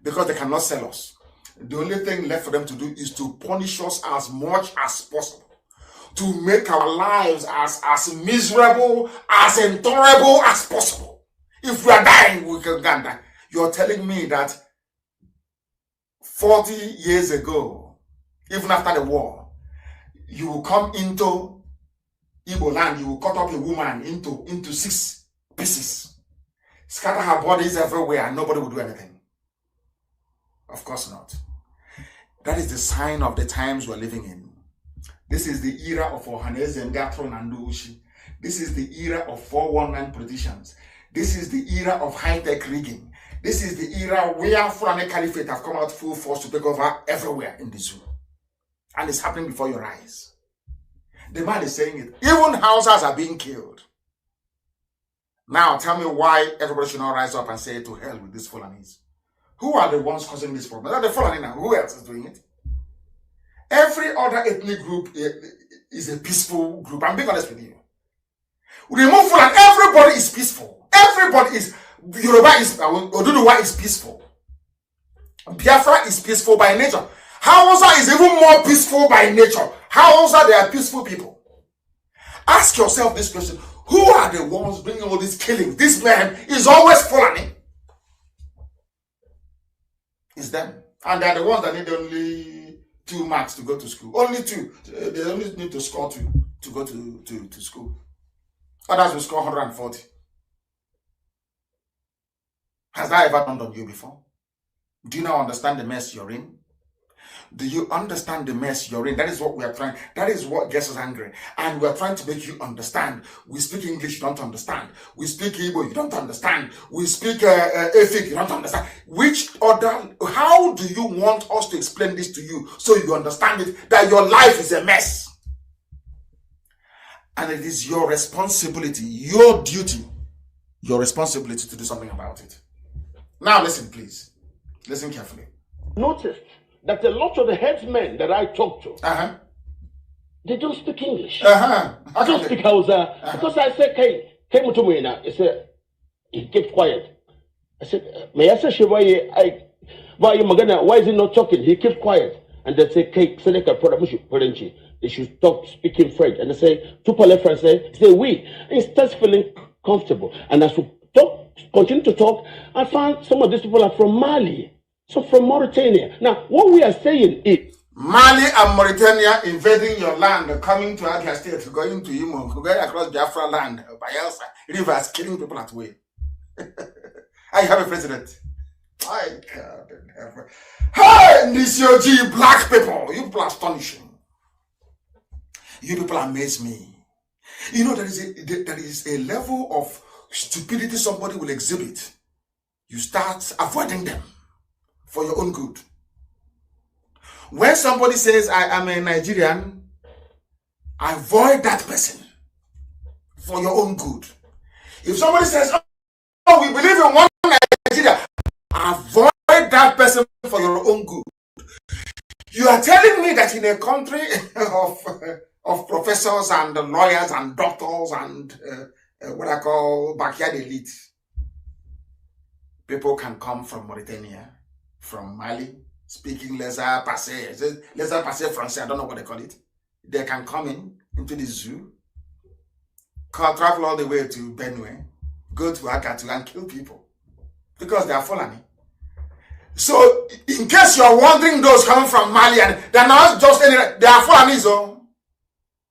Because they cannot sell us. The only thing left for them to do is to punish us as much as possible. To make our lives as miserable, as intolerable as possible. If we are dying, we can die. You're telling me that 40 years ago, even after the war, you will come into Igbo land, you will cut up a woman into 6 pieces, scatter her bodies everywhere, and nobody will do anything. Of course not. That is the sign of the times we're living in. This is the era of Ohaneze and Gatron and Ushi. This is the era of 419 politicians. This is the era of high-tech rigging. This is the era where Fulani Caliphate have come out full force to take over everywhere in the zoo. And it's happening before your eyes. The man is saying it. Even houses are being killed. Now tell me why everybody should not rise up and say to hell with these Fulanis. Who are the ones causing this problem? They're the Fulani now. Who else is doing it? Every other ethnic group is a peaceful group. I'm being honest with you. Remove Fulani, everybody is peaceful. Everybody is, Yoruba is, Oduduwa is peaceful. Biafra is peaceful by nature. Hausa is even more peaceful by nature. Hausa, they are peaceful people. Ask yourself this question. Who are the ones bringing all these killings? This man is always Fulani. It's them. And they're the ones that need only 2 marks to go to school. Only 2. They only need to score 2 to go to school. Others will score 140. Has that ever dawned on you before? Do you now understand the mess you're in? Do you understand the mess you're in? That is what we are trying. That is what gets us angry. And we are trying to make you understand. We speak English, you don't understand. We speak Igbo, you don't understand. We speak Efik, you don't understand. How do you want us to explain this to you so you understand it, that your life is a mess? And it is your responsibility, your duty, your responsibility to do something about it. Now listen, please. Listen carefully. Notice that a lot of the headsmen that I talk to, they don't speak English. I don't speak Hausa. Because I said, came to me now. He kept quiet. I said, may I say, why is he not talking? He kept quiet. And they say, they should stop speaking French. And they say, to parler français, say, oui. And he starts feeling comfortable. And as we continue to talk, I found some of these people are from Mali. So from Mauritania. Now, what we are saying is Mali and Mauritania invading your land, coming to Abia State, going to Imo, going across Biafra land, Bayelsa, rivers, killing people at way. I have a president. My God in heaven. Hey, Nisyoji, black people, you people are astonishing. You people amaze me. You know, there is a level of stupidity somebody will exhibit. You start avoiding them for your own good. When somebody says, I am a Nigerian, avoid that person for your own good. If somebody says, oh, we believe in one Nigeria, avoid that person for your own good. You are telling me that in a country of professors and lawyers and doctors and what I call backyard elite, people can come from Mauritania, from Mali, speaking laissez-passer Français, I don't know what they call it. They can come into the zoo, travel all the way to Benue, go to Akatu and kill people because they are Fulani. So, in case you are wondering, those coming from Mali, and they're not just any, they are Fulanis,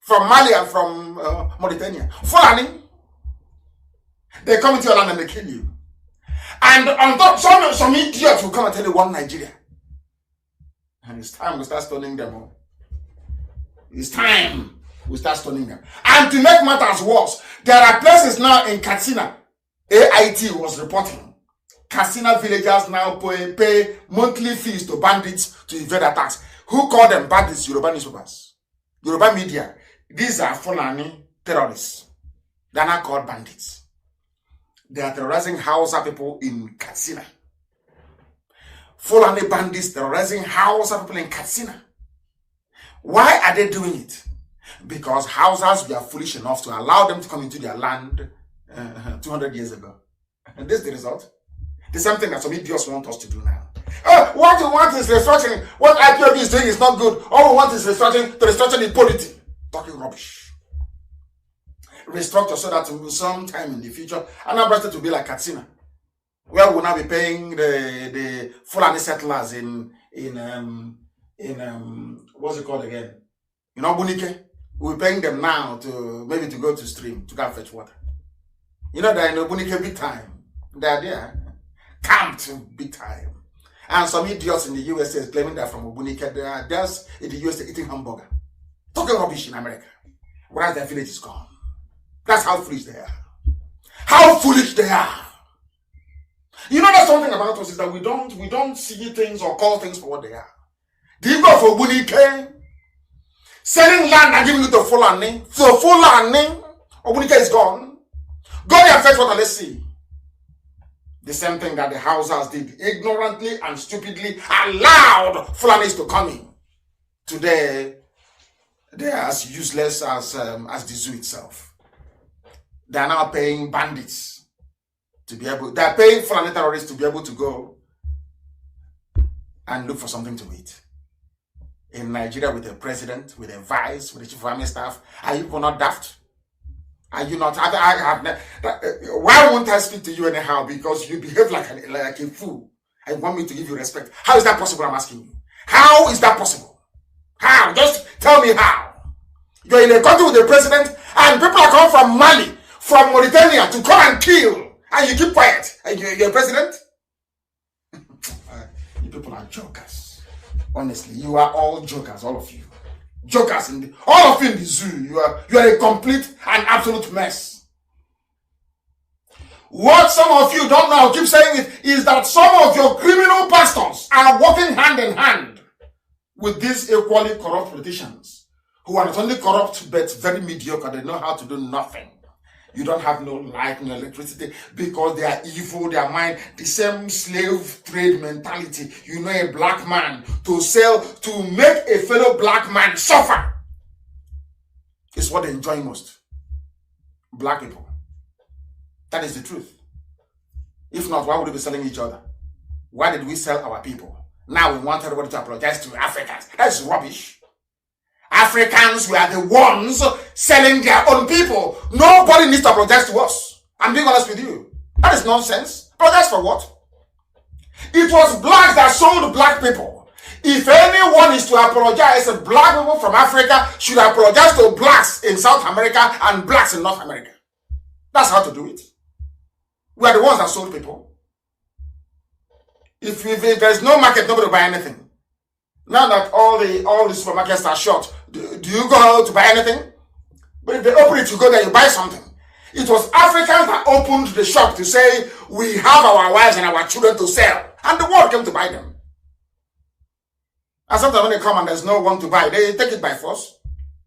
from Mali and from Mauritania. Fulani, they come into your land and they kill you. And on top, some idiots will come and tell you one Nigeria. And it's time we start stoning them all. It's time we start stoning them. And to make matters worse, there are places now in Katsina. AIT was reporting. Katsina villagers now pay monthly fees to bandits to evade attacks. Who call them bandits? Yoruba newspapers. Yoruba media. These are Fulani terrorists. They are not called bandits. They are terrorizing Hausa people in Katsina. Fulani bandits terrorizing Hausa people in Katsina. Why are they doing it? Because Hausas were foolish enough to allow them to come into their land 200 years ago. And this is the result. The same thing that some idiots want us to do now. What we want is restructuring. What IPOB is doing is not good. All we want is restructuring to restructure the polity. Talking rubbish. Restructure so that sometime in the future, Anambra State will be like Katsina, where we'll now be paying the Fulani settlers in what's it called again? You know, Bunike. We're paying them now to maybe to go to stream to go and fetch water. You know, they're in Bunike big time. They're there, camped big time. And some idiots in the USA is claiming that from Bunike, they are just in the USA eating hamburger. Talking rubbish in America. Whereas their village is gone. That's how foolish they are. How foolish they are. You know, that's something about us is that we don't see things or call things for what they are. Do you go for Bunike? Selling land and giving it to Fulani. So Fulani, Bunike is gone. Go there and fetch water, let's see. The same thing that the Hausas did, ignorantly and stupidly allowed Fulanis to come in. Today, they are as useless as the zoo itself. They are now paying bandits to be able, they are paying Fulani terrorists to be able to go and look for something to eat. In Nigeria, with a president, with a vice, with the chief of army staff, are you not daft? Are you not? Why won't I speak to you anyhow? Because you behave like a fool. I want me to give you respect. How is that possible? I'm asking you. How is that possible? How? Just tell me how. You're in a country with a president, and people are coming from Mali, from Mauritania to come and kill, and you keep quiet. And you're a president? You people are jokers. Honestly, you are all jokers, all of you. Jokers all of you in the zoo. You are a complete and absolute mess. What some of you don't know, keep saying it, is that some of your criminal pastors are working hand in hand with these equally corrupt politicians who are not only corrupt but very mediocre. They know how to do nothing. You don't have no light, no electricity, because they are evil, they are mind, the same slave trade mentality. You know, a black man to make a fellow black man suffer is what they enjoy most. Black people. That is the truth. If not, why would we be selling each other? Why did we sell our people? Now we want everybody to apologize to Africans. That's rubbish. Africans were the ones selling their own people. Nobody needs to apologize to us. I'm being honest with you. That is nonsense. Apologize for what? It was blacks that sold black people. If anyone is to apologize, black people from Africa should apologize to blacks in South America and blacks in North America. That's how to do it. We are the ones that sold people. If there's no market, nobody will buy anything. Now that all the supermarkets are shut, do you go out to buy anything? But if they open it, you go there, you buy something. It was Africans that opened the shop to say, we have our wives and our children to sell. And the world came to buy them. And sometimes when they come and there's no one to buy, they take it by force.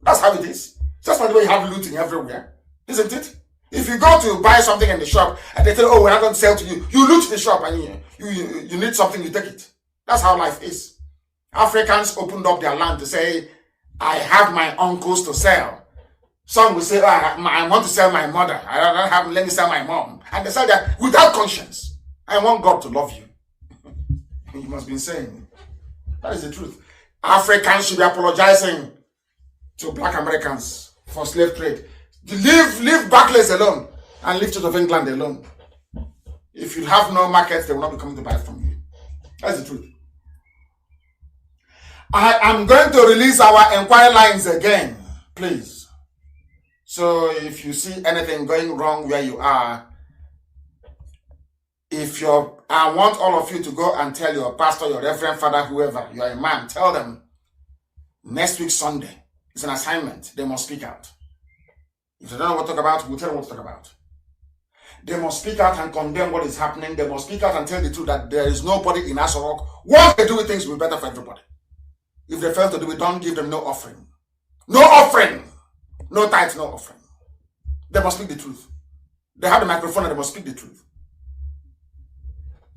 That's how it is. Just like the way you have looting everywhere. Isn't it? If you go to buy something in the shop and they tell you, oh, we're not going to sell to you, you loot the shop and you need something, you take it. That's how life is. Africans opened up their land to say, I have my uncles to sell. Some will say, oh, I want to sell my mother. I don't have, let me sell my mom. And they say that without conscience. I want God to love you. You must be insane. That is the truth. Africans should be apologizing to black Americans for slave trade. Leave Barclays alone and leave Church of England alone. If you have no markets, they will not be coming to buy from you. That's the truth. I am going to release our inquiry lines again, please. So if you see anything going wrong where you are, I want all of you to go and tell your pastor, your reverend father, whoever, your imam, tell them next week Sunday is an assignment. They must speak out. If they don't know what to talk about, we'll tell them what to talk about. They must speak out and condemn what is happening. They must speak out and tell the truth that there is nobody in Asorok. What they do with things will be better for everybody. If they fail to do it, don't give them no offering. No offering. No tithe, no offering. They must speak the truth. They have the microphone and they must speak the truth.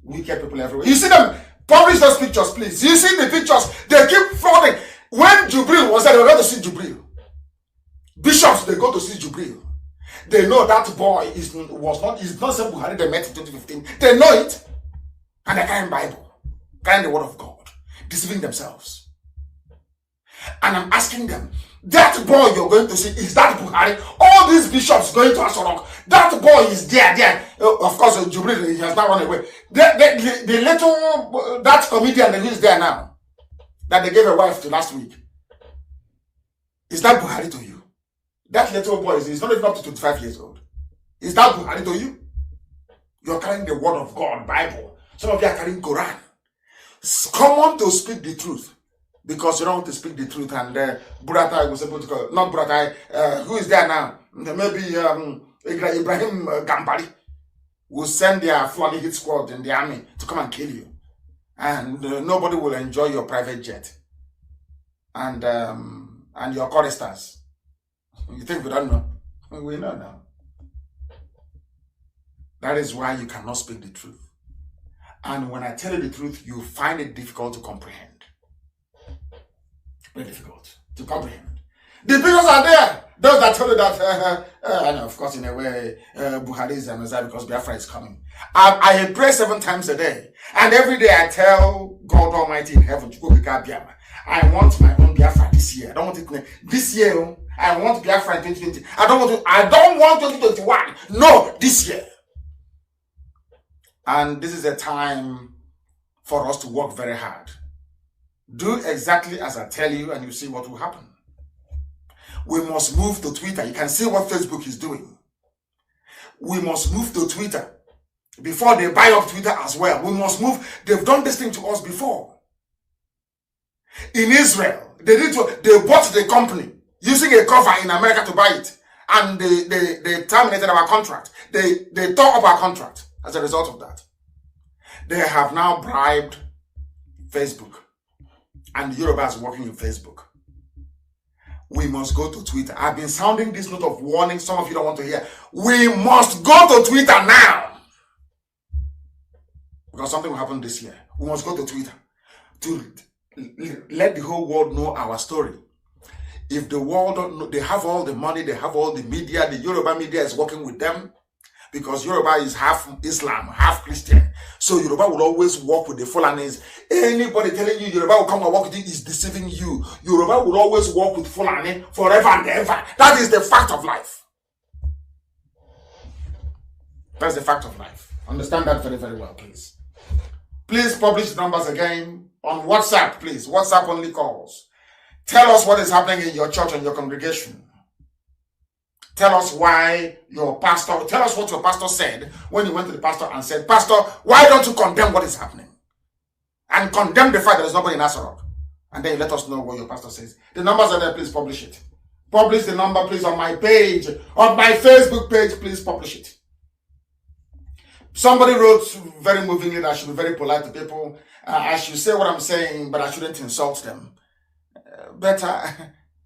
Wicked people everywhere. You see them publish those pictures, please. You see the pictures, they keep flooding. When Jubril was there, they were going to see Jubril. Bishops, they go to see Jubril. They know that boy is not Sam Buhari they met in 2015. They know it. And they're carrying Bible, carrying the word of God, deceiving themselves. And I'm asking them, that boy you're going to see, is that Buhari? All these bishops going to Asorok, that boy is there. Of course, Jubril, he has not run away. The little, that comedian who is there now, that they gave a wife to last week, is that Buhari to you? That little boy is not even up to 25 years old. Is that Buhari to you? You're carrying the word of God, Bible. Some of you are carrying Quran. Come on to speak the truth. Because you don't want to speak the truth. And Buratai was able to call, not Buratai, who is there now? Maybe Ibrahim Gambari will send their Fulani hit squad in the army to come and kill you. And nobody will enjoy your private jet. And your choristers. You think we don't know? We know now. That is why you cannot speak the truth. And when I tell you the truth, you find it difficult to comprehend. Very difficult to comprehend. The pictures are there. Those that tell you that, and of course, in a way, Buhari is a Messiah because Biafra is coming. I pray 7 times a day. And every day I tell God Almighty in heaven to go become Biafra. I want my own Biafra this year. I don't want it this year. I want Biafra in 2020. I don't want 2021. No, this year. And this is a time for us to work very hard. Do exactly as I tell you and you see what will happen. We must move to Twitter. You can see what Facebook is doing. We must move to Twitter. Before they buy up Twitter as well. We must move. They've done this thing to us before. In Israel, they bought the company using a cover in America to buy it. And they terminated our contract. They tore up our contract as a result of that. They have now bribed Facebook. And Yoruba is working in Facebook. We must go to Twitter. I've been sounding this note of warning. Some of you don't want to hear. We must go to Twitter now. Because something will happen this year. We must go to Twitter to let the whole world know our story. If the world don't know, they have all the money, they have all the media. The Yoruba media is working with them. Because Yoruba is half Islam, half Christian. So Yoruba will always work with the Fulanis. Anybody telling you Yoruba will come and work with you is deceiving you. Yoruba will always work with Fulani forever and ever. That is the fact of life. That's the fact of life. Understand that very, very well, please. Please publish the numbers again on WhatsApp, please. WhatsApp only calls. Tell us what is happening in your church and your congregation. Tell us why your pastor, tell us what your pastor said when you went to the pastor and said, Pastor, why don't you condemn what is happening? And condemn the fact that there's nobody in Asorok. And then you let us know what your pastor says. The numbers are there, please publish it. Publish the number, please, on my page, on my Facebook page, please publish it. Somebody wrote very movingly that I should be very polite to people. I should say what I'm saying, but I shouldn't insult them.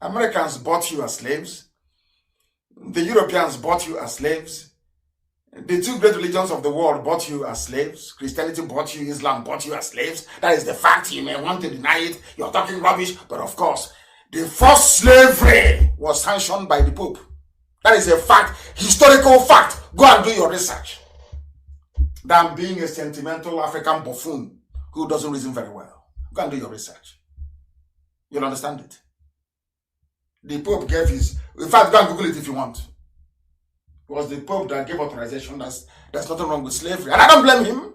Americans bought you as slaves. The Europeans bought you as slaves. The 2 great religions of the world bought you as slaves. Christianity bought you, Islam bought you as slaves. That is the fact. You may want to deny it. You're talking rubbish. But of course, the first slavery was sanctioned by the Pope. That is a fact, historical fact. Go and do your research. Than being a sentimental African buffoon who doesn't reason very well. Go and do your research. You'll understand it. The Pope gave his... In fact, go and Google it if you want. It was the Pope that gave authorization. There's nothing wrong with slavery. And I don't blame him.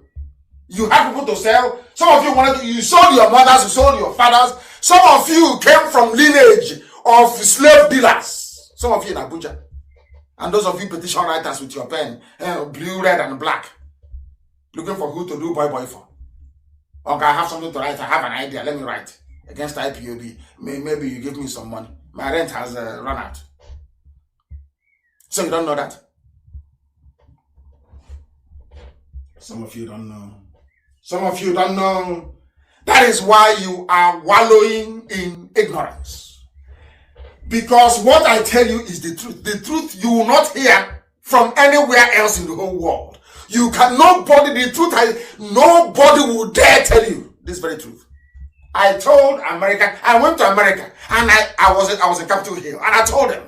You have people to sell. Some of you you sold your mothers, you sold your fathers. Some of you came from lineage of slave dealers. Some of you in Abuja. And those of you petition writers with your pen, blue, red, and black. Looking for who to do boy for. Okay, I have something to write. I have an idea. Let me write. Against IPOB. Maybe you give me some money. My rent has run out. So you don't know that? Some of you don't know. Some of you don't know. That is why you are wallowing in ignorance. Because what I tell you is the truth. The truth you will not hear from anywhere else in the whole world. You can, nobody, the truth nobody will dare tell you this very truth. I told America, I went to America, and I was in Capitol Hill, and I told them,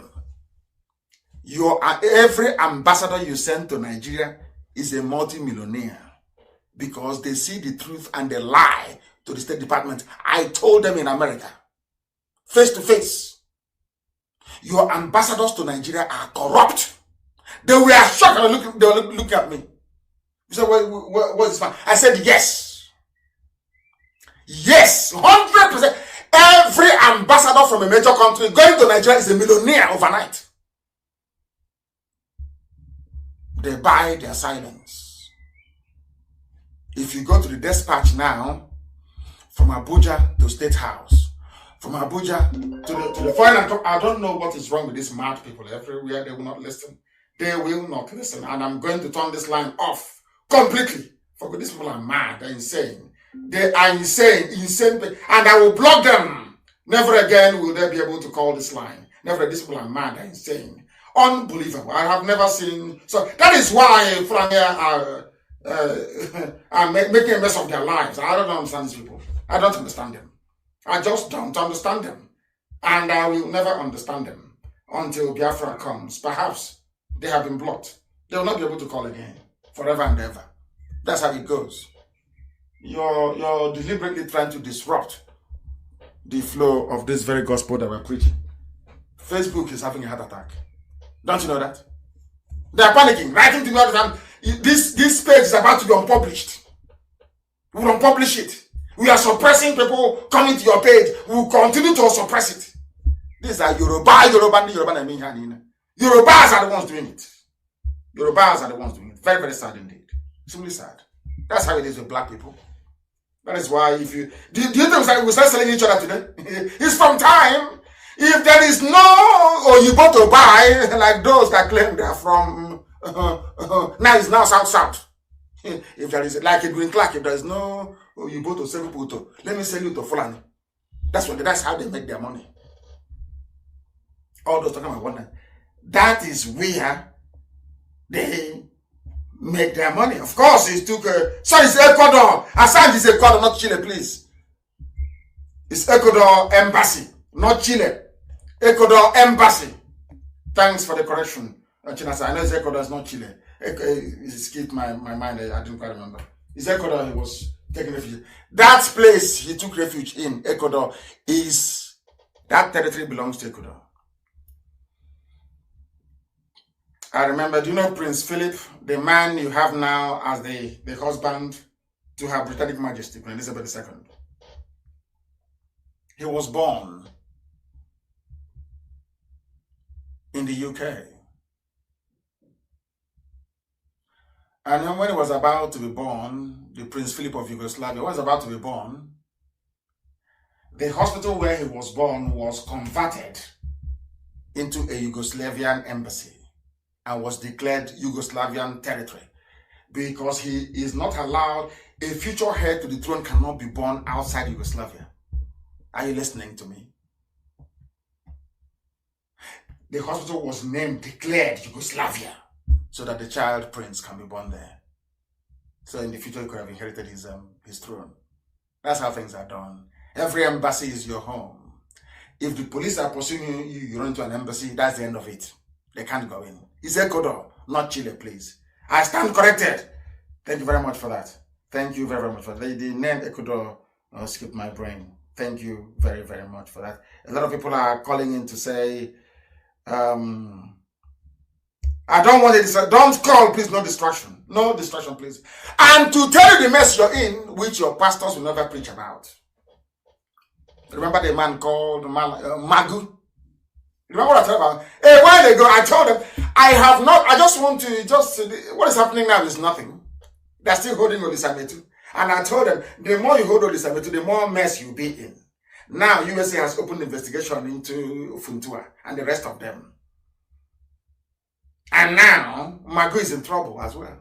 every ambassador you send to Nigeria is a multi-millionaire, because they see the truth and they lie to the State Department. I told them in America, face to face, your ambassadors to Nigeria are corrupt. They were shocked and they were looking at me. You said, what is fine? I said, yes. Yes, 100%. Every ambassador from a major country going to Nigeria is a millionaire overnight. They buy their silence. If you go to the dispatch now, from Abuja to State House, from Abuja to the foreign, I don't know what is wrong with these mad people everywhere. They will not listen. They will not listen. And I'm going to turn this line off completely. For these people are mad. They're insane. They are insane. And I will block them. Never again will they be able to call this line. Never. These people are mad. They're insane. Unbelievable. I have never seen. So that is why are making a mess of their lives. I don't understand these people. I don't understand them. I just don't understand them. And I will never understand them until Biafra comes. Perhaps they have been blocked. They will not be able to call again forever and ever. That's how it goes. You're deliberately trying to disrupt the flow of this very gospel that we're preaching. Facebook is having a heart attack. Don't you know that? They're panicking, writing to me all the time. This page is about to be unpublished. We will unpublish it. We are suppressing people coming to your page. We will continue to suppress it. These are Yorubas are the ones doing it. Yorubas are the ones doing it. Very, very sad indeed. Extremely sad. That's how it is with black people. That is why if you... Do you think we start selling each other today? It's from time. If there is no Oyibo to buy, like those that claim they are from... now it's now South. If there is, like a Green Clark, if there is no Oyibo to sell people to, let me sell you to Fulani. That's how they make their money. All those talking about one. That is where they make their money. Of course, it took it's Ecuador. Assange is Ecuador, not Chile, please. It's Ecuador Embassy, not Chile. Ecuador Embassy. Thanks for the correction. I know it's Ecuador, it's not Chile. It escaped my mind. I didn't quite remember. It's Ecuador he was taking refuge. That place he took refuge in, Ecuador, that territory belongs to Ecuador. I remember, do you know Prince Philip, the man you have now as the husband to Her Britannic Majesty, Queen Elizabeth II? He was born in the UK. And then when he was about to be born, the Prince Philip of Yugoslavia was about to be born, the hospital where he was born was converted into a Yugoslavian embassy and was declared Yugoslavian territory because he is not allowed, a future heir to the throne cannot be born outside Yugoslavia. Are you listening to me? The hospital was declared Yugoslavia so that the child prince can be born there. So in the future he could have inherited his throne. That's how things are done. Every embassy is your home. If the police are pursuing you, you run into an embassy, that's the end of it. They can't go in. It's Ecuador, not Chile, please. I stand corrected. Thank you very much for that. Thank you very, very much for that. The name Ecuador skipped my brain. Thank you very, very much for that. A lot of people are calling in to say, I don't want it. Don't call, please. No distraction. No distraction, please. And to tell you the mess you're in, which your pastors will never preach about. Remember the man called Magu? Remember what I told about? A while ago, I told them, I just want to, what is happening now is nothing. They're still holding Olisametu. And I told them, the more you hold Olisametu, the more mess you'll be in. Now, USA has opened investigation into Funtua and the rest of them. And now, Magu is in trouble as well.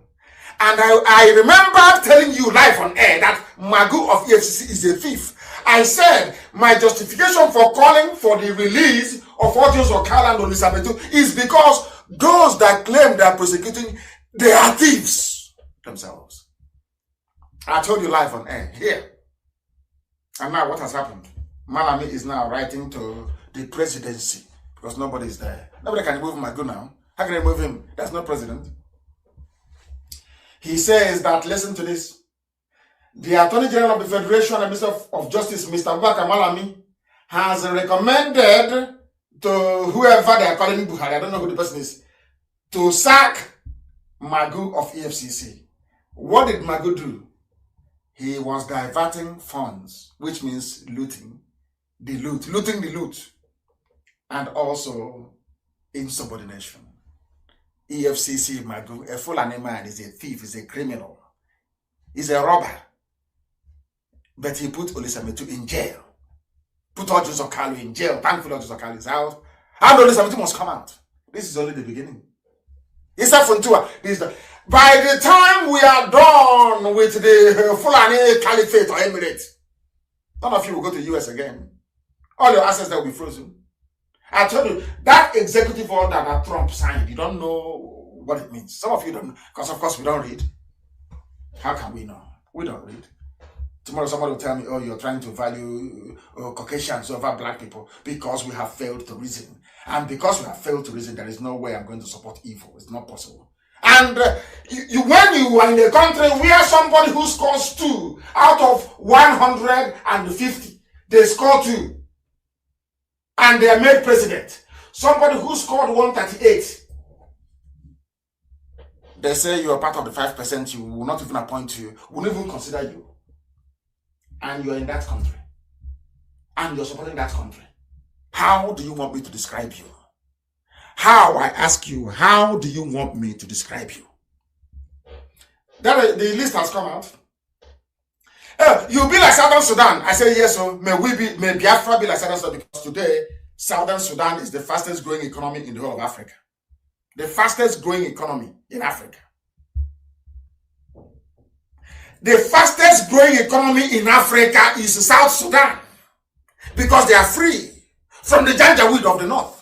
And I remember telling you live on air that Magu of EFCC is a thief. I said my justification for calling for the release of audios of Carl and Olisametu is because Those that claim they are prosecuting, they are thieves themselves. I told you live on air here. And now what has happened? Malami is now writing to the presidency because nobody is there. Nobody can move Magu now. How can I move him? There's no president. He says that, listen to this. The Attorney General of the Federation and Minister of Justice, Mr. Abubakar Malami, has recommended to whoever they are calling Buhari, I don't know who the person is, to sack Magu of EFCC. What did Magu do? He was diverting funds, which means looting the loot, and also insubordination. EFCC Magu, a Fulani man, is a thief, is a criminal, is a robber. But he put Olisametu in jail. Put Ojuso Kalu in jail. Thankfully, Ojuso Kalu is out. And Olisametu must come out. This is only the beginning. By the time we are done with the Fulani Caliphate or Emirate, none of you will go to the US again. All your assets that will be frozen. I told you, that executive order that Trump signed, you don't know what it means. Some of you don't know, because of course we don't read. How can we know? We don't read. Tomorrow somebody will tell me, oh, you're trying to value Caucasians over black people because we have failed to reason. And because we have failed to reason, there is no way I'm going to support evil. It's not possible. And when you are in a country where somebody who scores 2 out of 150, they score 2, and they are made president. Somebody who scored 138, they say you are part of the 5%, you will not even appoint you, will not even consider you. And you're in that country. And you're supporting that country. How do you want me to describe you? How, I ask you, how do you want me to describe you? The list has come out. You'll be like Southern Sudan. I say yes, so may Biafra be like Southern Sudan, because today, Southern Sudan is the fastest growing economy in the whole of Africa. The fastest growing economy in Africa. The fastest growing economy in Africa is South Sudan, because they are free from the Janjaweed of the north.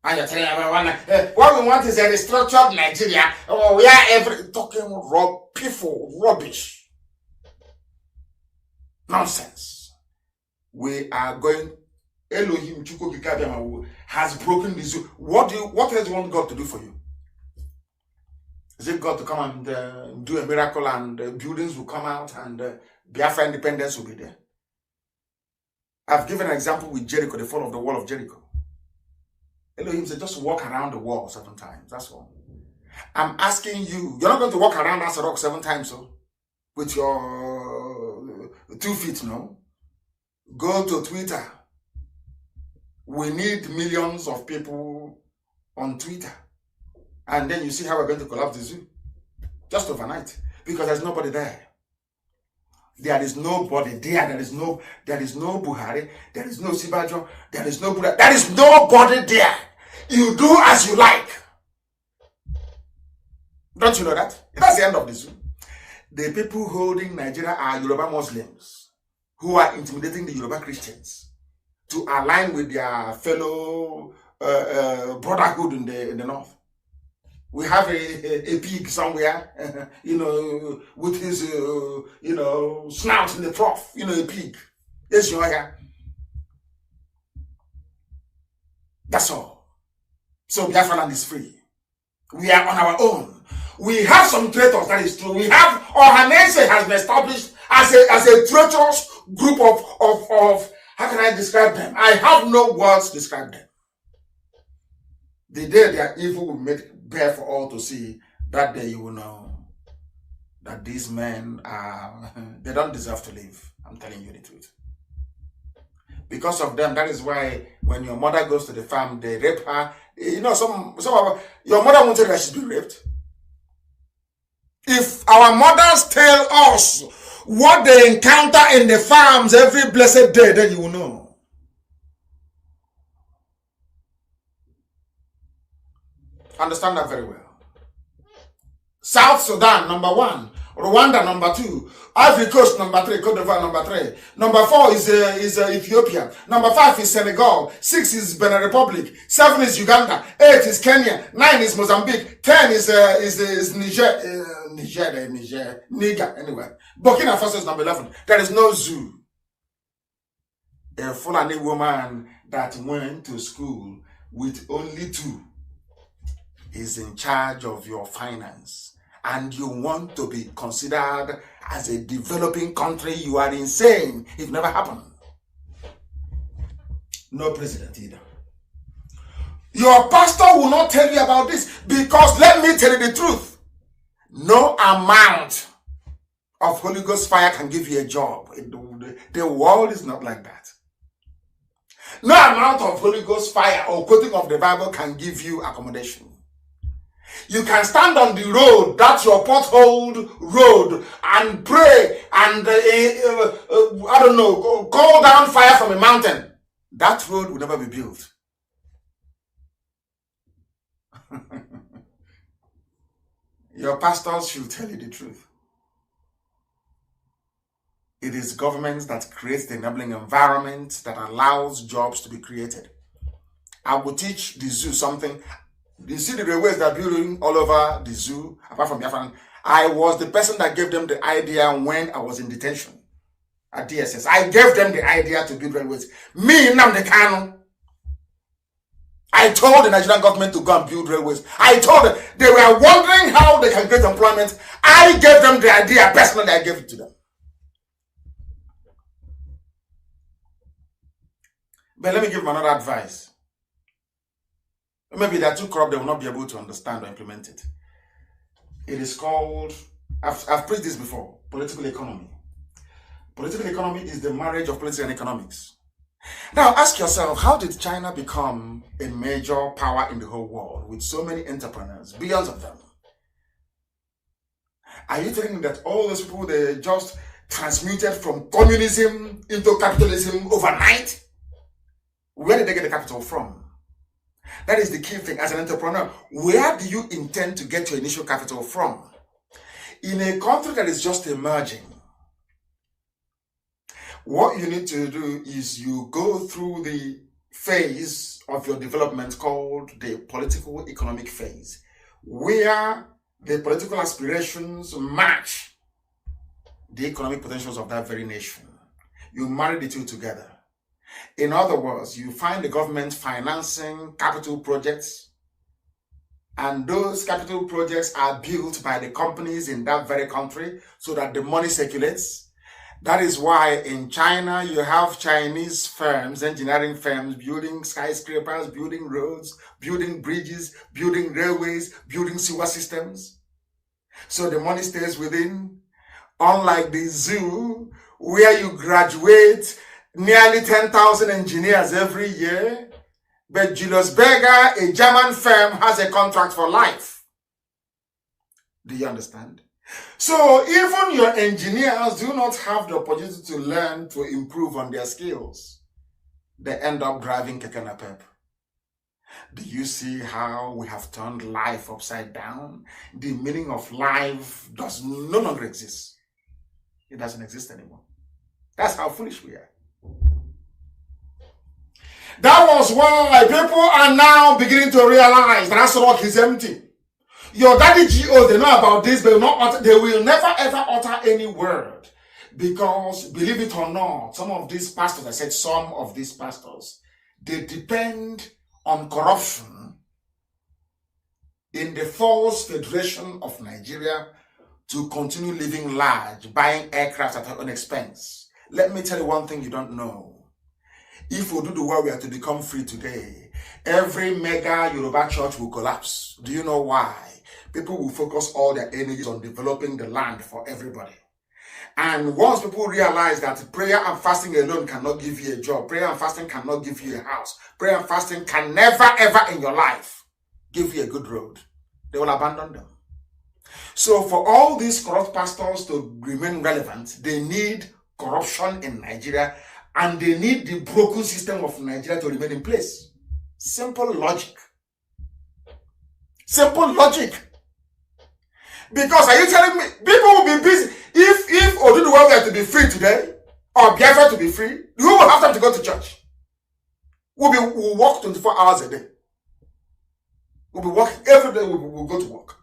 And you're telling everyone, what we want is a restructured Nigeria, we are talking rubbish. Nonsense. We are going, Elohim Chukwu has broken this. What else do you want God to do for you? Is it God to come and do a miracle and buildings will come out and Biafra independence will be there? I've given an example with Jericho, the fall of the wall of Jericho. Elohim said, just walk around the wall 7 times. That's all. I'm asking you, you're not going to walk around that rock 7 times, so with your 2 feet, no? Go to Twitter. We need millions of people on Twitter. And then you see how we're going to collapse the zoo. Just overnight. Because there's nobody there. There is nobody there. There is no Buhari. There is no Sibajo. There is no Buhari. There is nobody there. You do as you like. Don't you know that? That's the end of the zoo. The people holding Nigeria are Yoruba Muslims who are intimidating the Yoruba Christians to align with their fellow brotherhood in the north. We have a pig somewhere, with his, snout in the trough, a pig. Yes, you are. That's all. So Biafra land is free. We are on our own. We have some traitors, that is true. We have, Ohanese has been established as a treacherous group of, how can I describe them? I have no words to describe them. The day their evil will make bare for all to see, that day you will know that these men they don't deserve to live. I'm telling you the truth. Because of them, that is why when your mother goes to the farm, they rape her. Some of your mother won't tell her she's been raped. If our mothers tell us what they encounter in the farms every blessed day, then you will know. Understand that very well. South Sudan, number 1. Rwanda number 2, Ivory Coast number 3, Cote d'Ivoire number 3, number 4 is Ethiopia, number 5 is Senegal, 6 is Benin Republic, 7 is Uganda, 8 is Kenya, 9 is Mozambique, 10 is Niger, anyway. Burkina Faso is number 11. There is no zoo. A Fulani woman that went to school with only 2 is in charge of your finance, and you want to be considered as a developing country, you are insane. It never happened. No president either. Your pastor will not tell you about this, because let me tell you the truth. No amount of Holy Ghost fire can give you a job. The world is not like that. No amount of Holy Ghost fire or quoting of the Bible can give you accommodation. You can stand on the road, that's your potholed road, and pray and, I don't know, call down fire from a mountain. That road will never be built. Your pastors should tell you the truth. It is governments that create the enabling environment that allows jobs to be created. I will teach the zoo something. You see the railways that are building all over the zoo, apart from Biafran. I was the person that gave them the idea when I was in detention at DSS. I gave them the idea to build railways. Me, Nnamdi Kanu. I told the Nigerian government to go and build railways. I told them, they were wondering how they can create employment. I gave them the idea. Personally, I gave it to them. But let me give them another advice. Maybe they are too corrupt, they will not be able to understand or implement it. It is called, I've preached this before, political economy. Political economy is the marriage of politics and economics. Now ask yourself, how did China become a major power in the whole world with so many entrepreneurs, billions of them? Are you thinking that all those people, they just transmuted from communism into capitalism overnight? Where did they get the capital from? That is the key thing as an entrepreneur. Where do you intend to get your initial capital from? In a country that is just emerging, what you need to do is you go through the phase of your development called the political economic phase, where the political aspirations match the economic potentials of that very nation. You marry the two together. In other words, you find the government financing capital projects, and those capital projects are built by the companies in that very country so that the money circulates. That is why in China, you have Chinese firms, engineering firms, building skyscrapers, building roads, building bridges, building railways, building sewer systems. So the money stays within. Unlike the zoo, where you graduate nearly 10,000 engineers every year, but Julius Berger, a German firm, has a contract for life. Do you understand? So even your engineers do not have the opportunity to learn to improve on their skills. They end up driving keke napep. Do you see how we have turned life upside down? The meaning of life does no longer exist. It doesn't exist anymore. That's how foolish we are. That was why people are now beginning to realize that Aso Rock is empty. Your daddy GO, they know about this, but they will never ever utter any word. Because, believe it or not, some of these pastors, I said some of these pastors, they depend on corruption in the false federation of Nigeria to continue living large, buying aircraft at their own expense. Let me tell you one thing you don't know. If we do the work we are to become free today, every mega Yoruba church will collapse. Do you know why? People will focus all their energies on developing the land for everybody. And once people realize that prayer and fasting alone cannot give you a job, prayer and fasting cannot give you a house, prayer and fasting can never ever in your life give you a good road, they will abandon them. So for all these corrupt pastors to remain relevant, they need corruption in Nigeria, and they need the broken system of Nigeria to remain in place. Simple logic. Simple logic. Because are you telling me people will be busy? If Oduduwa were to be free today, or Biafra to be free, who will have time to go to church? We'll walk 24 hours a day. We'll be working every day. We'll go to work.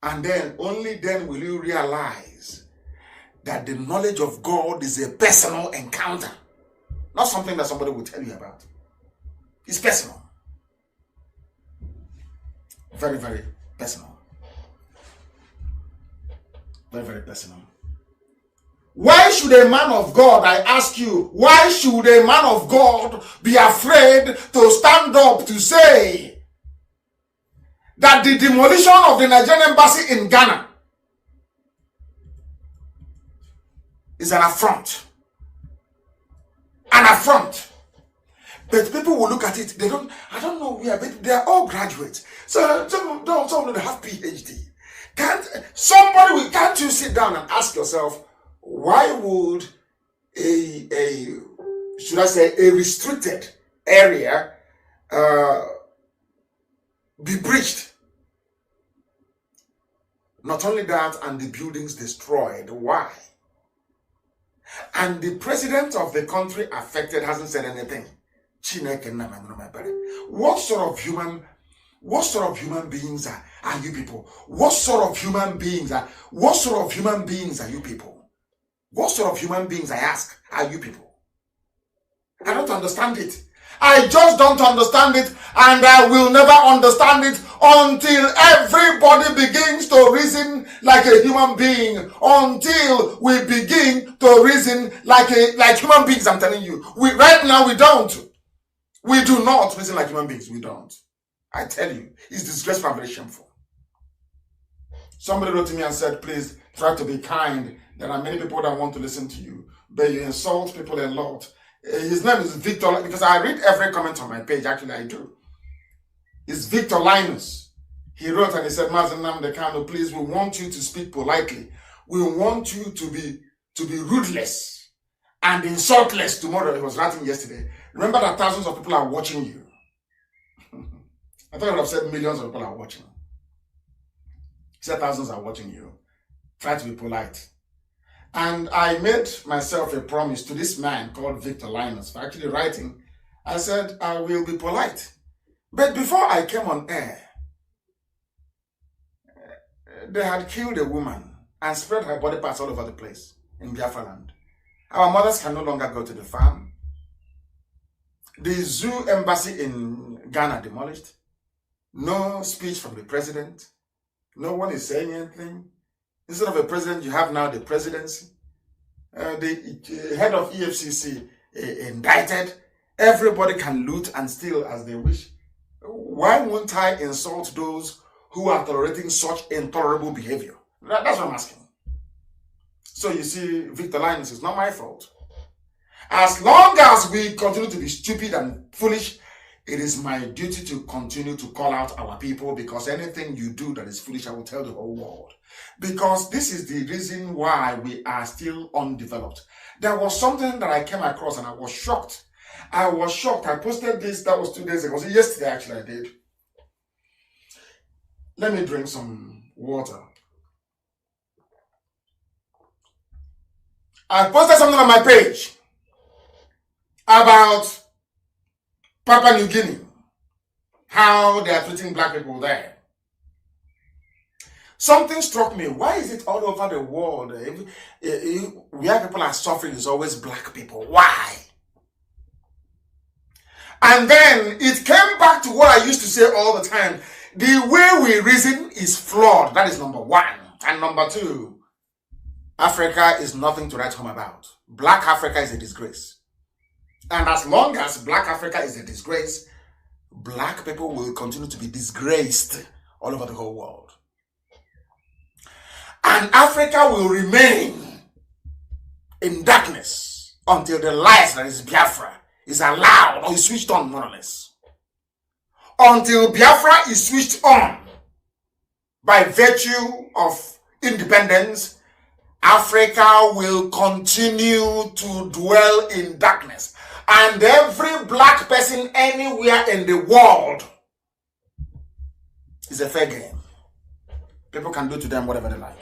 And then, only then will you realize that the knowledge of God is a personal encounter. Not something that somebody will tell you about. It's personal. Very, very personal. Very, very personal. Why should a man of God, I ask you, why should a man of God be afraid to stand up to say that the demolition of the Nigerian embassy in Ghana is an affront? An affront. But people will look at it, I don't know where, but they are all graduates. So some of them have PhD. Can't you sit down and ask yourself, why would a restricted area be breached? Not only that, and the buildings destroyed. Why? And the president of the country affected hasn't said anything. What sort of human beings are you people? What sort of human beings are you people? What sort of human beings, I ask, are you people? I don't understand it. I just don't understand it, and I will never understand it until everybody begins to reason like a human being. Until we begin to reason like human beings, I'm telling you. Right now we don't. We do not reason like human beings. We don't. I tell you, it's disgraceful and very shameful. Somebody wrote to me and said, please try to be kind. There are many people that want to listen to you, but you insult people a lot. His name is Victor, because I read every comment on my page. Actually, I do. It's Victor Linus. He wrote and he said, Mazi Nnamdi Kanu, please, we want you to speak politely. We want you to be ruthless and insultless tomorrow. He was writing yesterday. Remember that thousands of people are watching you. I thought I would have said millions of people are watching. He said thousands are watching you. Try to be polite. And I made myself a promise to this man called Victor Linus for actually writing. I said, I will be polite. But before I came on air, they had killed a woman and spread her body parts all over the place in Biafra land. Our mothers can no longer go to the farm. The zoo embassy in Ghana demolished. No speech from the president. No one is saying anything. Instead of a president, you have now the presidency. The head of EFCC indicted. Everybody can loot and steal as they wish. Why won't I insult those who are tolerating such intolerable behavior? That's what I'm asking. So you see, Victor Linus, is not my fault. As long as we continue to be stupid and foolish, it is my duty to continue to call out our people, because anything you do that is foolish, I will tell the whole world. Because this is the reason why we are still undeveloped. There was something that I came across and I was shocked. I posted this, that was 2 days ago. So yesterday, actually, I did. Let me drink some water. I posted something on my page about Papua New Guinea, how they are treating black people there. Something struck me. Why is it all over the world, where people are suffering is always black people? Why? And then it came back to what I used to say all the time. The way we reason is flawed. That is number one. And number two, Africa is nothing to write home about. Black Africa is a disgrace. And as long as Black Africa is a disgrace, black people will continue to be disgraced all over the whole world. And Africa will remain in darkness until the light that is Biafra is allowed or is switched on, more or less. Until Biafra is switched on by virtue of independence, Africa will continue to dwell in darkness. And every black person anywhere in the world is a fair game. People can do to them whatever they like.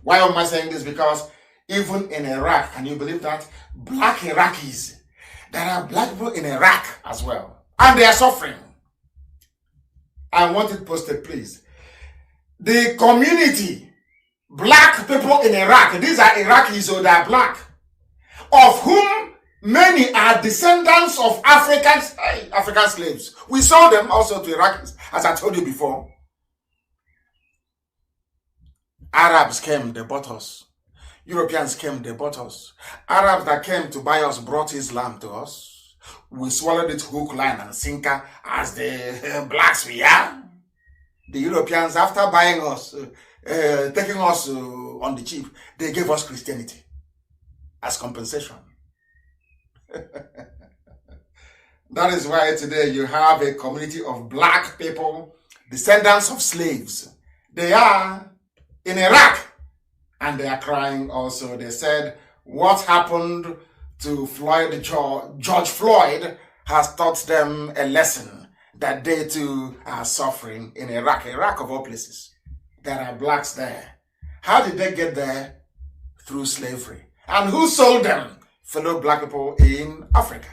Why am I saying this? Because even in Iraq, can you believe that? Black Iraqis, there are black people in Iraq as well. And they are suffering. I want it posted, please. The community, black people in Iraq, these are Iraqis, so they are black, of whom many are descendants of African slaves. We sold them also to Iraqis, as I told you before. Arabs came, they bought us. Europeans came, they bought us. Arabs that came to buy us brought Islam to us. We swallowed it hook, line, and sinker as the blacks we are. The Europeans, after buying us, taking us on the cheap, they gave us Christianity as compensation. That is why today you have a community of black people, descendants of slaves. They are in Iraq, and they are crying also. They said, what happened to George Floyd has taught them a lesson that they too are suffering in Iraq of all places. There are blacks there. How did they get there? Through slavery. And who sold them? Fellow black people in Africa.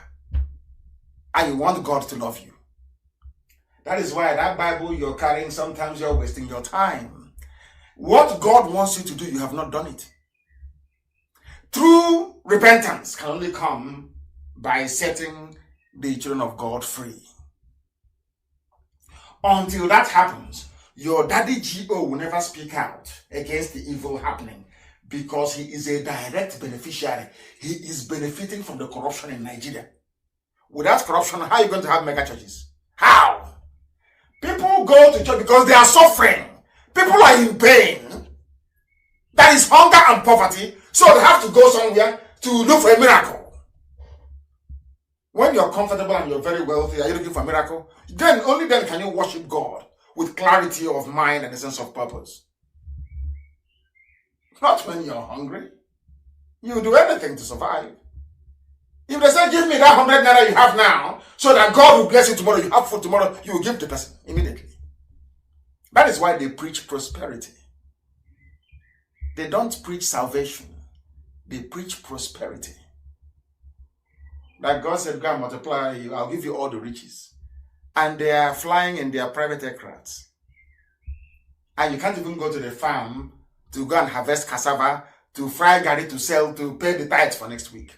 And you want God to love you. That is why that Bible you're carrying, sometimes you're wasting your time. What God wants you to do, you have not done it. True repentance can only come by setting the children of God free. Until that happens, your daddy G.O. will never speak out against the evil happening because he is a direct beneficiary. He is benefiting from the corruption in Nigeria. Without corruption, how are you going to have mega churches? How? People go to church because they are suffering. People are in pain. That is hunger and poverty. So they have to go somewhere to look for a miracle. When you're comfortable and you're very wealthy, are you looking for a miracle? Then, only then can you worship God with clarity of mind and a sense of purpose. Not when you're hungry. You do anything to survive. If they say, give me that 100 naira you have now, so that God will bless you tomorrow, you have food tomorrow, you will give the person immediately. That is why they preach prosperity. They don't preach salvation. They preach prosperity. Like God said, go and multiply you, I'll give you all the riches. And they are flying in their private aircrafts. And you can't even go to the farm to go and harvest cassava, to fry garri to sell, to pay the tithes for next week.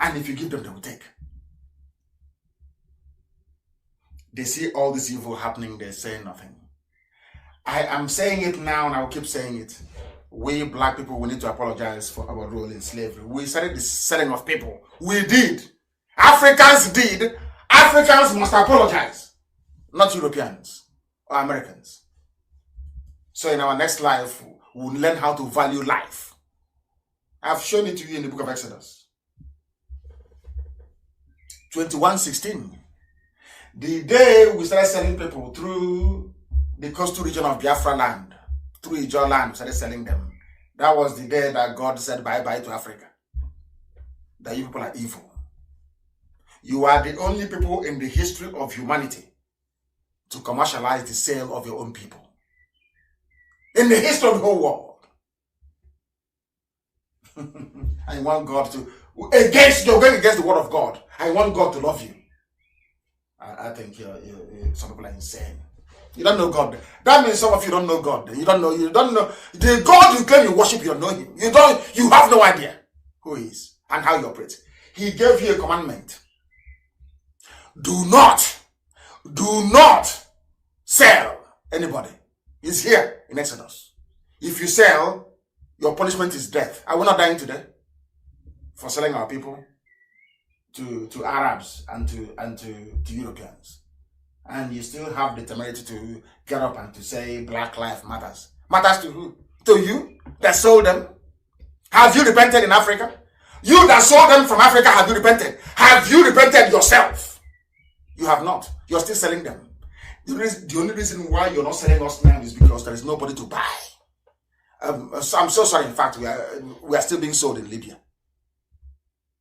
And if you give them, they will take. They see all this evil happening, they say nothing. I am saying it now and I will keep saying it. We black people, we need to apologize for our role in slavery. We started the selling of people. We did. Africans did. Africans must apologize. Not Europeans or Americans. So in our next life, we'll learn how to value life. I've shown it to you in the book of Exodus. 21:16. The day we started selling people through the coastal region of Biafra land, through Ijaw land, we started selling them. That was the day that God said bye-bye to Africa. That you people are evil. You are the only people in the history of humanity to commercialize the sale of your own people. In the history of the whole world. I want God to, you're going against the word of God. I want God to love you. I think some people are insane. You don't know God. That means some of you don't know God. You don't know. The God you claim you worship, you don't know him. You have no idea who he is and how he operates. He gave you a commandment. Do not sell anybody. It's here in Exodus. If you sell, your punishment is death. Are we not dying today for selling our people to Arabs and to Europeans? And you still have the temerity to get up and to say Black Lives Matters. Matters to who? To you that sold them? Have you repented in Africa? You that sold them from Africa, have you repented? Have you repented yourself? You have not. You're still selling them. The only reason why you're not selling us now is because there is nobody to buy. So I'm so sorry. In fact, we are still being sold in Libya.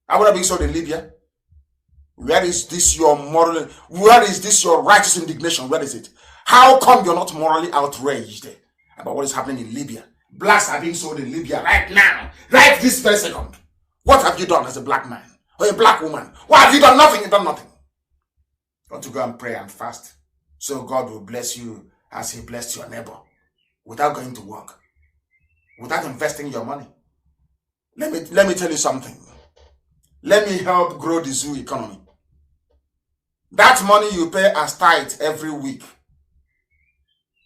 Are we not being sold in Libya? Where is this your moral? Where is this your righteous indignation? Where is it? How come you're not morally outraged about what is happening in Libya? Blacks are being sold in Libya right now, right this very second. What have you done as a black man or a black woman? What have you done? Nothing. You've done nothing. You want to go and pray and fast so God will bless you as he blessed your neighbor without going to work, without investing your money. Let me tell you something. Let me help grow the zoo economy. That money you pay as tithe every week,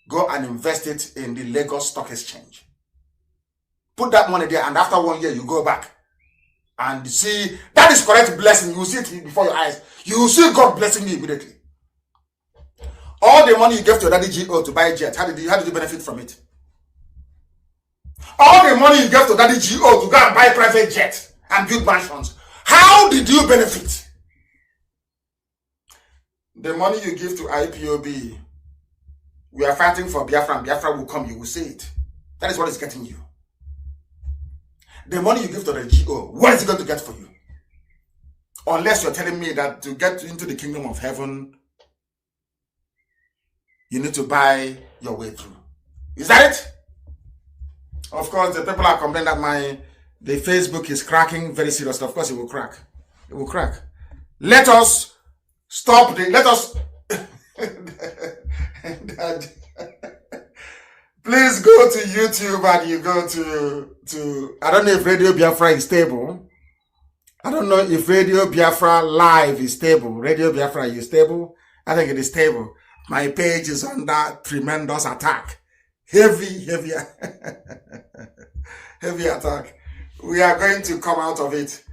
go and invest it in the Lagos Stock Exchange. Put that money there, and after 1 year, you go back and see that is correct blessing. You see it before your eyes. You will see God blessing you immediately. All the money you gave to your daddy GO to buy jet, how did you benefit from it? All the money you gave to daddy GO to go and buy private jet and build mansions, how did you benefit? The money you give to IPOB, we are fighting for Biafra, and Biafra will come, you will see it. That is what is getting you. The money you give to the GO, what is it going to get for you? Unless you're telling me that to get into the kingdom of heaven, you need to buy your way through. Is that it? Of course, the people are complaining that the Facebook is cracking very seriously. Of course, it will crack. It will crack. Let us stop let us please go to YouTube and you go to I don't know if Radio Biafra is stable. I don't know if Radio Biafra Live is stable. Radio Biafra is stable. I think it is stable. My page is under tremendous attack. Heavy attack. We are going to come out of it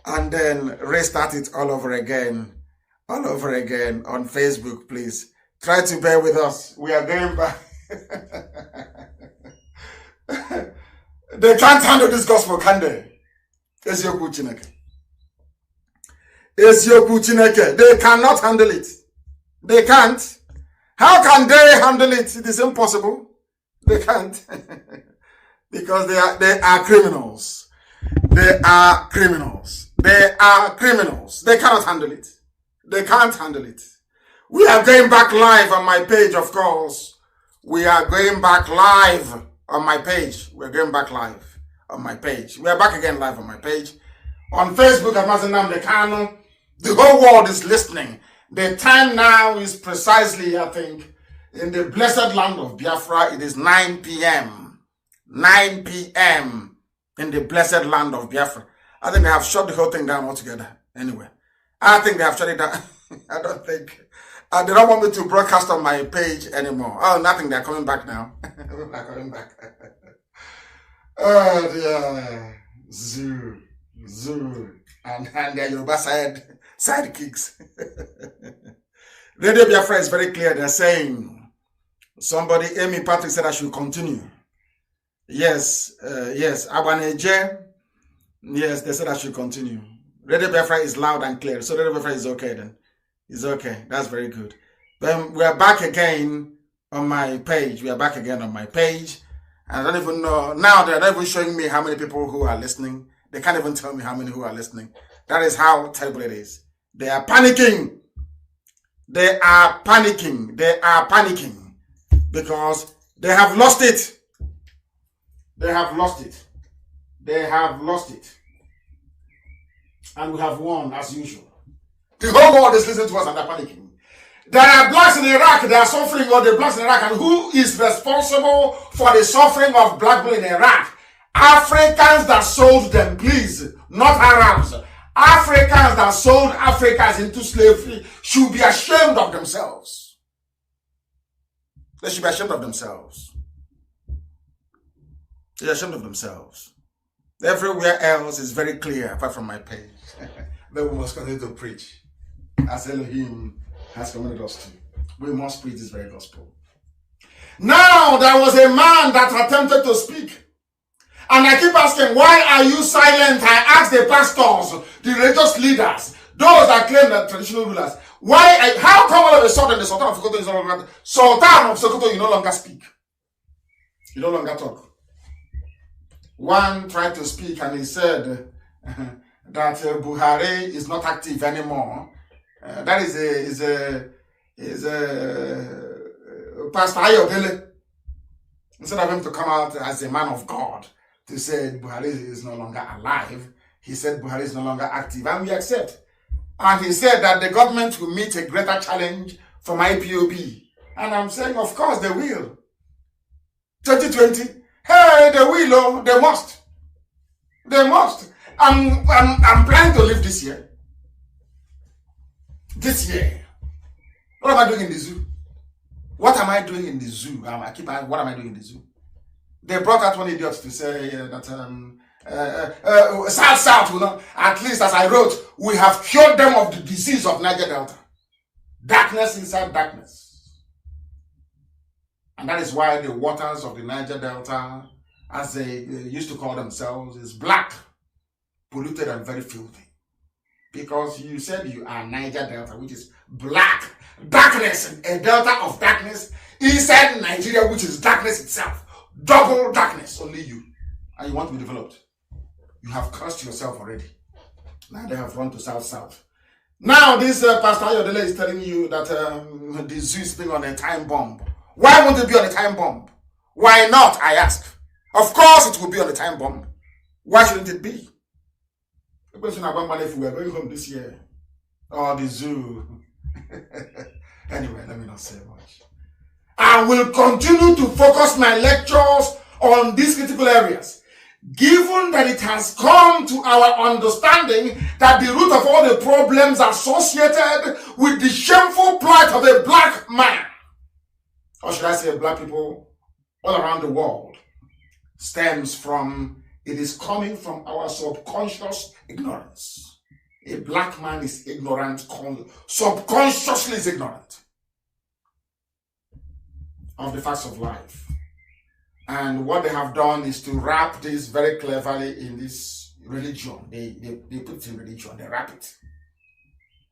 and then restart it all over again on Facebook, please. Try to bear with us. We are going back. They can't handle this gospel, can they? Ezioku Chineke. They cannot handle it. They can't. How can they handle it? It is impossible. They can't. Because they are criminals. They are criminals. They are criminals. They cannot handle it. They can't handle it. We are going back live on my page, of course. We are going back live on my page. We're going back live on my page. We are back again live on my page. On Facebook, at Mazi Nnamdi Kanu. The whole world is listening. The time now is precisely, I think, in the blessed land of Biafra, it is 9 p.m. 9 p.m. in the blessed land of Biafra. I think they have shut the whole thing down altogether. Anyway, I think they have shut it down. I don't think. They don't want me to broadcast on my page anymore. Oh, nothing. They're coming back now. They're coming back. Oh, dear. Zoo. And their Yoruba sidekicks. Radio Biafra is very clear. They're saying, Amy Patrick said I should continue. Yes. Abaneje. Yes, they said I should continue. Radio Biafra is loud and clear. So Radio Biafra is okay then. It's okay. That's very good. Then we are back again on my page. We are back again on my page. And I don't even know. Now they're not even showing me how many people who are listening. They can't even tell me how many who are listening. That is how terrible it is. They are panicking. They are panicking. They are panicking. Because they have lost it. They have lost it. They have lost it. And we have won as usual. The whole world is listening to us and they're panicking. There are blacks in Iraq, they are suffering, or the blacks in Iraq, and who is responsible for the suffering of black people in Iraq? Africans that sold them, please, not Arabs. Africans that sold Africans into slavery should be ashamed of themselves. They should be ashamed of themselves. They're ashamed of themselves. Everywhere else is very clear, apart from my page. Then we must continue to preach as Elohim has commanded us to. We must preach this very gospel. Now, there was a man that attempted to speak. And I keep asking, why are you silent? I asked the pastors, the religious leaders, those that claim that traditional rulers, how come all of a sudden the Sultan of Sokoto is no longer, Sultan of Sokoto, you no longer speak? You no longer talk. One tried to speak and he said that Buhari is not active anymore. That is Pastor Ayodele, instead of him to come out as a man of God to say Buhari is no longer alive, he said Buhari is no longer active, and we accept. And he said that the government will meet a greater challenge from IPOB. And I'm saying, of course, they will. 2020, hey, they will, oh, they must. They must. I'm planning to leave this year. This year. What am I doing in the zoo? What am I doing in the zoo? What am I doing in the zoo? They brought out one idiot to say that South, you know, at least as I wrote, we have cured them of the disease of Niger Delta. Darkness inside darkness. And that is why the waters of the Niger Delta, as they used to call themselves, is black, polluted, and very filthy. Because you said you are Niger Delta, which is black, darkness, a delta of darkness inside Nigeria, which is darkness itself. Double darkness, only you. And you want to be developed. You have cursed yourself already. Now they have run to South. Now this Pastor Ayodele is telling you that the zoo is being on a time bomb. Why won't it be on a time bomb? Why not, I ask? Of course it will be on a time bomb. Why shouldn't it be? The question about if we are going home this year. Or the zoo. Anyway, let me not say much. I will continue to focus my lectures on these critical areas, given that it has come to our understanding that the root of all the problems associated with the shameful plight of a black man, or should I say black people all around the world, stems from, it is coming from our subconscious ignorance. A black man is ignorant, subconsciously is ignorant of the facts of life. And what they have done is to wrap this very cleverly in this religion. They put it in religion, they wrap it.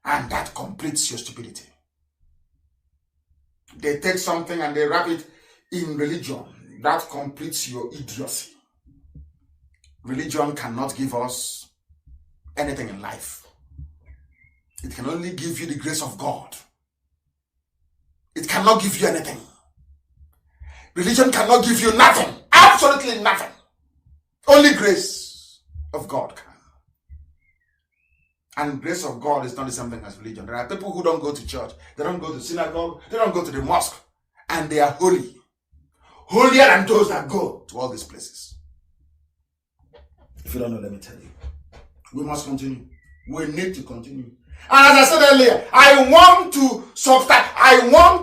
And that completes your stupidity. They take something and they wrap it in religion. That completes your idiocy. Religion cannot give us anything in life. It can only give you the grace of God. It cannot give you anything. Religion cannot give you nothing. Absolutely nothing. Only grace of God can. And grace of God is not the same thing as religion. There are people who don't go to church. They don't go to synagogue. They don't go to the mosque. And they are holy. Holier than those that go to all these places. If you don't know, let me tell you. We must continue. We need to continue. And as I said earlier, I want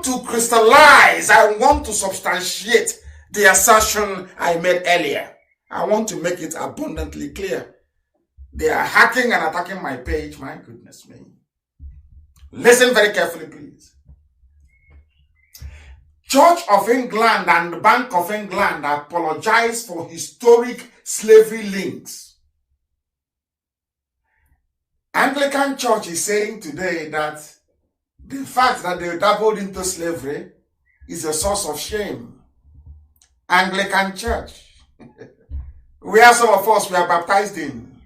to crystallize, I want to substantiate the assertion I made earlier. I want to make it abundantly clear. They are hacking and attacking my page. My goodness me. Listen very carefully, please. Church of England and Bank of England apologize for historic slavery links. Anglican Church is saying today that the fact that they dabbled into slavery is a source of shame. Anglican Church, where some of us were baptized in.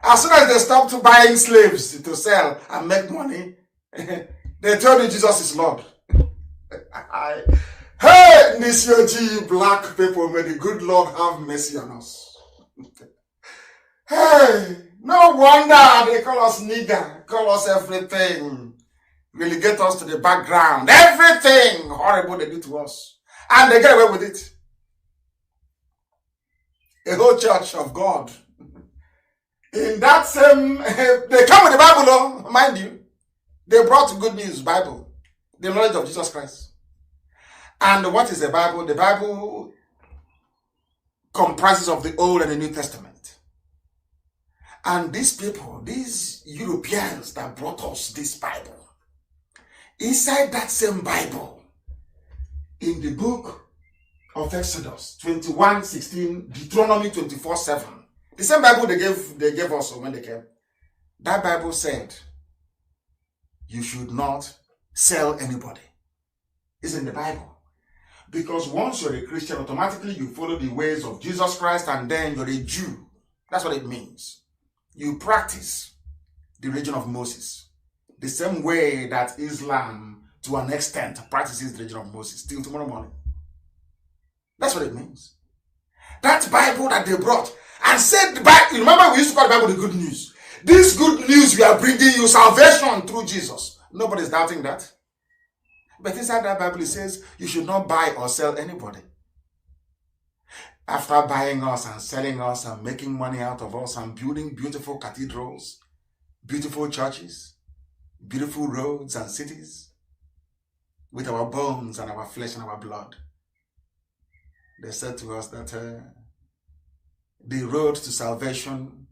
As soon as they stopped buying slaves to sell and make money, they told you Jesus is Lord. Hey, Nisioji, black people, may the good Lord have mercy on us. Hey, no wonder they call us nigger, call us everything, relegate us to the background, everything horrible they do to us, and they get away with it. A whole church of God. In that same, they come with the Bible, mind you. They brought good news, Bible, the knowledge of Jesus Christ. And what is the Bible? The Bible comprises of the Old and the New Testament. And these people, these Europeans that brought us this Bible, inside that same Bible, in the book of Exodus 21:16, Deuteronomy 24:7, the same Bible they gave us when they came, that Bible said, you should not sell anybody. It's in the Bible. Because once you're a Christian, automatically you follow the ways of Jesus Christ and then you're a Jew. That's what it means. You practice the religion of Moses. The same way that Islam to an extent, practices the religion of Moses till tomorrow morning. That's what it means. That Bible that they brought and said, remember we used to call the Bible the good news. This good news we are bringing you salvation through Jesus. Nobody's doubting that. But inside that Bible it says you should not buy or sell anybody. After buying us and selling us and making money out of us and building beautiful cathedrals, beautiful churches, beautiful roads and cities, with our bones and our flesh and our blood, they said to us that the road to salvation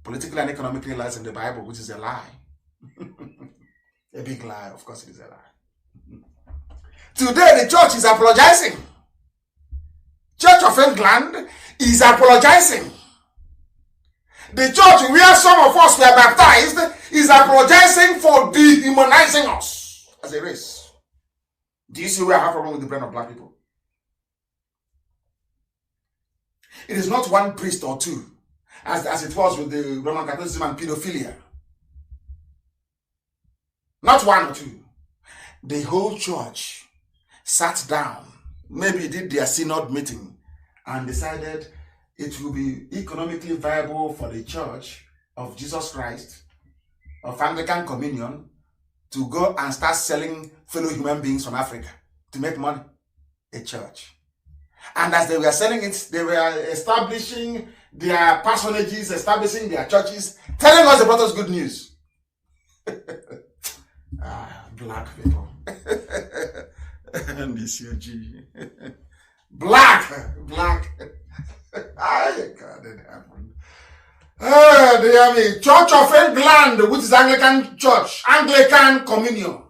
politically and economically lies in the Bible, which is a lie. A big lie, of course it is a lie. Today the church is apologizing. Church of England is apologizing. The church where some of us were baptized is apologizing for dehumanizing us as a race. Do you see where I have a problem with the brain of black people? It is not one priest or two, as it was with the Roman Catholicism and pedophilia. Not one or two. The whole church sat down, maybe did their synod meeting, and decided it will be economically viable for the Church of Jesus Christ, of Anglican Communion, to go and start selling fellow human beings from Africa to make money. A church. And as they were selling it, they were establishing their personages, establishing their churches, telling us they brought us good news. Black people. And this your G. Black. God, it happened. The Church of England, which is Anglican Church, Anglican Communion,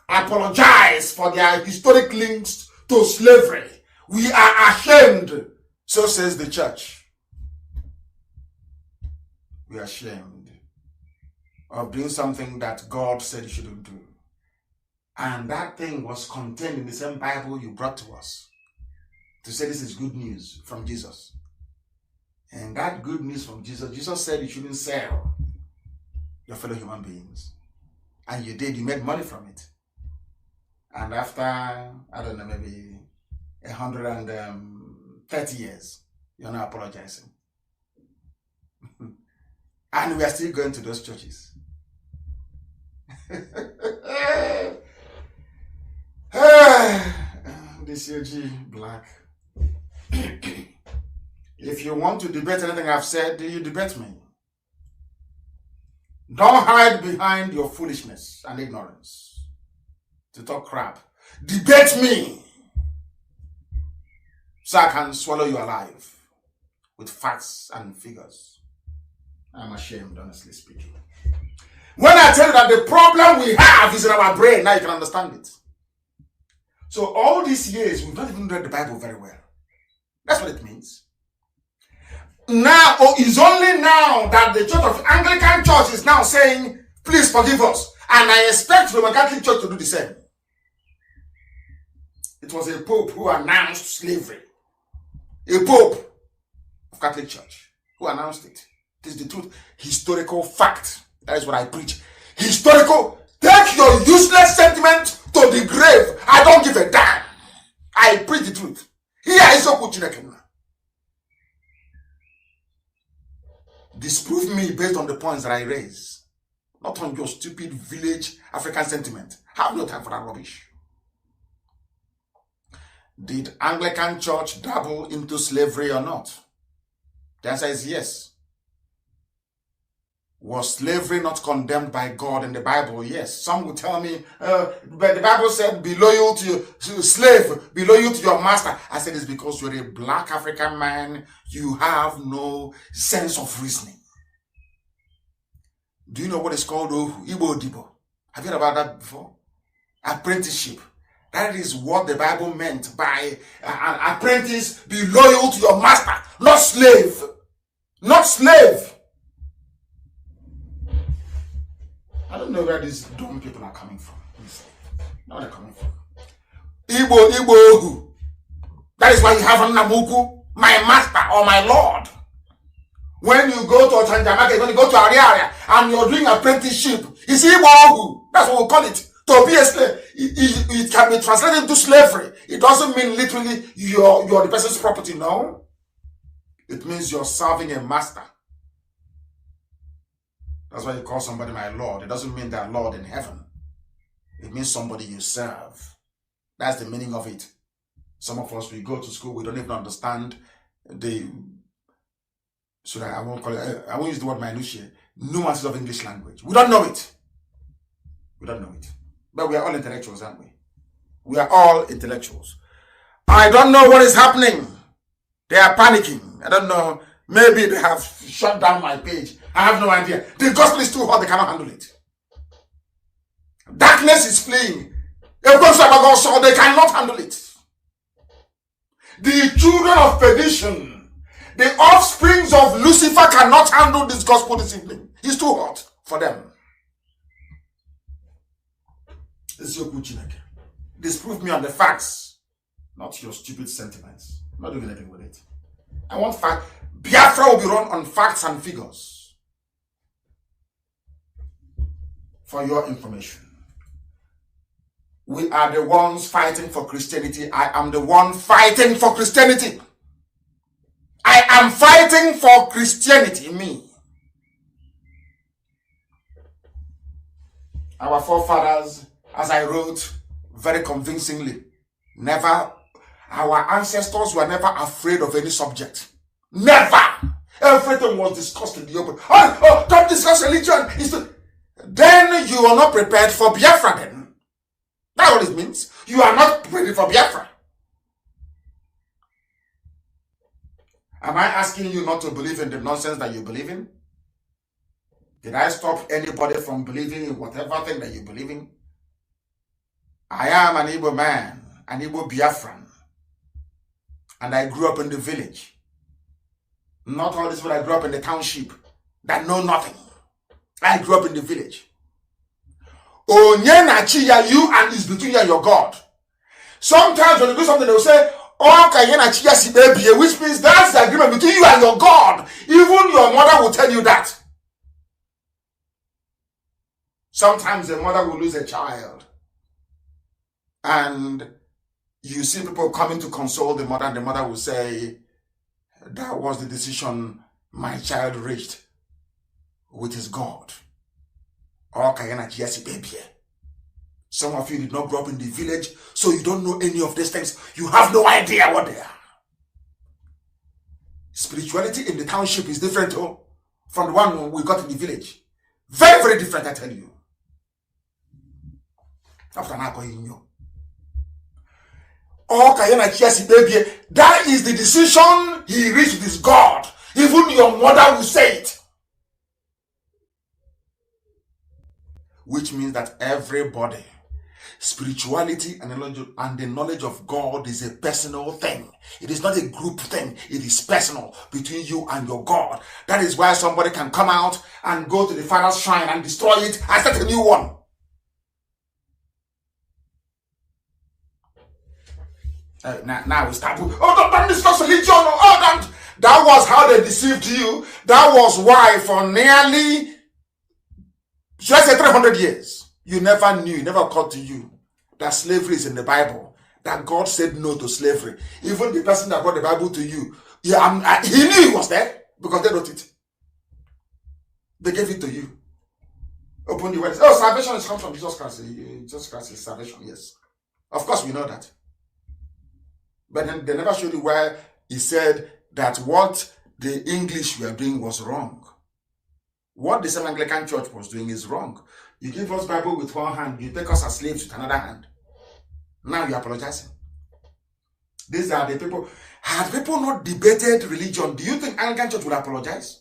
apologize for their historic links to slavery. We are ashamed, so says the church. We are ashamed of doing something that God said you shouldn't do. And that thing was contained in the same Bible you brought to us to say this is good news from Jesus. And that good news from Jesus, Jesus said you shouldn't sell your fellow human beings. And you did, you made money from it. And after, I don't know, maybe 130 years, you're not apologizing. And we are still going to those churches. This UG black. If you want to debate anything I've said, you debate me. Don't hide behind your foolishness and ignorance to talk crap. Debate me so I can swallow you alive with facts and figures. I'm ashamed, honestly speaking. When I tell you that the problem we have is in our brain, now you can understand it. So all these years, we've not even read the Bible very well. That's what it means. Now, it's only now that the Church of Anglican Church is now saying, please forgive us. And I expect the Roman Catholic Church to do the same. It was a Pope who announced slavery. A Pope of Catholic Church who announced it. It is the truth. Historical fact. That is what I preach. Historical. Take your useless sentiment to the grave. I don't give a damn. I preach the truth. Here is so good. Disprove me based on the points that I raise. Not on your stupid village African sentiment. Have no time for that rubbish. Did Anglican Church dabble into slavery or not? The answer is yes. Was slavery not condemned by God in the Bible? Yes. Some will tell me, but the Bible said, be loyal to your slave, be loyal to your master. I said it's because you're a black African man, you have no sense of reasoning. Do you know what is called Igbo Dibo? Have you heard about that before? Apprenticeship. That is what the Bible meant by an apprentice, be loyal to your master, not slave. Not slave. I don't know where these dumb people are coming from. Where they're coming from. Igbo. That is why you have Nnamdi, my master or my lord. When you go to Ochanjamaka, when you go to Ariaria, and you're doing apprenticeship, it's Igbo. That's what we call it. To be a slave, it can be translated into slavery. It doesn't mean literally you're the person's property, no. It means you're serving a master. That's why you call somebody my Lord. It doesn't mean they're Lord in heaven. It means somebody you serve. That's the meaning of it. Some of us, we go to school, we don't even understand I won't use the word minutiae, nuances of English language. We don't know it. We don't know it. But we are all intellectuals, aren't we? We are all intellectuals. I don't know what is happening. They are panicking. I don't know. Maybe they have shut down my page. I have no idea. The gospel is too hot. They cannot handle it. Darkness is fleeing. They cannot handle it. The children of perdition, the offsprings of Lucifer, cannot handle this gospel this evening. It's too hot for them. Disprove me on the facts, not your stupid sentiments. I'm not doing anything with it. I want facts. Biafra will be run on facts and figures. For your information. We are the ones fighting for Christianity. I am the one fighting for Christianity. I am fighting for Christianity, me. Our forefathers, as I wrote very convincingly, our ancestors were never afraid of any subject. Never. Everything was discussed in the open. Don't discuss religion. Then you are not prepared for Biafra then. That's what it means. You are not ready for Biafra. Am I asking you not to believe in the nonsense that you believe in? Did I stop anybody from believing in whatever thing that you believe in? I am an Igbo man, an Igbo Biafran. And I grew up in the village. Not all this, but I grew up in the township that know nothing. I grew up in the village. Onye na chiya, you and it's between you and your God. Sometimes when you do something, they'll say, which means that's the agreement between you and your God. Even your mother will tell you that. Sometimes a mother will lose a child. And you see people coming to console the mother, and the mother will say, that was the decision my child reached with his God. Some of you did not grow up in the village, so you don't know any of these things. You have no idea what they are. Spirituality in the township is different from the one we got in the village. Very, very different, I tell you. That is the decision he reached with his God. Even your mother will say it. Which means that everybody, spirituality and the knowledge of God is a personal thing. It is not a group thing. It is personal between you and your God. That is why somebody can come out and go to the Father's shrine and destroy it and start a new one. Now we start. Don't discuss religion. That was how they deceived you. That was why for nearly, should I say 300 years, you never knew, it never occurred to you that slavery is in the Bible, that God said no to slavery. Even the person that brought the Bible to you, he knew it was there because they wrote it. They gave it to you. Open the words. Salvation is come from Jesus Christ. Jesus Christ is salvation, yes. Of course, we know that. But then they never showed you where he said that what the English were doing was wrong. What the Same Anglican Church was doing is wrong. You give us Bible with one hand, you take us as slaves with another hand. Now you're apologizing. These are the people. Had people not debated religion, do you think Anglican Church would apologize?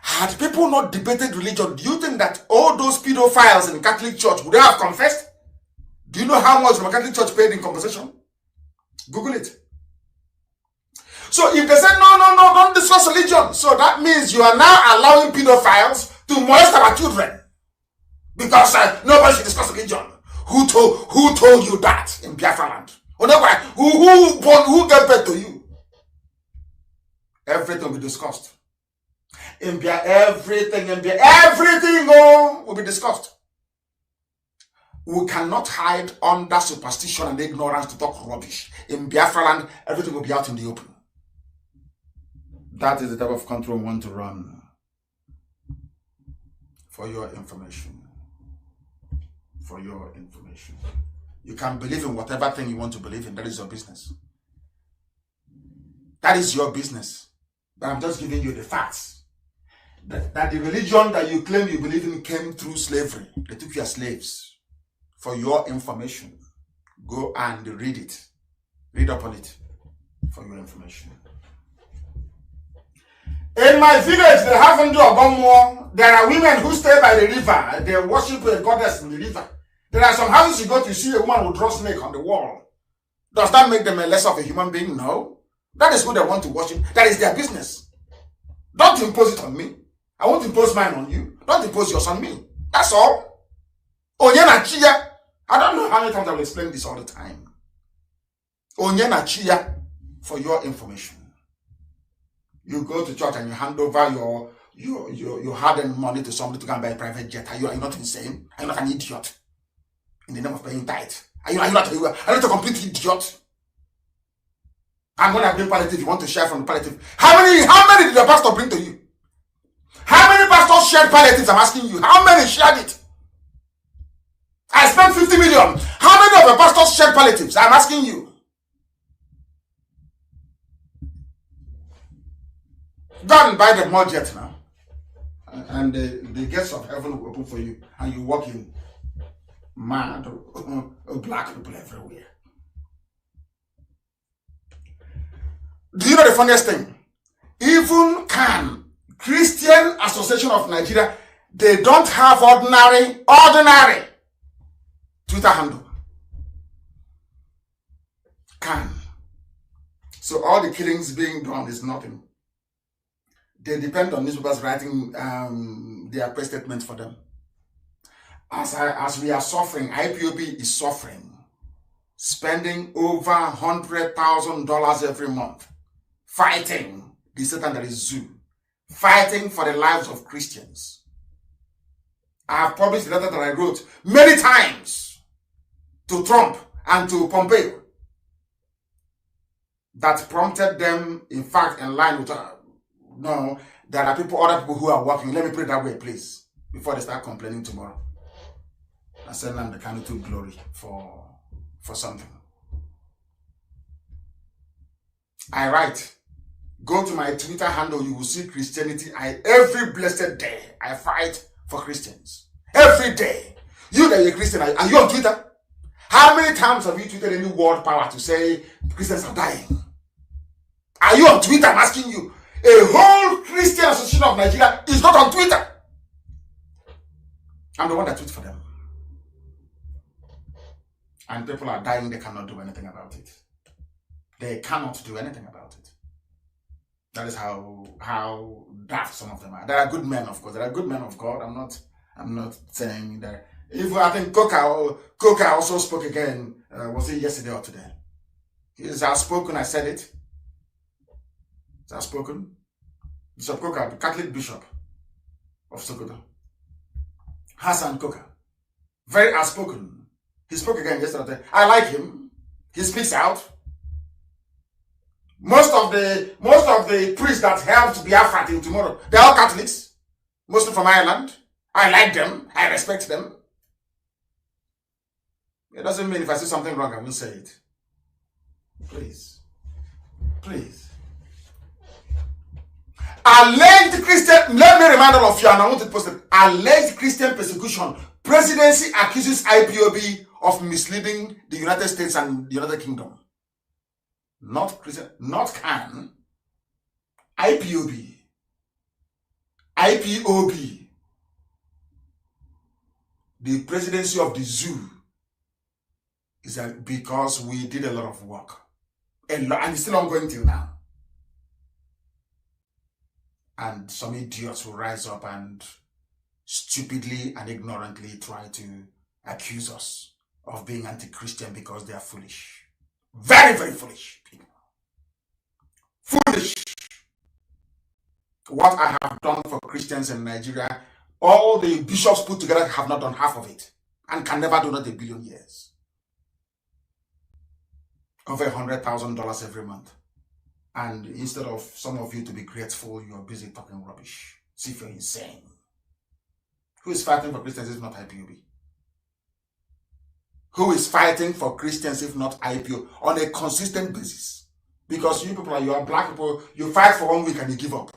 Had people not debated religion, do you think that all those pedophiles in Catholic Church would have confessed? Do you know how much the Catholic Church paid in compensation? Google it. So if they say, no, don't discuss religion, so that means you are now allowing pedophiles to molest our children. Because nobody should discuss religion. Who told you that in Biafra land? Who gave birth to you? Everything will be discussed. everything will be discussed. We cannot hide under superstition and ignorance to talk rubbish. In Biafra land, everything will be out in the open. That is the type of country we want to run. For your information. For your information. You can believe in whatever thing you want to believe in. That is your business. That is your business. But I'm just giving you the facts. That the religion that you claim you believe in came through slavery. They took you as slaves. For your information. Go and read it. Read up on it. For your information. In my village, they haven't done more. There are women who stay by the river. They worship a goddess in the river. There are some houses you go to see a woman who draws snake on the wall. Does that make them a less of a human being? No. That is who they want to worship. That is their business. Don't impose it on me. I won't impose mine on you. Don't impose yours on me. That's all. Onyena chia. I don't know how many times I will explain this all the time. Onyena chia, for your information. You go to church and you hand over your hard-earned money to somebody to go and buy a private jet. Are you not insane? Are you not an idiot? In the name of paying tithe. Are you not a complete idiot? And when I bring palliative, you want to share from the palliative. How many did your pastor bring to you? How many pastors shared palliatives? I'm asking you. How many shared it? I spent 50 million. How many of your pastors shared palliatives? I'm asking you. Go and buy the more jet now. And the gates of heaven will open for you. And you walk in. Mad, black people everywhere. Do you know the funniest thing? Even Christian Association of Nigeria, they don't have ordinary Twitter handle. So all the killings being done is nothing. They depend on newspapers writing their press statements for them. As we are suffering, IPOB is suffering, spending over $100,000 every month, fighting the Satan that is zoo, fighting for the lives of Christians. I have published a letter that I wrote many times to Trump and to Pompeo that prompted them, in fact, in line with no, there are other people who are working. Let me put it that way, please, before they start complaining tomorrow. I send them the Kanu to glory for something. I write, go to my Twitter handle, you will see Christianity. Every blessed day, I fight for Christians. Every day. You that you're a Christian, are you on Twitter? How many times have you tweeted any world power to say Christians are dying? Are you on Twitter? I'm asking you. A whole Christian Association of Nigeria is not on Twitter. I'm the one that tweets for them. And people are dying, they cannot do anything about it. They cannot do anything about it. That is how daft some of them are. There are good men, of course. There are good men of God. I'm not saying that. If I think Coca also spoke again, was it yesterday or today? He is outspoken, I said it. He's outspoken. Bishop Coca, the Catholic Bishop of Sokoto. Hassan Coca. Very outspoken. He spoke again yesterday. I like him. He speaks out. Most of the priests that helped Biafra till tomorrow, they're all Catholics. Mostly from Ireland. I like them. I respect them. It doesn't mean if I say something wrong, I will say it. Please. Please. Alleged Christian, let me remind all of you, and I want to post it. Alleged Christian persecution. Presidency accuses IPOB of misleading the United States and the United Kingdom. Not Christian, not CAN. IPOB. IPOB. The presidency of the zoo is because we did a lot of work. And it's still ongoing till now. And some idiots will rise up and stupidly and ignorantly try to accuse us of being anti-Christian because they are foolish. Very, very foolish people. Foolish. What I have done for Christians in Nigeria, all the bishops put together have not done half of it and can never do not a billion years. Over $100,000 every month. And instead of some of you to be grateful, you are busy talking rubbish. See if you're insane. Who is fighting for Christians if not IPOB? Who is fighting for Christians if not IPO on a consistent basis? Because you people, you are black people, you fight for 1 week and you give up.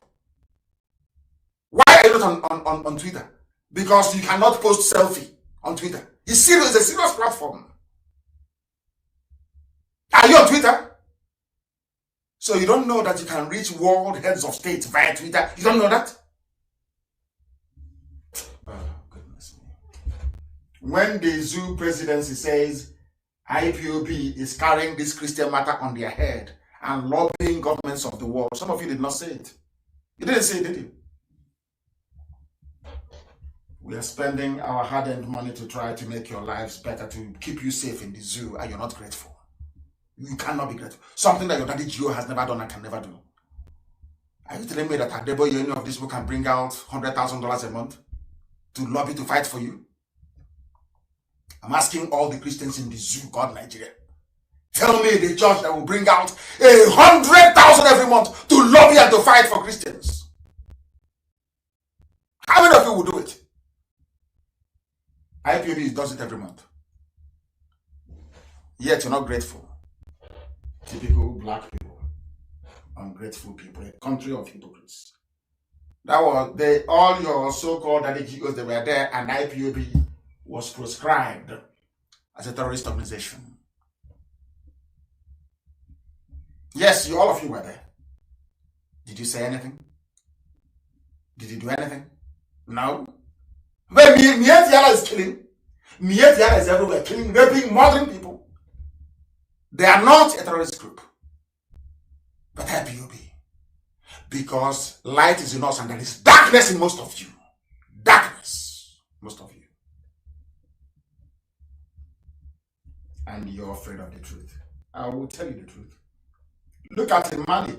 Why are you not on Twitter? Because you cannot post selfie on Twitter. It's serious, it's a serious platform. Are you on Twitter? So you don't know that you can reach world heads of state via Twitter? You don't know that? Oh, goodness me. When the zoo presidency says IPOB is carrying this Christian matter on their head and lobbying governments of the world, some of you did not say it. You didn't say it, did you? We are spending our hard-earned money to try to make your lives better, to keep you safe in the zoo, and you're not grateful. You cannot be grateful. Something that your daddy Gio has never done and can never do. Are you telling me that Adebo, any of these people can bring out $100,000 a month to lobby to fight for you? I'm asking all the Christians in the zoo, God, Nigeria. Tell me the church that will bring out 100,000 every month to lobby and to fight for Christians. How many of you will do it? IPOB does it every month. Yet you're not grateful. Typical black people, ungrateful people, a country of hypocrites. That was all your so-called GOs, they were there, and IPOB was proscribed as a terrorist organization. Yes, all of you were there. Did you say anything? Did you do anything? No. But Mietiala is killing. Mietiala is everywhere, killing, raping, murdering people. They are not a terrorist group, but IPOB. Because light is in us and there is darkness in most of you. Darkness, most of you. And you're afraid of the truth. I will tell you the truth. Look at Mali,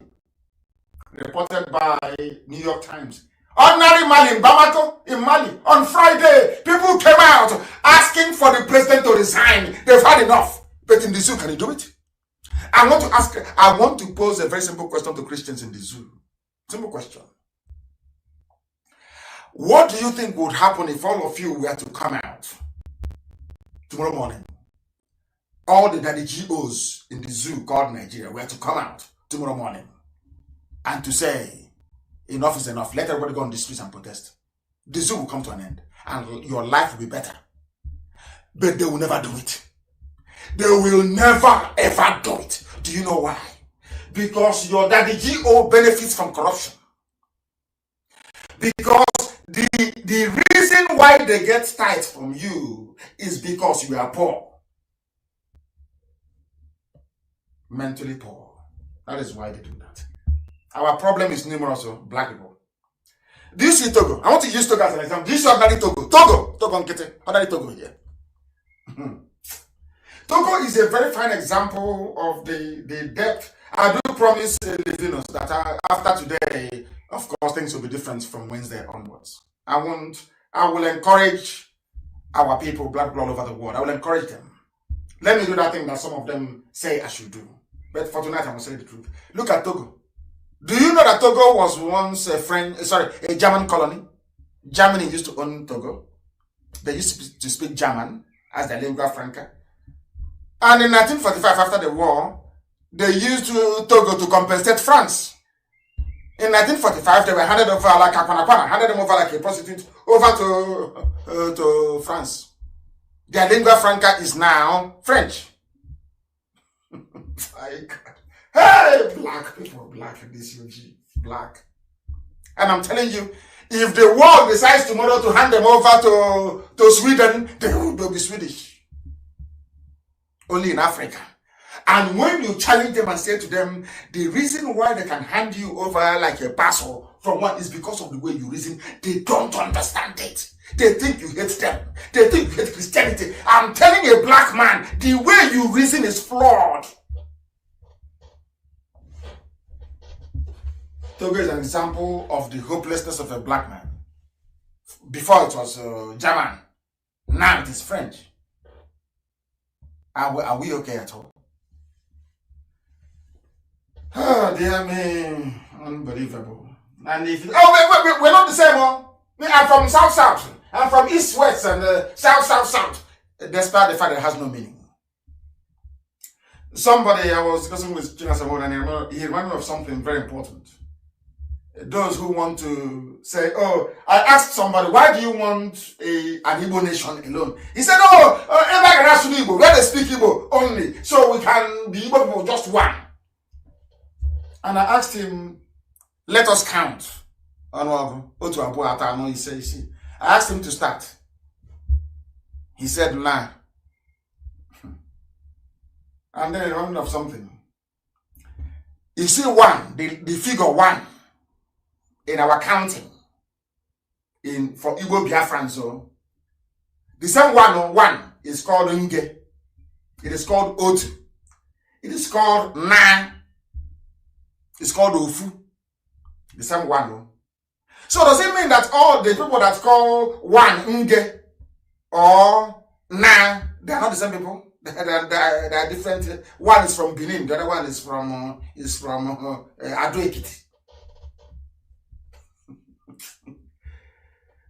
reported by New York Times. Ordinary Mali in Bamako, in Mali, on Friday, people came out asking for the president to resign. They've had enough. But in the zoo, can you do it? I want to pose a very simple question to Christians in the zoo. Simple question. What do you think would happen if all of you were to come out tomorrow morning? All the daddy GOs in the zoo called Nigeria were to come out tomorrow morning and to say, enough is enough. Let everybody go on the streets and protest. The zoo will come to an end and your life will be better. But they will never do it. They will never ever do it. Do you know why? Because your daddy GO benefits from corruption. Because the reason why they get tight from you is because you are poor. Mentally poor. That is why they do that. Our problem is numerous, black people. Do you see Togo? I want to use Togo as an example. Do you see ordinary Togo? Togo Nkete. Ordinary Togo here. Togo is a very fine example of the depth. I do promise Levinos that after today, of course, things will be different from Wednesday onwards. I will encourage our people, black people all over the world. I will encourage them. Let me do that thing that some of them say I should do. But for tonight, I will say the truth. Look at Togo. Do you know that Togo was once a German colony? Germany used to own Togo. They used to speak German as their lingua franca. And in 1945, after the war, they used Togo to compensate France. In 1945, they were handed over like a Kwanakwana, handed them over like a prostitute over to France. Their lingua franca is now French. Hey, black people, black, this UG, black. And I'm telling you, if the world decides tomorrow to hand them over to Sweden, they will be Swedish. Only in Africa. And when you challenge them and say to them, the reason why they can hand you over like a parcel from one is because of the way you reason, they don't understand it. They think you hate them. They think you hate Christianity. I'm telling a black man, the way you reason is flawed. Togo is an example of the hopelessness of a black man. Before it was German, now it is French. Are we okay at all? Oh, dear me, unbelievable. And if we're not the same one. I'm from South. I'm from East West and South. Despite the fact that it has no meaning. Somebody I was discussing with China Samon, and he reminded me of something very important. Those who want to say, oh, I asked somebody, why do you want an Igbo nation alone? He said, Igbo, where they speak Igbo only, so we can be Igbo people just one. And I asked him, let us count. I asked him to start. He said, nah. And then he reminded me of something. You see one, the figure one in our counting for Igbo Biafran, so the same one is called Nge. It is called Otu. It is called Na. It's called Ofu. The same one. So does it mean that all the people that call one Nge or Na, they are not the same people? They are different. One is from Benin, the other one is from Ado Ekiti.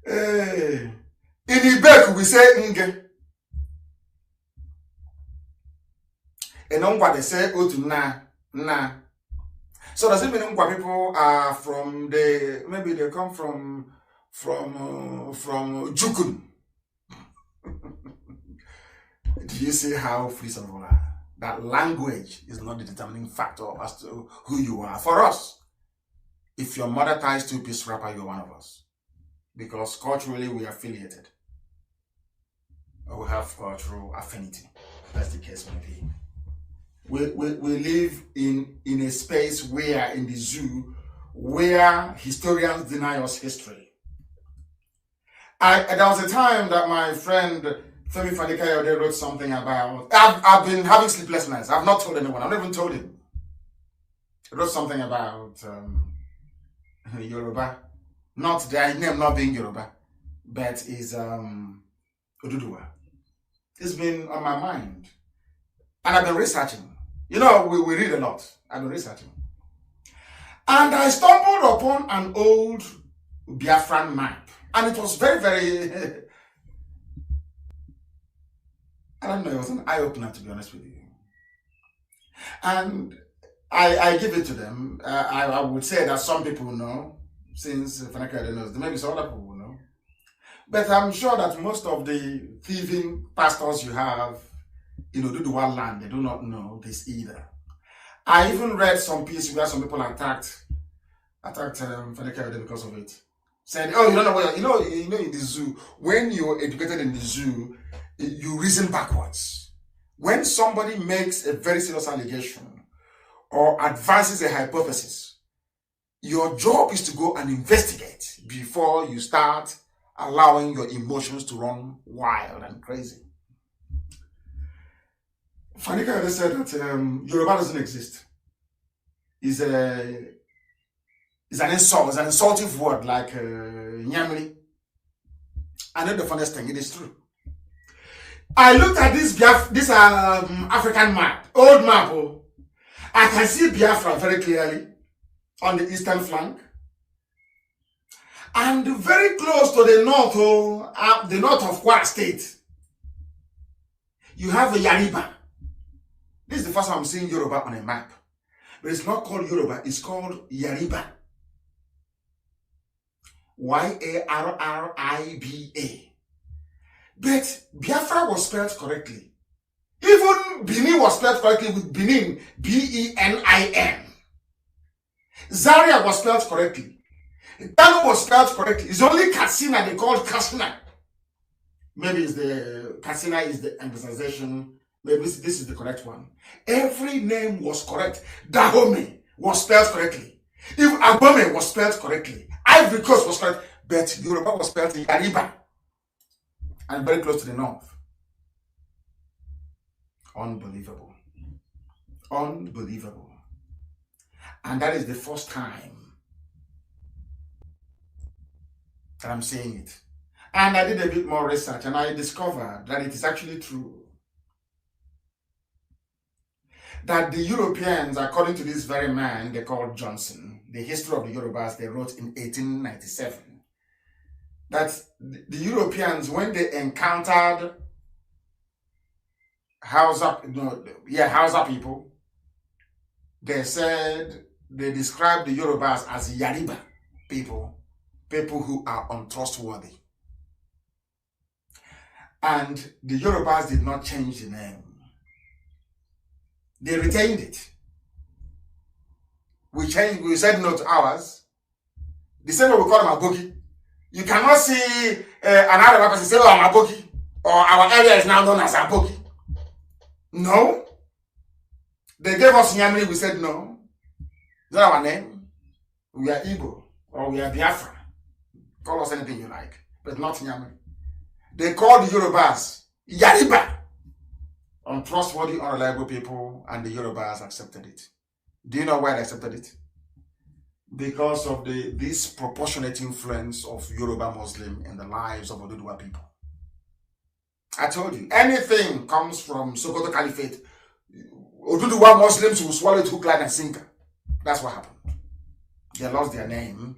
In Ibeku we say Nge. In Ongwa they say Otu Na. So does it mean Ongwa people are from maybe they come from Jukun? Do you see how free some people are? That language is not the determining factor as to who you are. For us, if your mother ties two-piece wrapper, you're one of us. Because culturally we are affiliated. Or we have cultural affinity. That's the case may be. We live in a space where, in the zoo, where historians deny us history. There was a time that my friend Femi Fadikayode wrote something about, I've been having sleepless nights. I've not told anyone. I've not even told him. He wrote something about Yoruba. Not their name not being Yoruba, but is Oduduwa. It's been on my mind. And I've been researching. You know, we read a lot. I've been researching. And I stumbled upon an old Biafran map. And it was very, very... I don't know, it was an eye-opener, to be honest with you. And I give it to them. I would say that some people know, since Fanaka knows, maybe some other people know. But I'm sure that most of the thieving pastors you have in Oduduwa land, they do not know this either. I even read some piece where some people attacked Fanaka because of it. Said, oh, you don't know what, you know in the zoo, when you're educated in the zoo, you reason backwards. When somebody makes a very serious allegation or advances a hypothesis, your job is to go and investigate before you start allowing your emotions to run wild and crazy. Fanika said that Yoruba doesn't exist. It's an insult, it's an insultive word like Nyamli. I know the funniest thing, it is true. I looked at this African map, old map. Oh. I can see Biafra very clearly on the eastern flank. And very close to the north, the north of Kwara State, you have a Yariba. This is the first time I'm seeing Yoruba on a map. But it's not called Yoruba, it's called Yariba. Yarriba. But Biafra was spelled correctly. Even Benin was spelled correctly with Benin, B-E-N-I-N. Zaria was spelled correctly. Kanu was spelled correctly. It's only Katsina they called Katsina. Maybe it's the Katsina is the emphasization. Maybe this is the correct one. Every name was correct. Dahomey was spelled correctly. If Abome was spelled correctly. Ivory Coast was correct. But Yoruba was spelled Yariba. And very close to the north. Unbelievable. Unbelievable. And that is the first time And I'm saying it. And I did a bit more research and I discovered that it is actually true. That the Europeans, according to this very man they called Johnson, the history of the Yorubas they wrote in 1897, that the Europeans, when they encountered Hausa people, they said, they described the Yorubas as Yariba people who are untrustworthy. And the Yorubas did not change the name. They retained it. We said no to ours. The same way we call them Aboki. You cannot see another person say, oh, I'm Aboki, or our area is now known as Aboki. No. They gave us Nyamri, we said no. It's not our name. We are Igbo, or we are Biafra. Call us anything you like, but not Nyamri. They called the Yorubas Yariba, untrustworthy, unreliable people, and the Yorubas accepted it. Do you know why they accepted it? Because of the disproportionate influence of Yoruba Muslim in the lives of Oduduwa people. I told you, anything comes from Sokoto Caliphate, Oduduwa Muslims will swallow it hook, line, and sinker. That's what happened. They lost their name.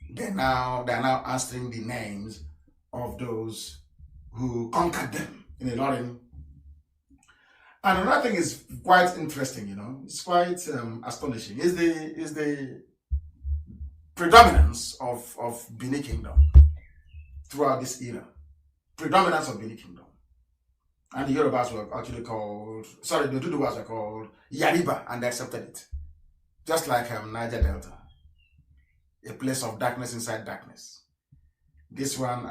They are now answering the names of those who conquered them in Ilorin. And another thing is quite interesting, you know, it's quite astonishing, is the predominance of Bini Kingdom throughout this era. Predominance of Bini Kingdom. And the Yorubas were actually called, the Oduduwas were called Yariba, and they accepted it. Just like Niger Delta, a place of darkness inside darkness. This one,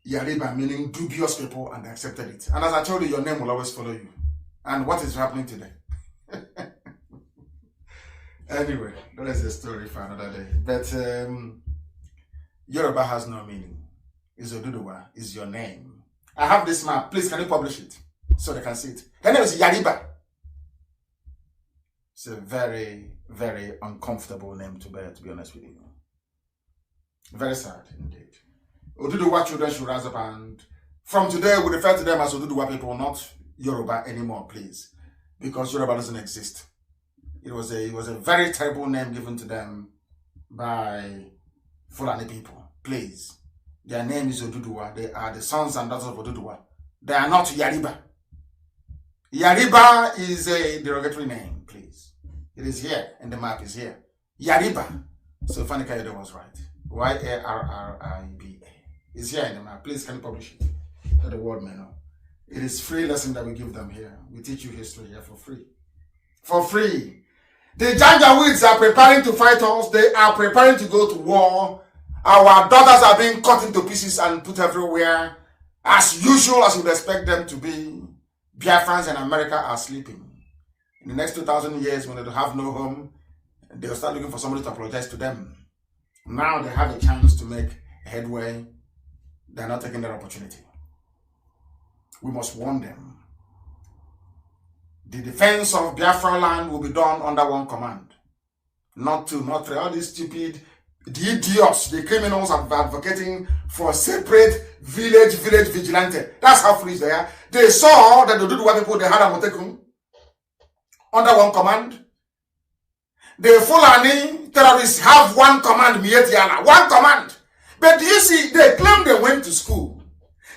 Yariba, meaning dubious people, and they accepted it. And as I told you, your name will always follow you. And what is happening today? Anyway, that is a story for another day. But Yoruba has no meaning. It's Oduduwa, is your name. I have this map. Please, can you publish it so they can see it? Her name is Yariba. It's a very, very uncomfortable name to bear, to be honest with you. Very sad indeed. Oduduwa children should rise up, and from today we refer to them as Oduduwa people, not Yoruba anymore, please. Because Yoruba doesn't exist. It was a very terrible name given to them by Fulani people. Please. Their name is Oduduwa. They are the sons and daughters of Oduduwa. They are not Yariba. Yariba is a derogatory name, please. It is here, and the map is here. Yariba. So Fanny Kayode was right. Yarriba. It's here in the map. Please, can you publish it? That the world may know. It is free lesson that we give them here. We teach you history here for free. For free. The Janjaweeds are preparing to fight us. They are preparing to go to war. Our daughters are being cut into pieces and put everywhere. As usual, as you would expect them to be. Biafrans in America are sleeping. In the next 2,000 years, when they have no home, they'll start looking for somebody to apologize to them. Now they have a chance to make headway. They're not taking that opportunity. We must warn them. The defense of Biafra land will be done under one command. Not two, not three. All these stupid, the idiots, the criminals are advocating for a separate village vigilante. That's how foolish they are. They saw that the Oduduwa people, they had a Motekun under one command. The Fulani terrorists have one command, Mietiana, one command. But you see, they claim they went to school.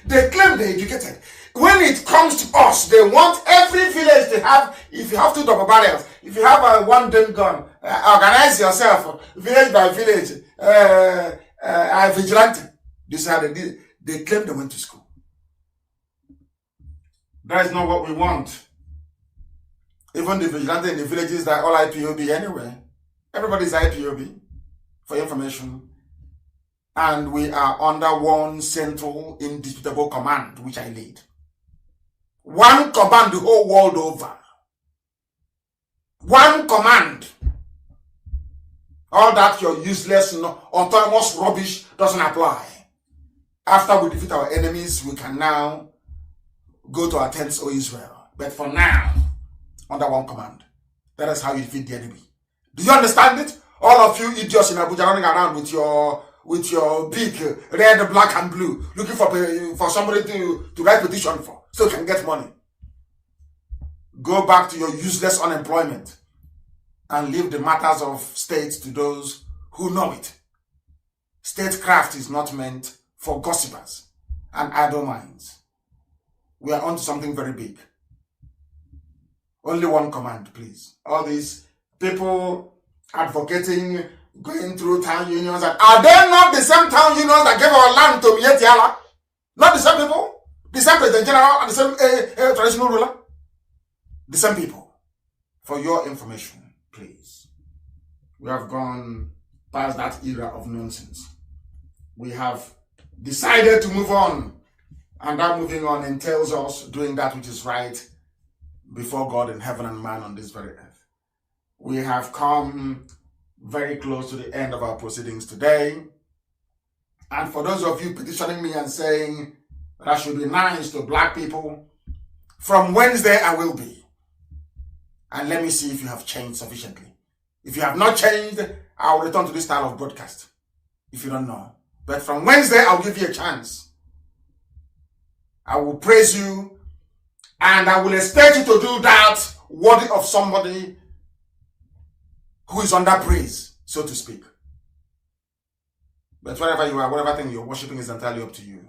They claim they're educated. When it comes to us, they want every village to have, if you have 2 double barrels, if you have one gun, organize yourself, village by village, vigilante. This is how they did. They claim they went to school. That is not what we want. Even the vigilante in the villages, they're all IPOB anyway. Everybody's IPOB, for information. And we are under one central indisputable command, which I lead. One command the whole world over. One command. All that your useless, autonomous rubbish doesn't apply. After we defeat our enemies, we can now go to our tents, O Israel. But for now, under one command. That is how you defeat the enemy. Do you understand it? All of you idiots in Abuja running around with your big red, black, and blue, looking for somebody to write petition for, so you can get money. Go back to your useless unemployment and leave the matters of state to those who know it. Statecraft is not meant for gossipers and idle minds. We are onto something very big. Only one command, please. All these people advocating, going through town unions, are they not the same town unions that gave our land to Mietiala? Not the same people? The same president general and the same traditional ruler? The same people. For your information, please. We have gone past that era of nonsense. We have decided to move on, and that moving on entails us doing that which is right before God in heaven and man on this very earth. We have come very close to the end of our proceedings today. And for those of you petitioning me and saying that I should be nice to black people, from Wednesday I will be. And let me see if you have changed sufficiently. If you have not changed, I will return to this style of broadcast. If you don't know. But from Wednesday, I'll give you a chance. I will praise you, and I will expect you to do that worthy of somebody who is under praise, so to speak. But wherever you are, whatever thing you're worshiping is entirely up to you.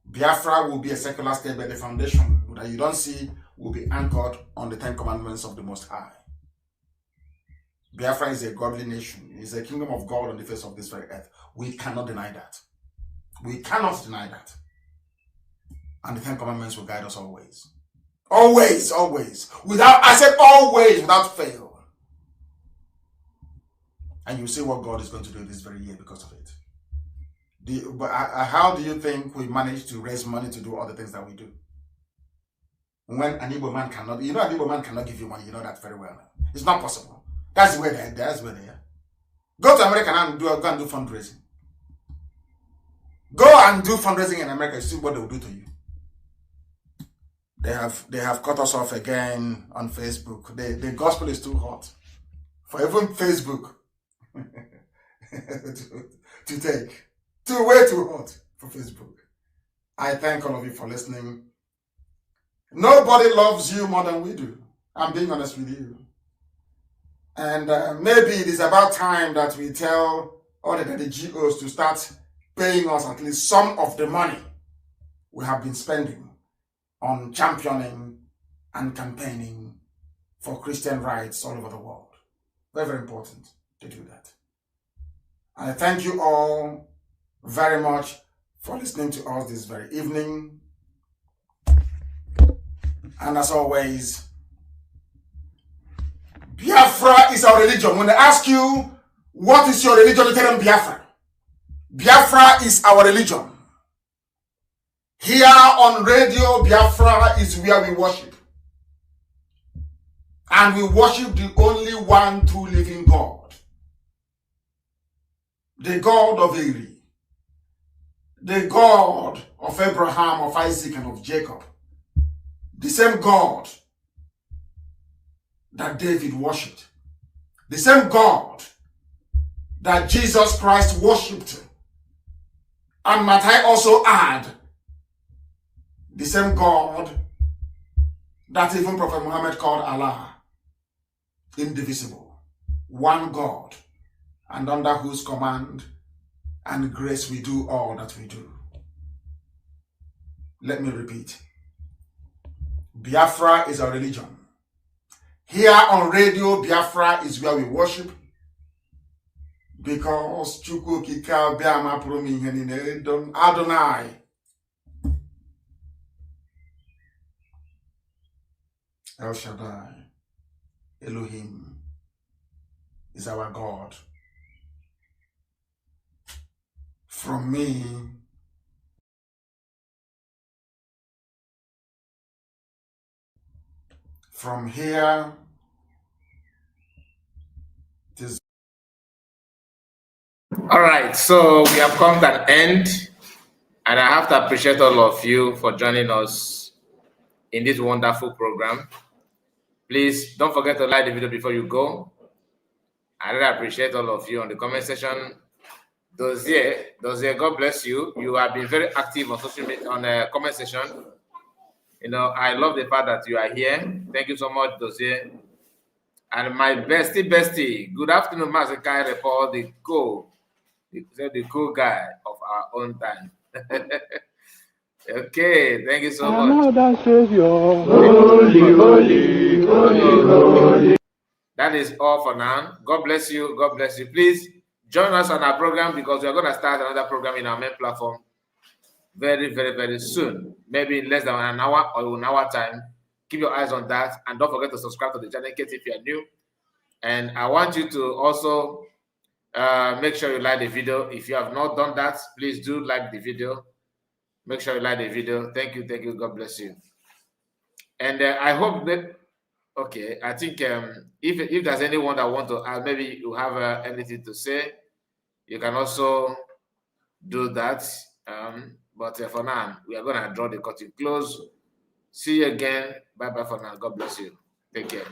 Biafra will be a secular state, but the foundation that you don't see will be anchored on the 10 commandments of the Most High. Biafra is a godly nation. It is a kingdom of God on the face of this very earth. We cannot deny that. We cannot deny that. And the 10 commandments will guide us always. Always, always. I said always, without fail. And you see what God is going to do this very year because of it. How do you think we manage to raise money to do all the things that we do? When an Igbo man cannot, an Igbo man cannot give you money, you know that very well. It's not possible. That's where they are. Go to America and go and do fundraising. Go and do fundraising in America, see what they will do to you. They have cut us off again on Facebook. The gospel is too hot for even Facebook to take. Way too hot for Facebook. I thank all of you for listening. Nobody loves you more than we do. I'm being honest with you. And maybe it is about time that we tell all the GOs to start paying us at least some of the money we have been spending on championing and campaigning for Christian rights all over the world. Very, very important to do that. I thank you all very much for listening to us this very evening. And as always, Biafra is our religion. When they ask you, what is your religion, you tell them Biafra. Biafra is our religion. Here on radio, Biafra is where we worship. And we worship the only one true living God. The God of Eri. The God of Abraham, of Isaac, and of Jacob. The same God that David worshipped. The same God that Jesus Christ worshipped. And might I also add, the same God that even Prophet Muhammad called Allah. Indivisible. One God. And under whose command and grace we do all that we do. Let me repeat. Biafra is our religion. Here on radio, Biafra is where we worship. Because Chukwu Kika Biama Promi Henine Adonai. El Shaddai, Elohim, is our God. From me, from here, it is. All right, so we have come to an end, and I have to appreciate all of you for joining us in this wonderful program. Please don't forget to like the video before you go. I really appreciate all of you on the comment section. Dozier, God bless you. You have been very active on social media, on the comment section. You know, I love the fact that you are here. Thank you so much, Dozier. And my bestie, good afternoon, Mazi Kai report, the cool guy of our own time. Okay, thank you so much. Holy. That is all for now. God bless you. God bless you. Please join us on our program because we are going to start another program in our main platform very, very, very soon. Maybe in less than an hour or an hour time. Keep your eyes on that. And don't forget to subscribe to the channel in case if you are new. And I want you to also make sure you like the video. If you have not done that, please do like the video. Make sure you like the video. Thank you. Thank you. God bless you. And I hope that, okay, I think if there's anyone that want to add, maybe you have anything to say, you can also do that. But for now, we are going to draw the curtain close. See you again. Bye-bye for now. God bless you. Take care.